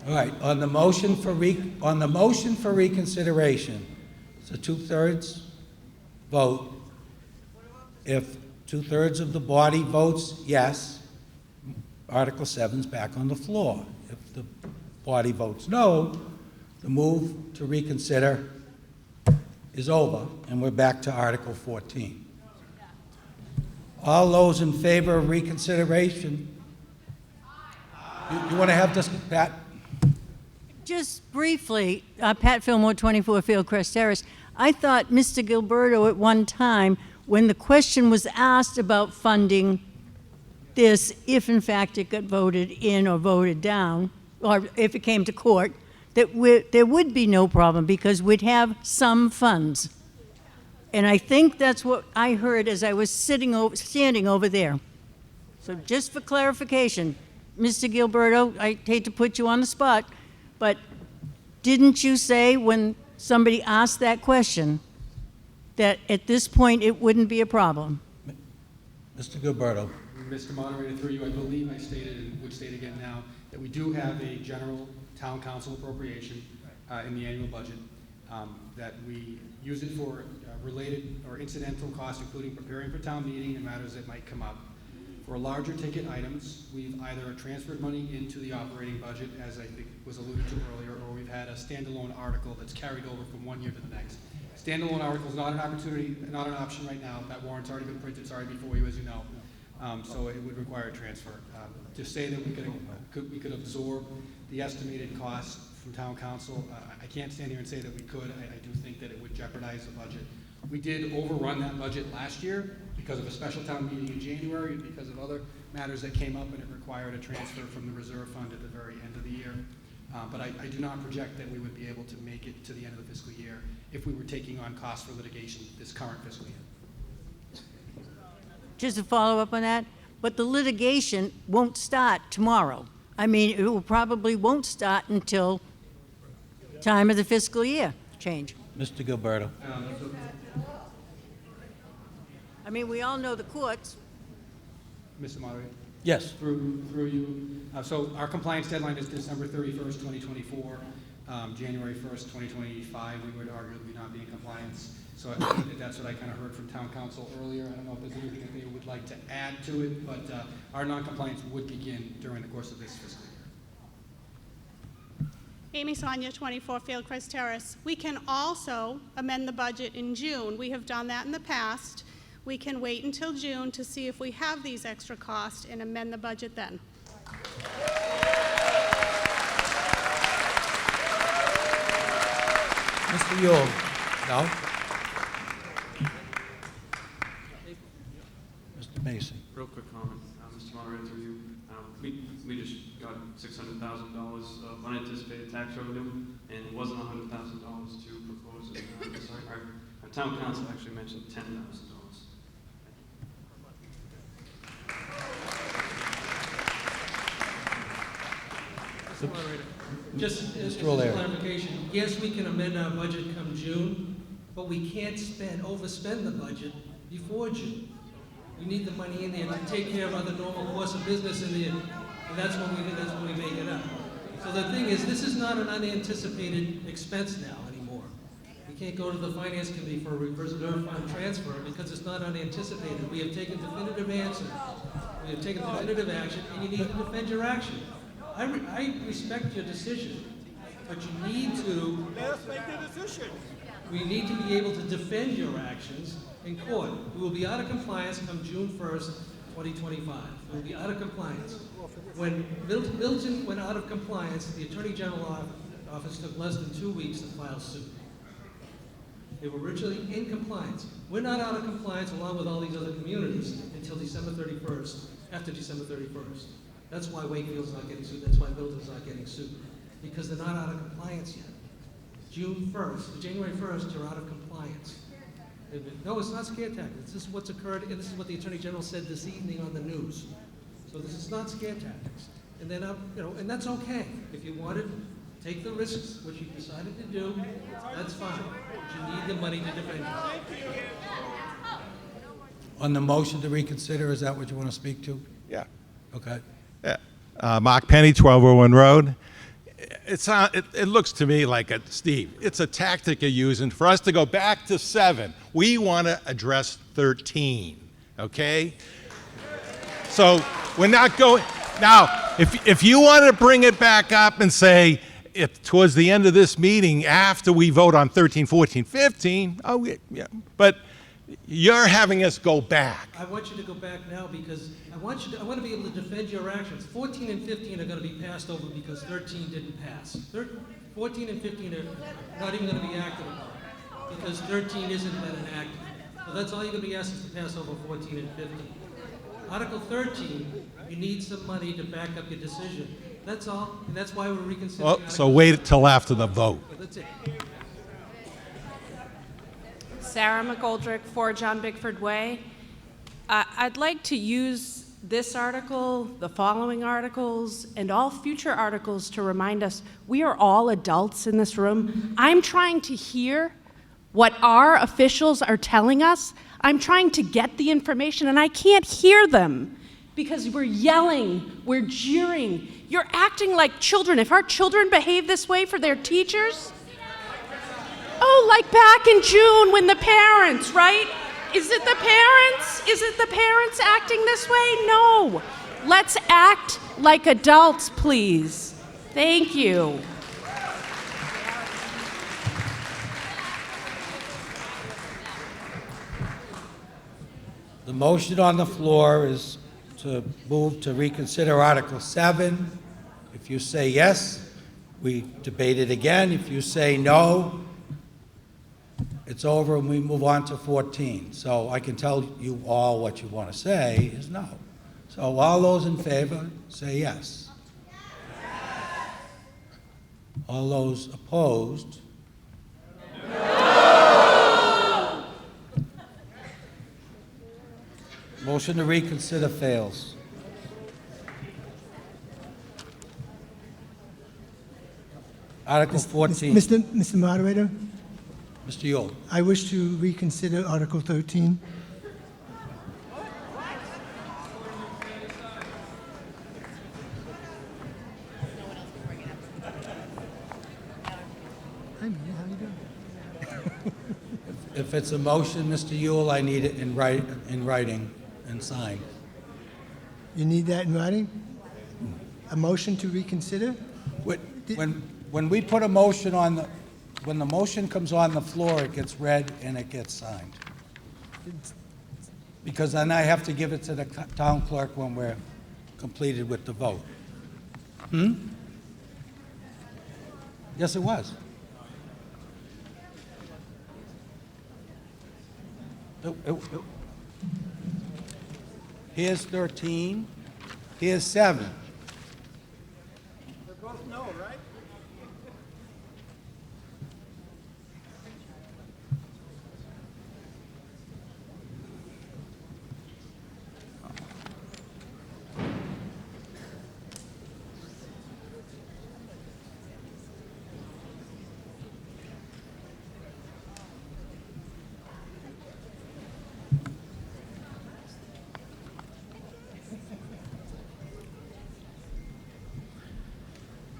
All right, on the motion for reconsideration, it's a 2/3 vote. If 2/3 of the body votes yes, Article 7's back on the floor. If the body votes no, the move to reconsider is over, and we're back to Article 14. All those in favor of reconsideration, you want to have this, Pat? Just briefly, Pat Fillmore, 24 Fieldcrest Terrace. I thought Mr. Gilberto at one time, when the question was asked about funding this, if in fact it got voted in or voted down, or if it came to court, that there would be no problem because we'd have some funds. And I think that's what I heard as I was standing over there. So just for clarification, Mr. Gilberto, I hate to put you on the spot, but didn't you say when somebody asked that question that at this point it wouldn't be a problem? Mr. Gilberto. Mr. Moderator, through you, I believe I stated and would state again now that we do have a general town council appropriation in the annual budget, that we use it for related or incidental costs, including preparing for town meeting and matters that might come up. For larger ticket items, we've either transferred money into the operating budget, as I think was alluded to earlier, or we've had a standalone article that's carried over from one year to the next. Standalone article is not an opportunity, not an option right now. That warrant's already been printed, it's already before you, as you know. So it would require a transfer. To say that we could absorb the estimated cost from town council. I can't stand here and say that we could. I do think that it would jeopardize the budget. We did overrun that budget last year because of a special town meeting in January and because of other matters that came up, and it required a transfer from the reserve fund at the very end of the year. But I do not project that we would be able to make it to the end of the fiscal year if we were taking on costs for litigation this current fiscal year. Just to follow up on that, but the litigation won't start tomorrow. I mean, it will probably won't start until time of the fiscal year change. Mr. Gilberto. I mean, we all know the courts. Mr. Moderator? Yes. Through you. So our compliance deadline is December 31st, 2024. January 1st, 2025, we would arguably not be in compliance. So I think that that's what I kind of heard from town council earlier. I don't know if there's anything that they would like to add to it, but our non-compliance would begin during the course of this fiscal year. Amy Sonia, 24 Fieldcrest Terrace. We can also amend the budget in June. We have done that in the past. We can wait until June to see if we have these extra costs and amend the budget then. Mr. Yule? No? Mr. Mason? Real quick comment, Mr. Moderator, through you. We just got $600,000 of unanticipated tax revenue, and it wasn't $100,000 to propose. Sorry, our town council actually mentioned $10,000. Mr. Moderator, just as a O'Leary. clarification, yes, we can amend our budget come June, but we can't overspend the budget before June. We need the money in there to take care of other normal course of business in there, and that's when we make it up. So the thing is, this is not an unanticipated expense now anymore. We can't go to the finance committee for a reserve fund transfer because it's not unanticipated. We have taken definitive answers. We have taken definitive action, and you need to defend your action. I respect your decision, but you need to. Let us make the decision. We need to be able to defend your actions in court. We will be out of compliance come June 1st, 2025. We will be out of compliance. When Milton went out of compliance, the Attorney General office took less than 2 weeks to file suit. They were originally in compliance. We're not out of compliance along with all these other communities until December 31st, after December 31st. That's why Wakefield's not getting sued. That's why Milton's not getting sued. Because they're not out of compliance yet. June 1st, January 1st, you're out of compliance. No, it's not scare tactics. This is what's occurred, and this is what the Attorney General said this evening on the news. So this is not scare tactics. And then, and that's okay. If you want to take the risks, which you decided to do, that's fine. But you need the money to defend you. On the motion to reconsider, is that what you want to speak to? Yeah. Okay. Yeah. Mark Penny, 1201 Road. It looks to me like, Steve, it's a tactic you're using for us to go back to 7. We want to address 13, okay? So we're not going, now, if you want to bring it back up and say, towards the end of this meeting, after we vote on 13, 14, 15, yeah, but you're having us go back. I want you to go back now because I want to be able to defend your actions. 14 and 15 are going to be passed over because 13 didn't pass. 14 and 15 are not even going to be acted upon because 13 isn't been enacted. So that's all you're going to be asked is to pass over 14 and 15. Article 13, you need some money to back up your decision. That's all, and that's why we're reconsidering. Well, so wait till after the vote. That's it. Sarah McGoldrick, 4 John Bickford Way. I'd like to use this article, the following articles, and all future articles to remind us we are all adults in this room. I'm trying to hear what our officials are telling us. I'm trying to get the information, and I can't hear them because we're yelling, we're jeering. You're acting like children. If our children behave this way for their teachers, oh, like back in June when the parents, right? Is it the parents? Is it the parents acting this way? No. Let's act like adults, please. Thank you. The motion on the floor is to move to reconsider Article 7. If you say yes, we debate it again. If you say no, it's over and we move on to 14. So I can tell you all what you want to say is no. So all those in favor, say yes. All those opposed? No. Motion to reconsider fails. Article 14. Mr. Moderator, Mr. Yule. I wish to reconsider Article 13. Hi, Mia, how you doing? If it's a motion, Mr. Yule, I need it in writing and signed. You need that in writing? A motion to reconsider? When we put a motion on the, when the motion comes on the floor, it gets read and it gets signed. Because then I have to give it to the town clerk when we're completed with the vote. Yes, it was. Here's 13. Here's 7. They're both no, right?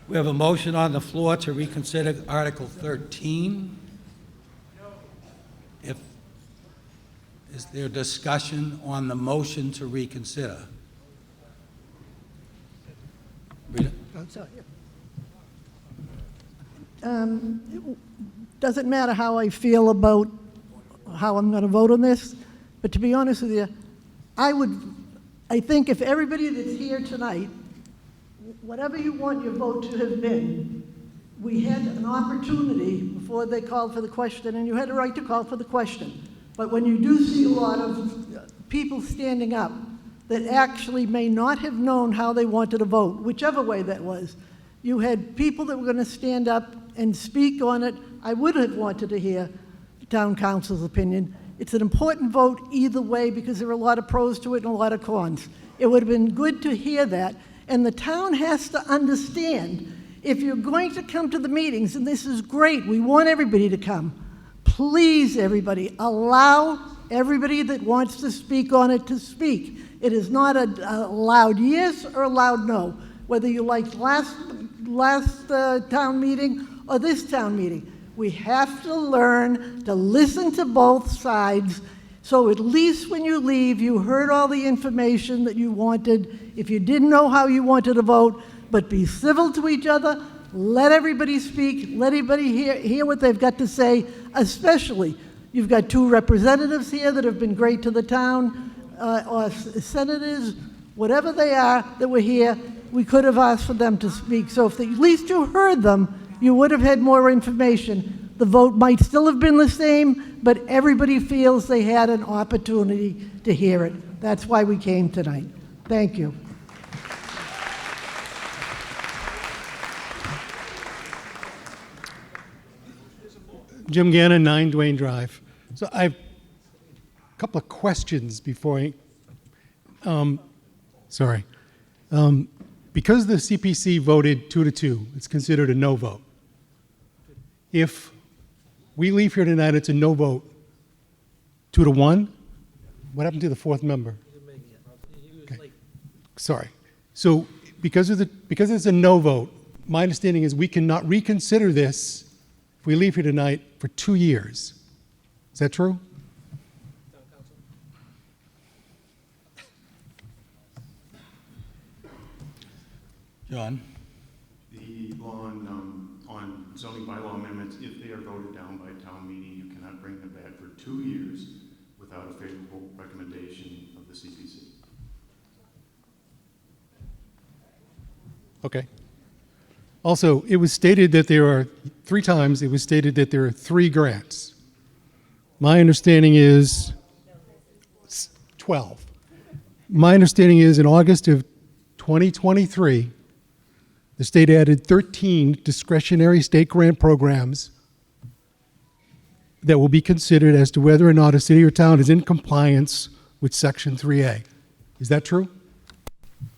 We have a motion on the floor to reconsider Article 13. Is there discussion on the motion to reconsider? Rita? I'm sorry. It doesn't matter how I feel about how I'm going to vote on this, but to be honest with you, I think if everybody that's here tonight, whatever you want your vote to have been, we had an opportunity before they called for the question, and you had a right to call for the question. But when you do see a lot of people standing up that actually may not have known how they wanted to vote, whichever way that was, you had people that were going to stand up and speak on it. I would have wanted to hear the town council's opinion. It's an important vote either way because there are a lot of pros to it and a lot of cons. It would have been good to hear that. And the town has to understand, if you're going to come to the meetings, and this is great, we want everybody to come, please, everybody, allow everybody that wants to speak on it to speak. It is not a loud yes or a loud no, whether you liked last town meeting or this town meeting. We have to learn to listen to both sides, so at least when you leave, you heard all the information that you wanted. If you didn't know how you wanted to vote, but be civil to each other, let everybody speak, let everybody hear what they've got to say, especially you've got 2 representatives here that have been great to the town, or senators, whatever they are that were here, we could have asked for them to speak. So if at least you heard them, you would have had more information. The vote might still have been the same, but everybody feels they had an opportunity to hear it. That's why we came tonight. Thank you. Jim Gannon, 9 Duane Drive. So I have a couple of questions before I, because the CPC voted 2-2, it's considered a no vote. If we leave here tonight, it's a no vote, 2-1, what happened to the 4th member? Okay. Sorry. So because it's a no vote, my understanding is we cannot reconsider this if we leave here tonight for 2 years. Is that true? John? The law on zoning bylaw amendments, if they are voted down by town meeting, you cannot bring them back for 2 years without a favorable recommendation of the CPC. Okay. Also, it was stated that there are, 3 times, it was stated that there are 3 grants. My understanding is 12. My understanding is in August of 2023, the state added 13 discretionary state grant programs that will be considered as to whether or not a city or town is in compliance with Section 3A. Is that true?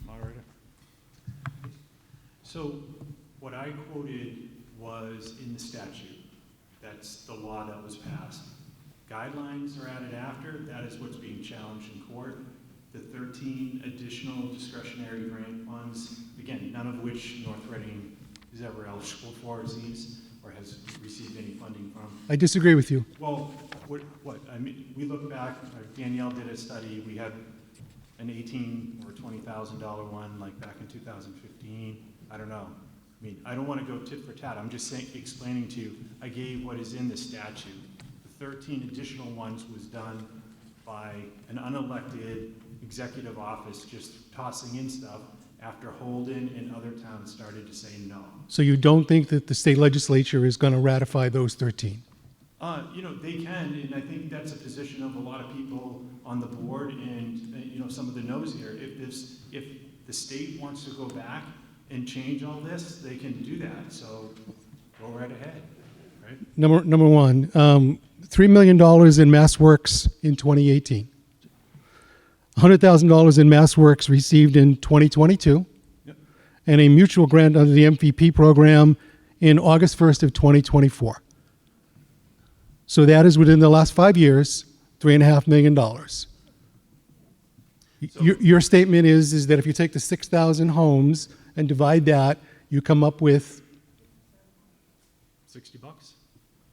Moderator. So what I quoted was in the statute. That's the law that was passed. Guidelines are added after. That is what's being challenged in court. The 13 additional discretionary grant funds, again, none of which North Reading is ever eligible for, seems, or has received any funding from. I disagree with you. Well, what? I mean, we look back, Danielle did a study, we had an $18,000 or $20,000 one, like back in 2015. I don't know. I mean, I don't want to go tit for tat. I'm just saying, explaining to you, I gave what is in the statute. The 13 additional ones was done by an unelected executive office just tossing in stuff after Holden and other towns started to say no. So you don't think that the state legislature is going to ratify those 13? You know, they can, and I think that's a position of a lot of people on the board and, you know, some of the no's here. If the state wants to go back and change all this, they can do that. So go right ahead, right? Number one, $3 million in Mass Works in 2018. $100,000 in Mass Works received in 2022. Yep. And a mutual grant under the MVP program in August 1st of 2024. So that is within the last 5 years, $3.5 million. Your statement is that if you take the 6,000 homes and divide that, you come up with $60.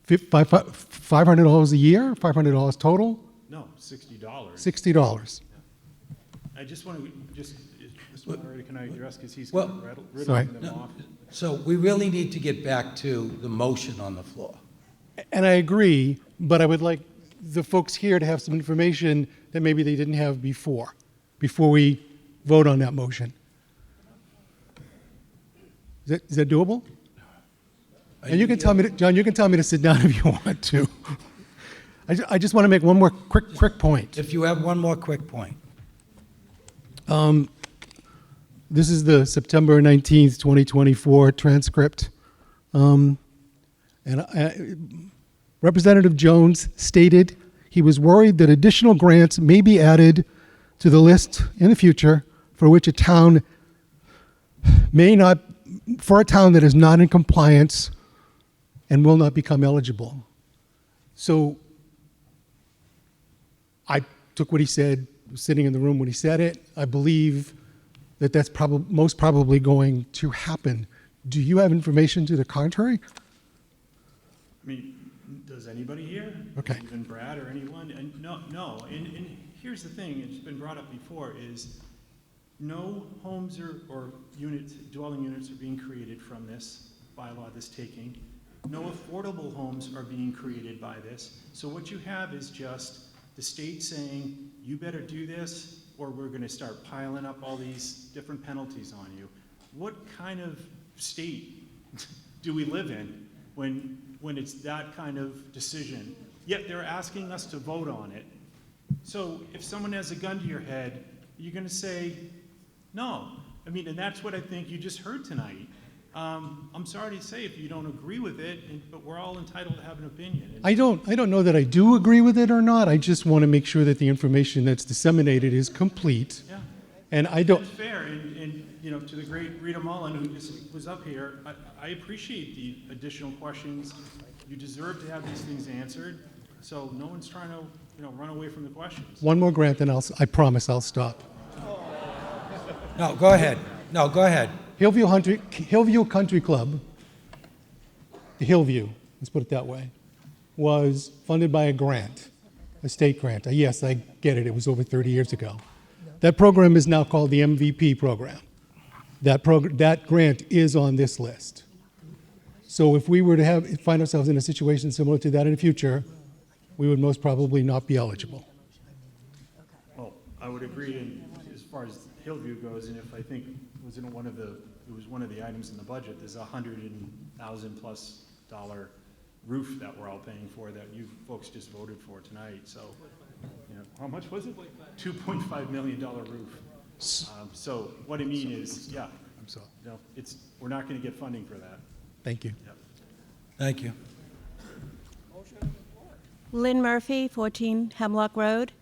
$500 a year, $500 total? No, $60. $60. I just want to, Mr. Moderator, can I address, because he's Well, riddling them off. So we really need to get back to the motion on the floor. And I agree, but I would like the folks here to have some information that maybe they didn't have before we vote on that motion. Is that doable? And you can tell me, John, you can tell me to sit down if you want to. I just want to make one more quick point. If you have one more quick point. This is the September 19th, 2024 transcript. Representative Jones stated he was worried that additional grants may be added to the list in the future for which a town that is not in compliance and will not become eligible. So I took what he said, was sitting in the room when he said it. I believe that that's most probably going to happen. Do you have information to the contrary? I mean, does anybody here? Okay. Even Brad or anyone? And no. And here's the thing, it's been brought up before, is no homes or units, dwelling units are being created from this bylaw, this taking. No affordable homes are being created by this. So what you have is just the state saying, you better do this or we're going to start piling up all these different penalties on you. What kind of state do we live in when it's that kind of decision? Yet they're asking us to vote on it. So if someone has a gun to your head, you're going to say no. I mean, and that's what I think you just heard tonight. I'm sorry to say if you don't agree with it, but we're all entitled to have an opinion. I don't know that I do agree with it or not. I just want to make sure that the information that's disseminated is complete. Yeah. And I don't. That's fair. And you know, to the great Rita Mullen, who just was up here, I appreciate the additional questions. You deserve to have these things answered. So no one's trying to, run away from the questions. One more grant, then I promise I'll stop. No, go ahead. No, go ahead. Hillview Country Club, the Hillview, let's put it that way, was funded by a grant, a state grant. Yes, I get it. It was over 30 years ago. That program is now called the MVP program. That grant is on this list. So if we were to find ourselves in a situation similar to that in the future, we would most probably not be eligible. Well, I would agree, and as far as Hillview goes, and if I think it was one of the items in the budget, there's $100,000+ roof that we're all paying for that you folks just voted for tonight. So, how much was it? $2.5 million roof. So what I mean is, yeah, I'm sorry. We're not going to get funding for that. Thank you. Yep. Thank you. Lynn Murphy, 14 Hemlock Road.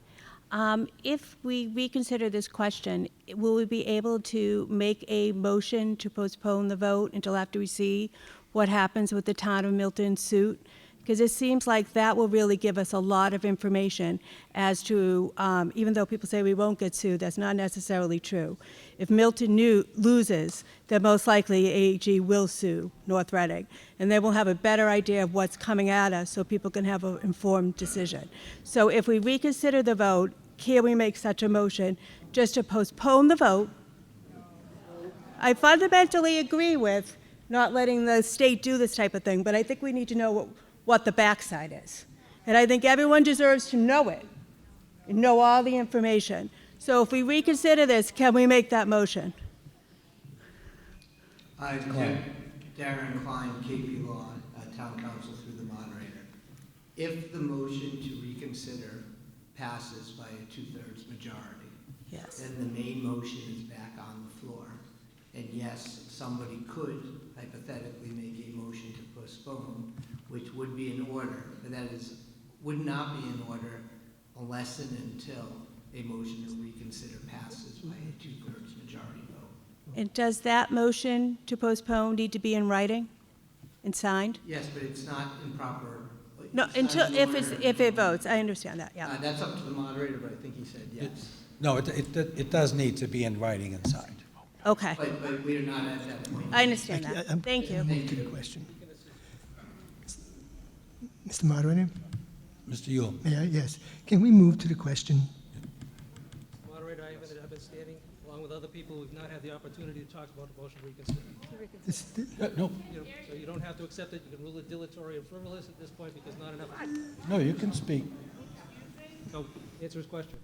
If we reconsider this question, will we be able to make a motion to postpone the vote until after we see what happens with the town of Milton suit? Because it seems like that will really give us a lot of information as to, even though people say we won't get sued, that's not necessarily true. If Milton loses, then most likely AEG will sue North Reading, and then we'll have a better idea of what's coming at us so people can have an informed decision. So if we reconsider the vote, can we make such a motion just to postpone the vote? I fundamentally agree with not letting the state do this type of thing, but I think we need to know what the backside is. And I think everyone deserves to know it and know all the information. So if we reconsider this, can we make that motion? Darren Klein, KP Law, Town Council through the moderator. If the motion to reconsider passes by a 2/3 majority, yes, then the main motion is back on the floor. And yes, somebody could hypothetically make a motion to postpone, which would be in order, but that would not be in order unless and until a motion to reconsider passes by a 2/3 majority vote. And does that motion to postpone need to be in writing and signed? Yes, but it's not improper. No, until if it votes. I understand that. Yeah. That's up to the moderator, but I think he said yes. No, it does need to be in writing and signed. Okay. But we are not at that point. I understand that. Thank you. Move to the question. Mr. Moderator? Mr. Yule. May I? Yes. Can we move to the question? Moderator, I've been standing along with other people who've not had the opportunity to talk about the motion to reconsider. No. So you don't have to accept it. You can rule it dilatory or frivolous at this point because not enough. No, you can speak. No, answer his question.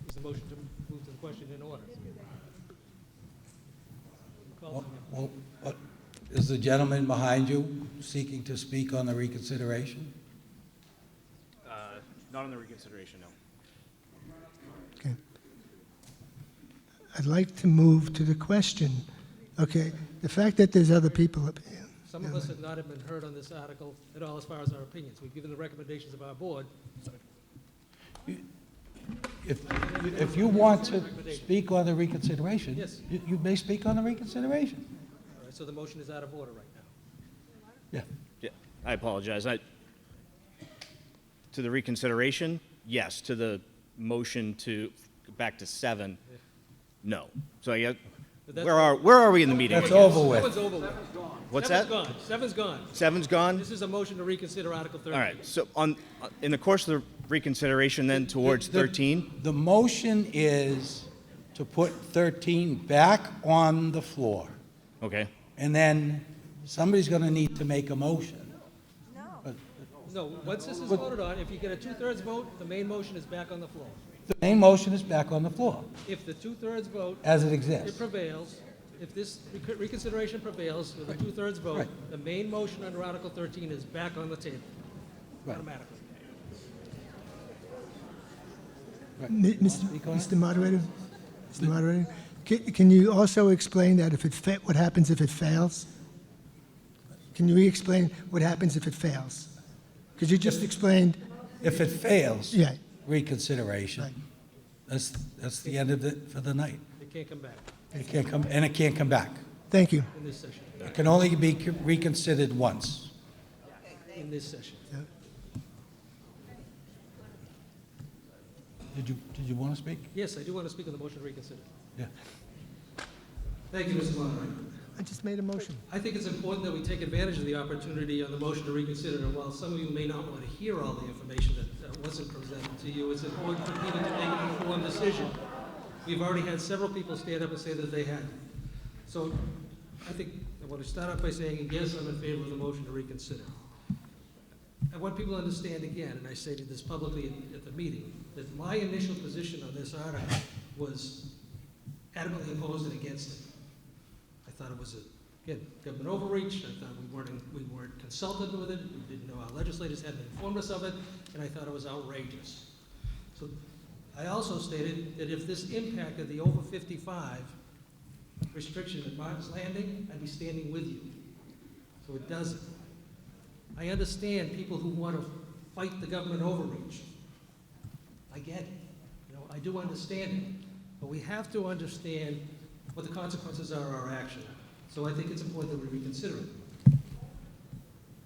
Is the motion to move to the question in order? Well, is the gentleman behind you seeking to speak on the reconsideration? Not on the reconsideration, no. Okay. I'd like to move to the question. Okay, the fact that there's other people up here. Some of us have not been heard on this article at all as far as our opinions. We've given the recommendations of our board. If you want to speak on the reconsideration, Yes. you may speak on the reconsideration. All right, so the motion is out of order right now. Yeah, I apologize. To the reconsideration, yes. To the motion to go back to 7, no. So where are we in the meeting? That's over with. Seven's over with. What's Seven's that? gone. Seven's gone. 7's gone? This is a motion to reconsider Article 13. All right, so in the course of the reconsideration then towards 13? The motion is to put 13 back on the floor. Okay. And then somebody's going to need to make a motion. No, once this is voted on, if you get a 2/3 vote, the main motion is back on the floor. The main motion is back on the floor, If the 2/3 vote. as it exists. It prevails. If this reconsideration prevails with a 2/3 vote, Right. the main motion under Article 13 is back on the table. Right. Automatically. Mr. Moderator? Mr. Moderator? Can you also explain that what happens if it fails? Can you re-explain what happens if it fails? Because you just explained. If it fails, Yeah. reconsideration, that's the end of it for the night. It can't come back It can't come, and it can't come back. Thank you. in this session. It can only be reconsidered once. In this session. Did you want to speak? Yes, I do want to speak on the motion to reconsider. Yeah. Thank you, Mr. Moderator. I just made a motion. I think it's important that we take advantage of the opportunity on the motion to reconsider. And while some of you may not want to hear all the information that wasn't presented to you, it's important for people to make an informed decision. We've already had several people stand up and say that they had. So I think I want to start off by saying, yes, I'm in favor of the motion to reconsider. I want people to understand again, and I stated this publicly at the meeting, that my initial position on this article was adamantly opposed and against it. I thought it was, again, government overreach. I thought we weren't consulted with it. We didn't know, our legislators hadn't informed us of it, and I thought it was outrageous. So I also stated that if this impacted the over 55 restriction at Martin's Landing, I'd be standing with you. So it doesn't. I understand people who want to fight the government overreach. I get it. You know, I do understand it. But we have to understand what the consequences are of our action. So I think it's important that we reconsider it.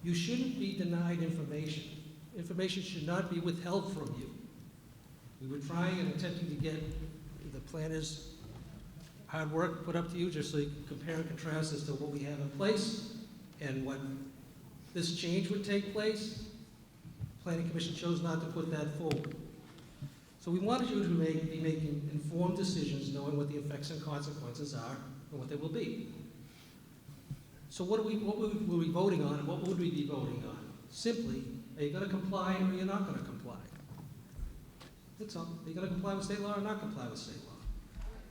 You shouldn't be denied information. Information should not be withheld from you. We were trying and attempting to get the planners' hard work put up to you, just so you can compare and contrast as to what we have in place and what this change would take place. Planning Commission chose not to put that forward. So we wanted you to be making informed decisions, knowing what the effects and consequences are and what they will be. So what were we voting on, and what would we be voting on? Simply, are you going to comply or are you not going to comply? That's all. Are you going to comply with state law or not comply with state law?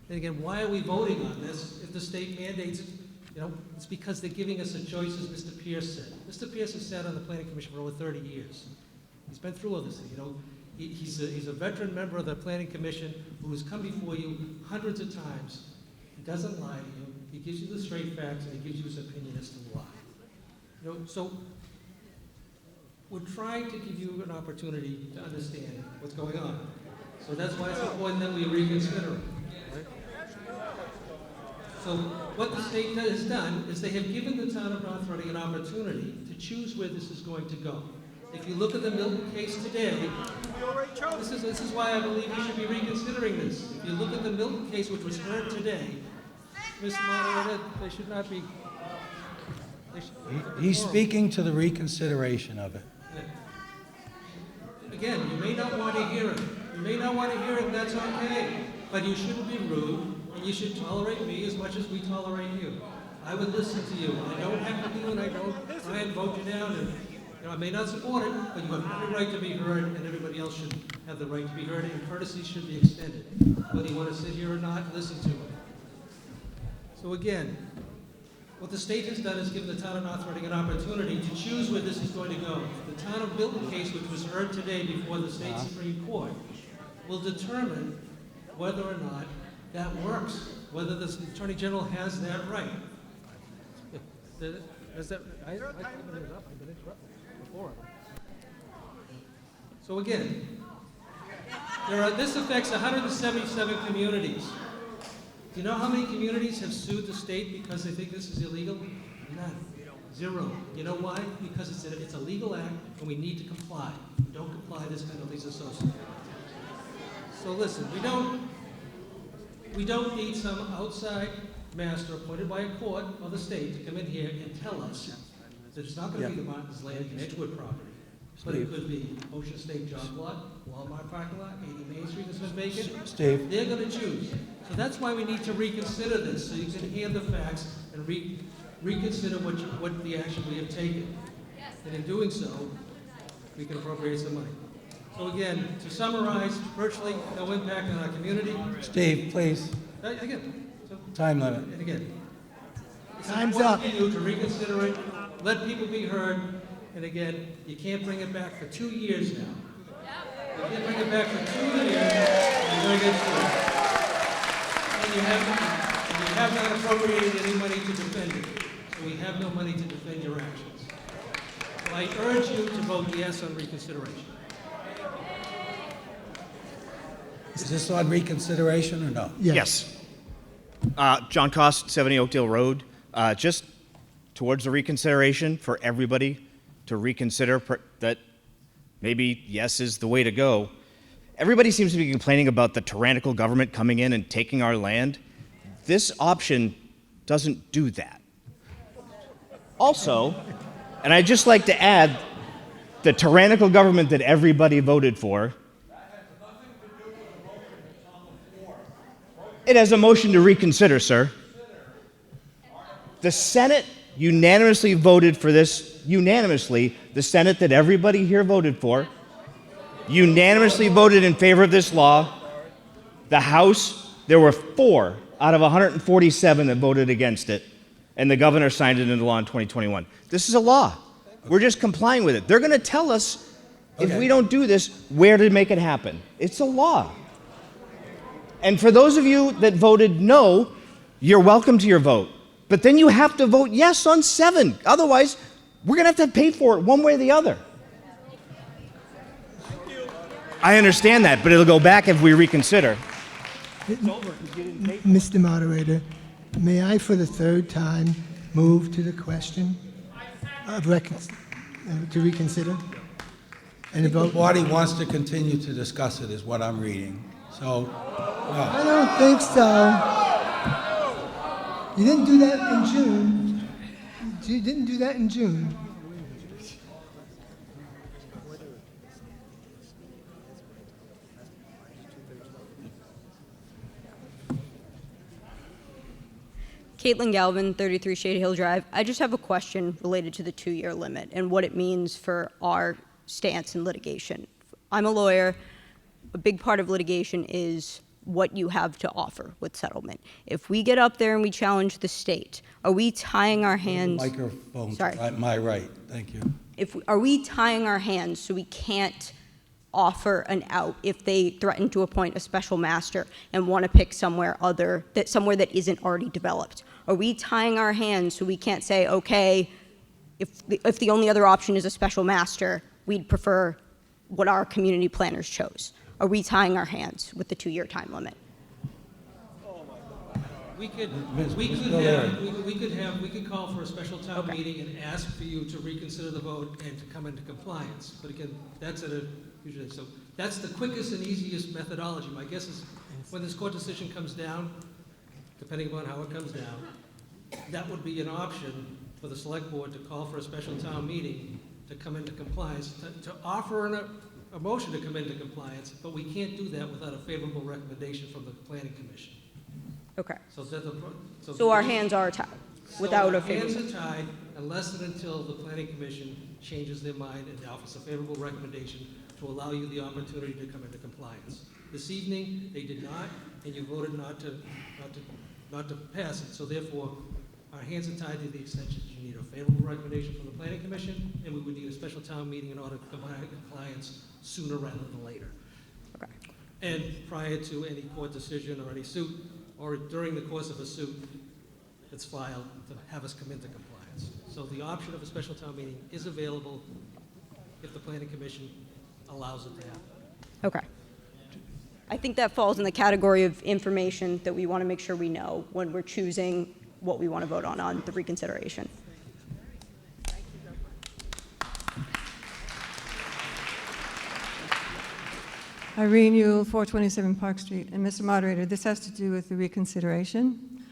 And again, why are we voting on this if the state mandates it? You know, it's because they're giving us a choice, as Mr. Pierce said. Mr. Pierce has sat on the Planning Commission for over 30 years. He's been through all this. You know, he's a veteran member of the Planning Commission who has come before you hundreds of times. He doesn't lie to you. He gives you the straight facts, and he gives you his opinion as to why. You know, so we're trying to give you an opportunity to understand what's going on. So that's why it's important that we reconsider it. Right? So what the state has done is they have given the town of North Reading an opportunity to choose where this is going to go. If you look at the Milton case today, this is why I believe we should be reconsidering this. If you look at the Milton case, which was heard today, Mr. Moderator, they should not be. He's speaking to the reconsideration of it. Again, you may not want to hear it. You may not want to hear it, that's okay. But you shouldn't be rude, and you should tolerate me as much as we tolerate you. I would listen to you. I don't have to do it, I don't try and vote you down. And, you know, I may not support it, but you have every right to be heard, and everybody else should have the right to be heard, and courtesy should be extended. Whether you want to sit here or not, listen to it. So again, what the state has done is given the town of North Reading an opportunity to choose where this is going to go. The town of Milton case, which was heard today before the state Supreme Court, will determine whether or not that works, whether the Attorney General has that right. Is that, I've been interrupted before. So again, this affects 177 communities. Do you know how many communities have sued the state because they think this is illegal? None. Zero. You know why? Because it's a legal act and we need to comply. If we don't comply, there's penalties associated. So listen, we don't need some outside master appointed by a court or the state to come in here and tell us that it's not going to be the Martin's Landing and Edgewood property. But it could be Ocean State job lot, Walmart parking lot, 80 Main Street that's been vacant. Steve. They're going to choose. So that's why we need to reconsider this, so you can hear the facts and reconsider what the action we have taken. And in doing so, we can appropriate some money. So again, to summarize, virtually no impact on our community. Steve, please. Again. So, Time limit. And again. Time's up. To reconsider it, let people be heard. And again, you can't bring it back for 2 years now. You can't bring it back for 2 years, and you're going to get through. And you have not appropriated any money to defend it. So we have no money to defend your actions. So I urge you to vote yes on reconsideration. Is this on reconsideration or no? Yes. John Cost, 70 Oakdale Road. Just towards the reconsideration for everybody to reconsider that maybe yes is the way to go. Everybody seems to be complaining about the tyrannical government coming in and taking our land. This option doesn't do that. Also, and I'd just like to add, the tyrannical government that everybody voted for, it has a motion to reconsider, sir. The Senate unanimously voted for this, the Senate that everybody here voted for, unanimously voted in favor of this law. The House There were 4 out of 147 that voted against it, and the governor signed it into law in 2021. This is a law. We're just complying with it. They're going to tell us, if we don't do this, where to make it happen. It's a law. And for those of you that voted no, you're welcome to your vote. But then you have to vote yes on 7. Otherwise, we're going to have to pay for it one way or the other. I understand that, but it'll go back if we reconsider. Mr. Moderator, may I for the 3rd time move to the question of to reconsider? And a The vote? body wants to continue to discuss it, is what I'm reading. So, I don't think so. You didn't do that in June. You didn't do that in June. Caitlin Galvin, 33 Shady Hill Drive. I just have a question related to the 2-year limit and what it means for our stance in litigation. I'm a lawyer. A big part of litigation is what you have to offer with settlement. If we get up there and we challenge the state, are we tying our hands? microphone, Sorry. my right, thank you. Are we tying our hands so we can't offer an out if they threaten to appoint a special master and want to pick somewhere that isn't already developed? Are we tying our hands so we can't say, okay, if the only other option is a special master, we'd prefer what our community planners chose? Are we tying our hands with the 2-year time limit? We could call for a special town meeting and ask for you to reconsider the vote and to come into compliance. But again, that's so that's the quickest and easiest methodology. My guess is when this court decision comes down, depending upon how it comes down, that would be an option for the select board to call for a special town meeting to come into compliance, to offer a motion to come into compliance, but we can't do that without a favorable recommendation from the planning commission. Okay. So Our hands are tied without a favorable. Hands are tied unless and until the planning commission changes their mind and offers a favorable recommendation to allow you the opportunity to come into compliance. This evening, they did not, and you voted not to pass it. So therefore, our hands are tied to the extent that you need a favorable recommendation from the planning commission, and we would need a special town meeting in order to come into compliance sooner rather than later. Okay. And prior to any court decision or any suit, or during the course of a suit that's filed, to have us come into compliance. So the option of a special town meeting is available if the planning commission allows it to happen. Okay. I think that falls in the category of information that we want to make sure we know when we're choosing what we want to vote on the reconsideration. Irene Yule, 427 Park Street. And Mr. Moderator, this has to do with the reconsideration.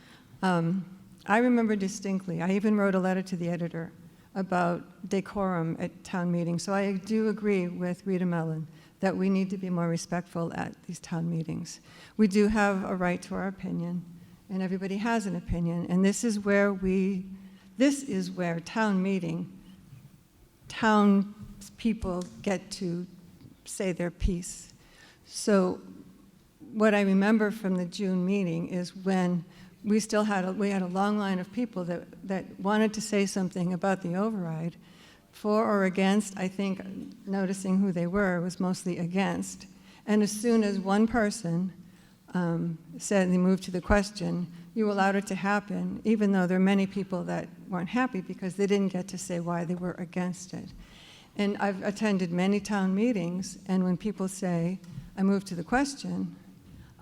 I remember distinctly, I even wrote a letter to the editor about decorum at town meetings. So I do agree with Rita Mellon that we need to be more respectful at these town meetings. We do have a right to our opinion, and everybody has an opinion. And this is where town people get to say their piece. So what I remember from the June meeting is when we had a long line of people that wanted to say something about the override, for or against. I think noticing who they were was mostly against. And as soon as one person said they moved to the question, you allowed it to happen, even though there are many people that weren't happy because they didn't get to say why they were against it. And I've attended many town meetings, and when people say, I moved to the question,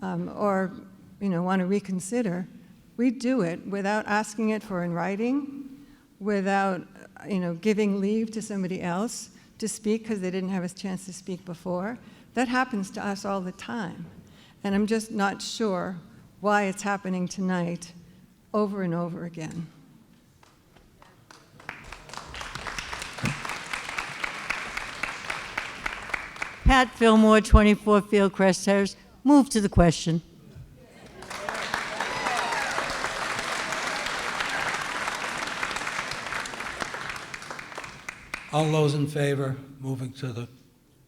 or want to reconsider, we do it without asking it for in writing, without giving leave to somebody else to speak because they didn't have a chance to speak before. That happens to us all the time. And I'm just not sure why it's happening tonight over and over again. Pat Fillmore, 24 Fieldcrest Terrace. Move to the question. All those in favor, moving to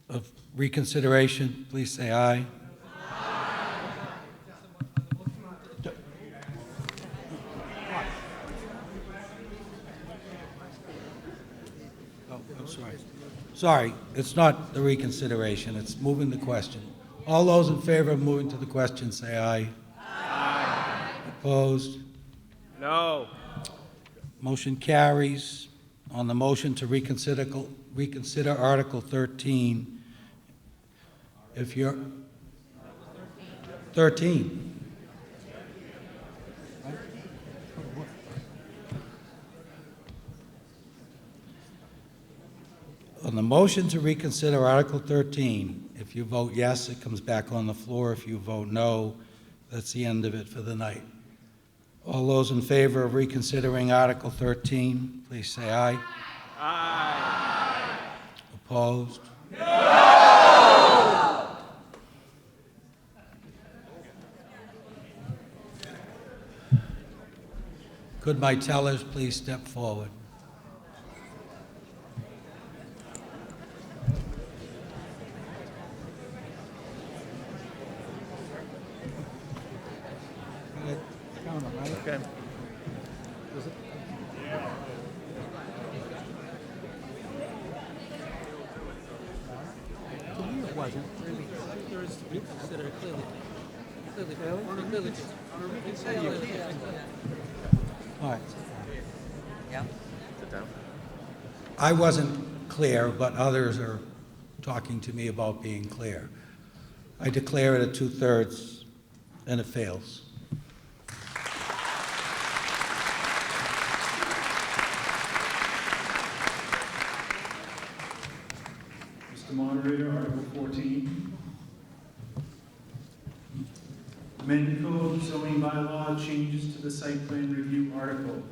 of reconsideration, please say aye. sorry, it's not the reconsideration, it's moving the question. All those in favor of moving to the question, say aye. Aye. Opposed? No. Motion carries. On the motion to reconsider Article 13, if you're... 13. On the motion to reconsider Article 13, if you vote yes, it comes back on the floor. If you vote no, that's the end of it for the night. All those in favor of reconsidering Article 13, please say aye. Aye. Opposed? Could my tellers please step forward? Okay. To me, it wasn't. Two-thirds to reconsider clearly. Clearly. All right. Yeah. Sit down. I wasn't clear, but others are talking to me about being clear. I declare it a two-thirds, and it fails. Mr. Moderator, Article 14. Amended code zoning bylaw changes to the site plan review article.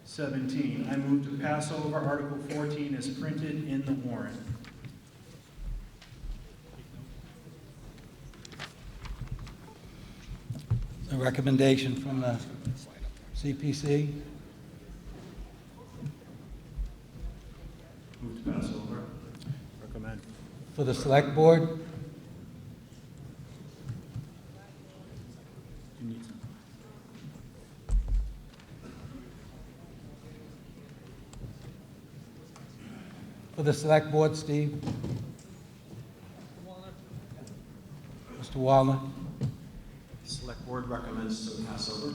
17, I move to pass over Article 14 as printed in the warrant. A recommendation from the CPC? Move to pass over. Recommend. For the Select Board? For the Select Board, Steve? Mr. Wallner? Select Board recommends to pass over.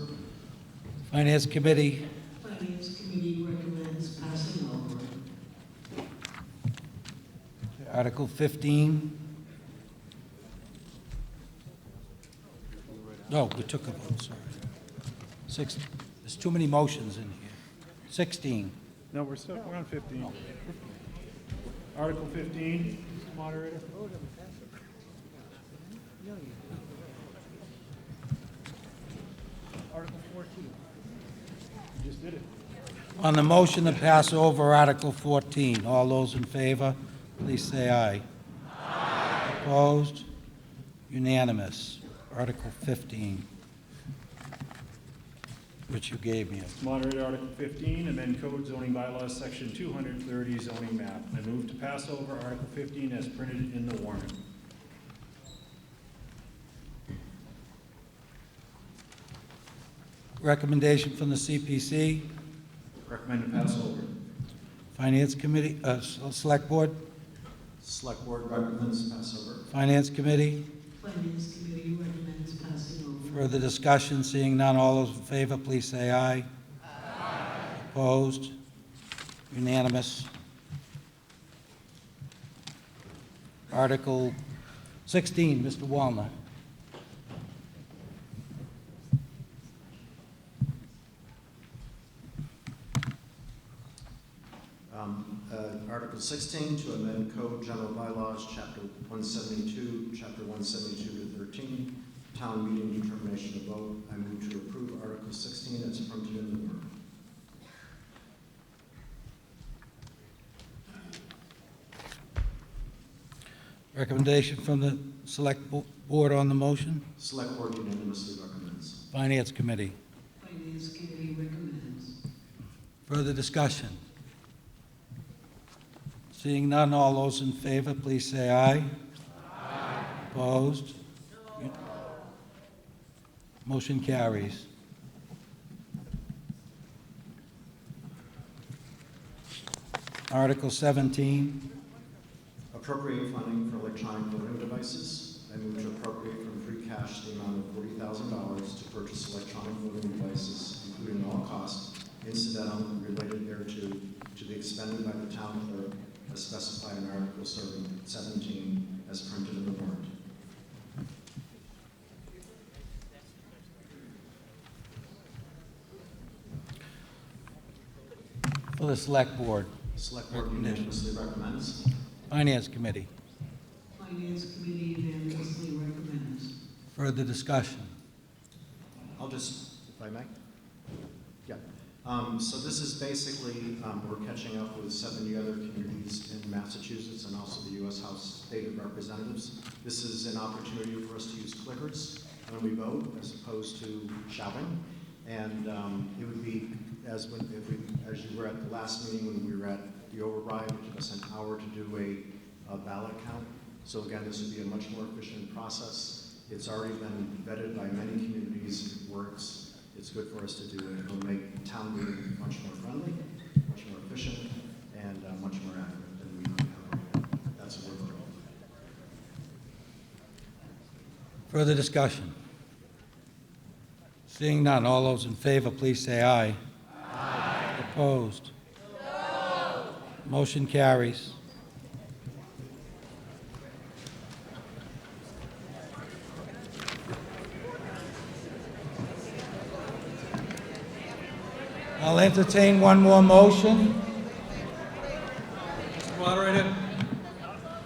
Finance Committee? Finance Committee recommends passing over. Article 15? No, we took a vote, sorry. There's too many motions in here. 16. No, we're on 15. Article 15, Mr. Moderator. Article 14. You just did it. On the motion to pass over Article 14, all those in favor, please say aye. Aye. Opposed? Unanimous. Article 15, which you gave me. Moderator, Article 15, amend Code Zoning Bylaws, Section 230, zoning map. I move to pass over Article 15 as printed in the warrant. Recommendation from the CPC, Recommend to pass over. Finance Committee, Select Board, Select Board recommends to pass over. Finance Committee. Finance Committee recommends passing over. Further discussion, seeing none, all those in favor, please say aye. Aye. Opposed? Unanimous. Article 16, Mr. Wallner. Article 16, to amend Code General Bylaws, Chapter 172, Chapter 172 to 13, Town Meeting Determination of Vote. I move to approve Article 16 as printed in the warrant. Recommendation from the Select Board on the motion? Select Board unanimously recommends. Finance Committee. Finance Committee recommends. Further discussion? Seeing none, all those in favor, please say aye. Aye. Opposed? No. Motion carries. Article 17. Appropriate funding for electronic voting devices. I move to appropriate from free cash the amount of $40,000 to purchase electronic voting devices, including all costs incidental and related thereto, to be expended by the town clerk as specified in Article 17 as printed in the warrant. For the Select Board. Select Board unanimously recommends. Finance Committee. Finance Committee unanimously recommends. Further discussion. I'll just, if I may. Yeah. So this is basically, we're catching up with 70 other communities in Massachusetts and also the U.S. House State of Representatives. This is an opportunity for us to use clickers when we vote as opposed to shouting. And it would be, as you were at the last meeting when we were at the override, it took us an hour to do a ballot count. So again, this would be a much more efficient process. It's already been vetted by many communities. It works. It's good for us to do it. It'll make town meeting much more friendly, much more efficient, and much more accurate than we have right now. That's what we're voting. Further discussion. Seeing none, all those in favor, please say aye. Aye. Opposed? No. Motion carries. I'll entertain one more motion. Mr. Moderator,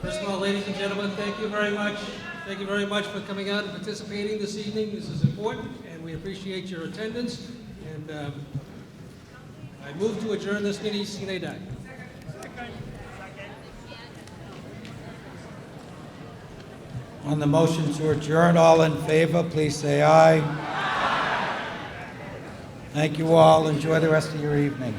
first of all, ladies and gentlemen, thank you very much. Thank you very much for coming out and participating this evening. This is important, and we appreciate your attendance. And I move to adjourn this meeting sine die. On the motion to adjourn, all in favor, please say aye. Thank you all. Enjoy the rest of your evening.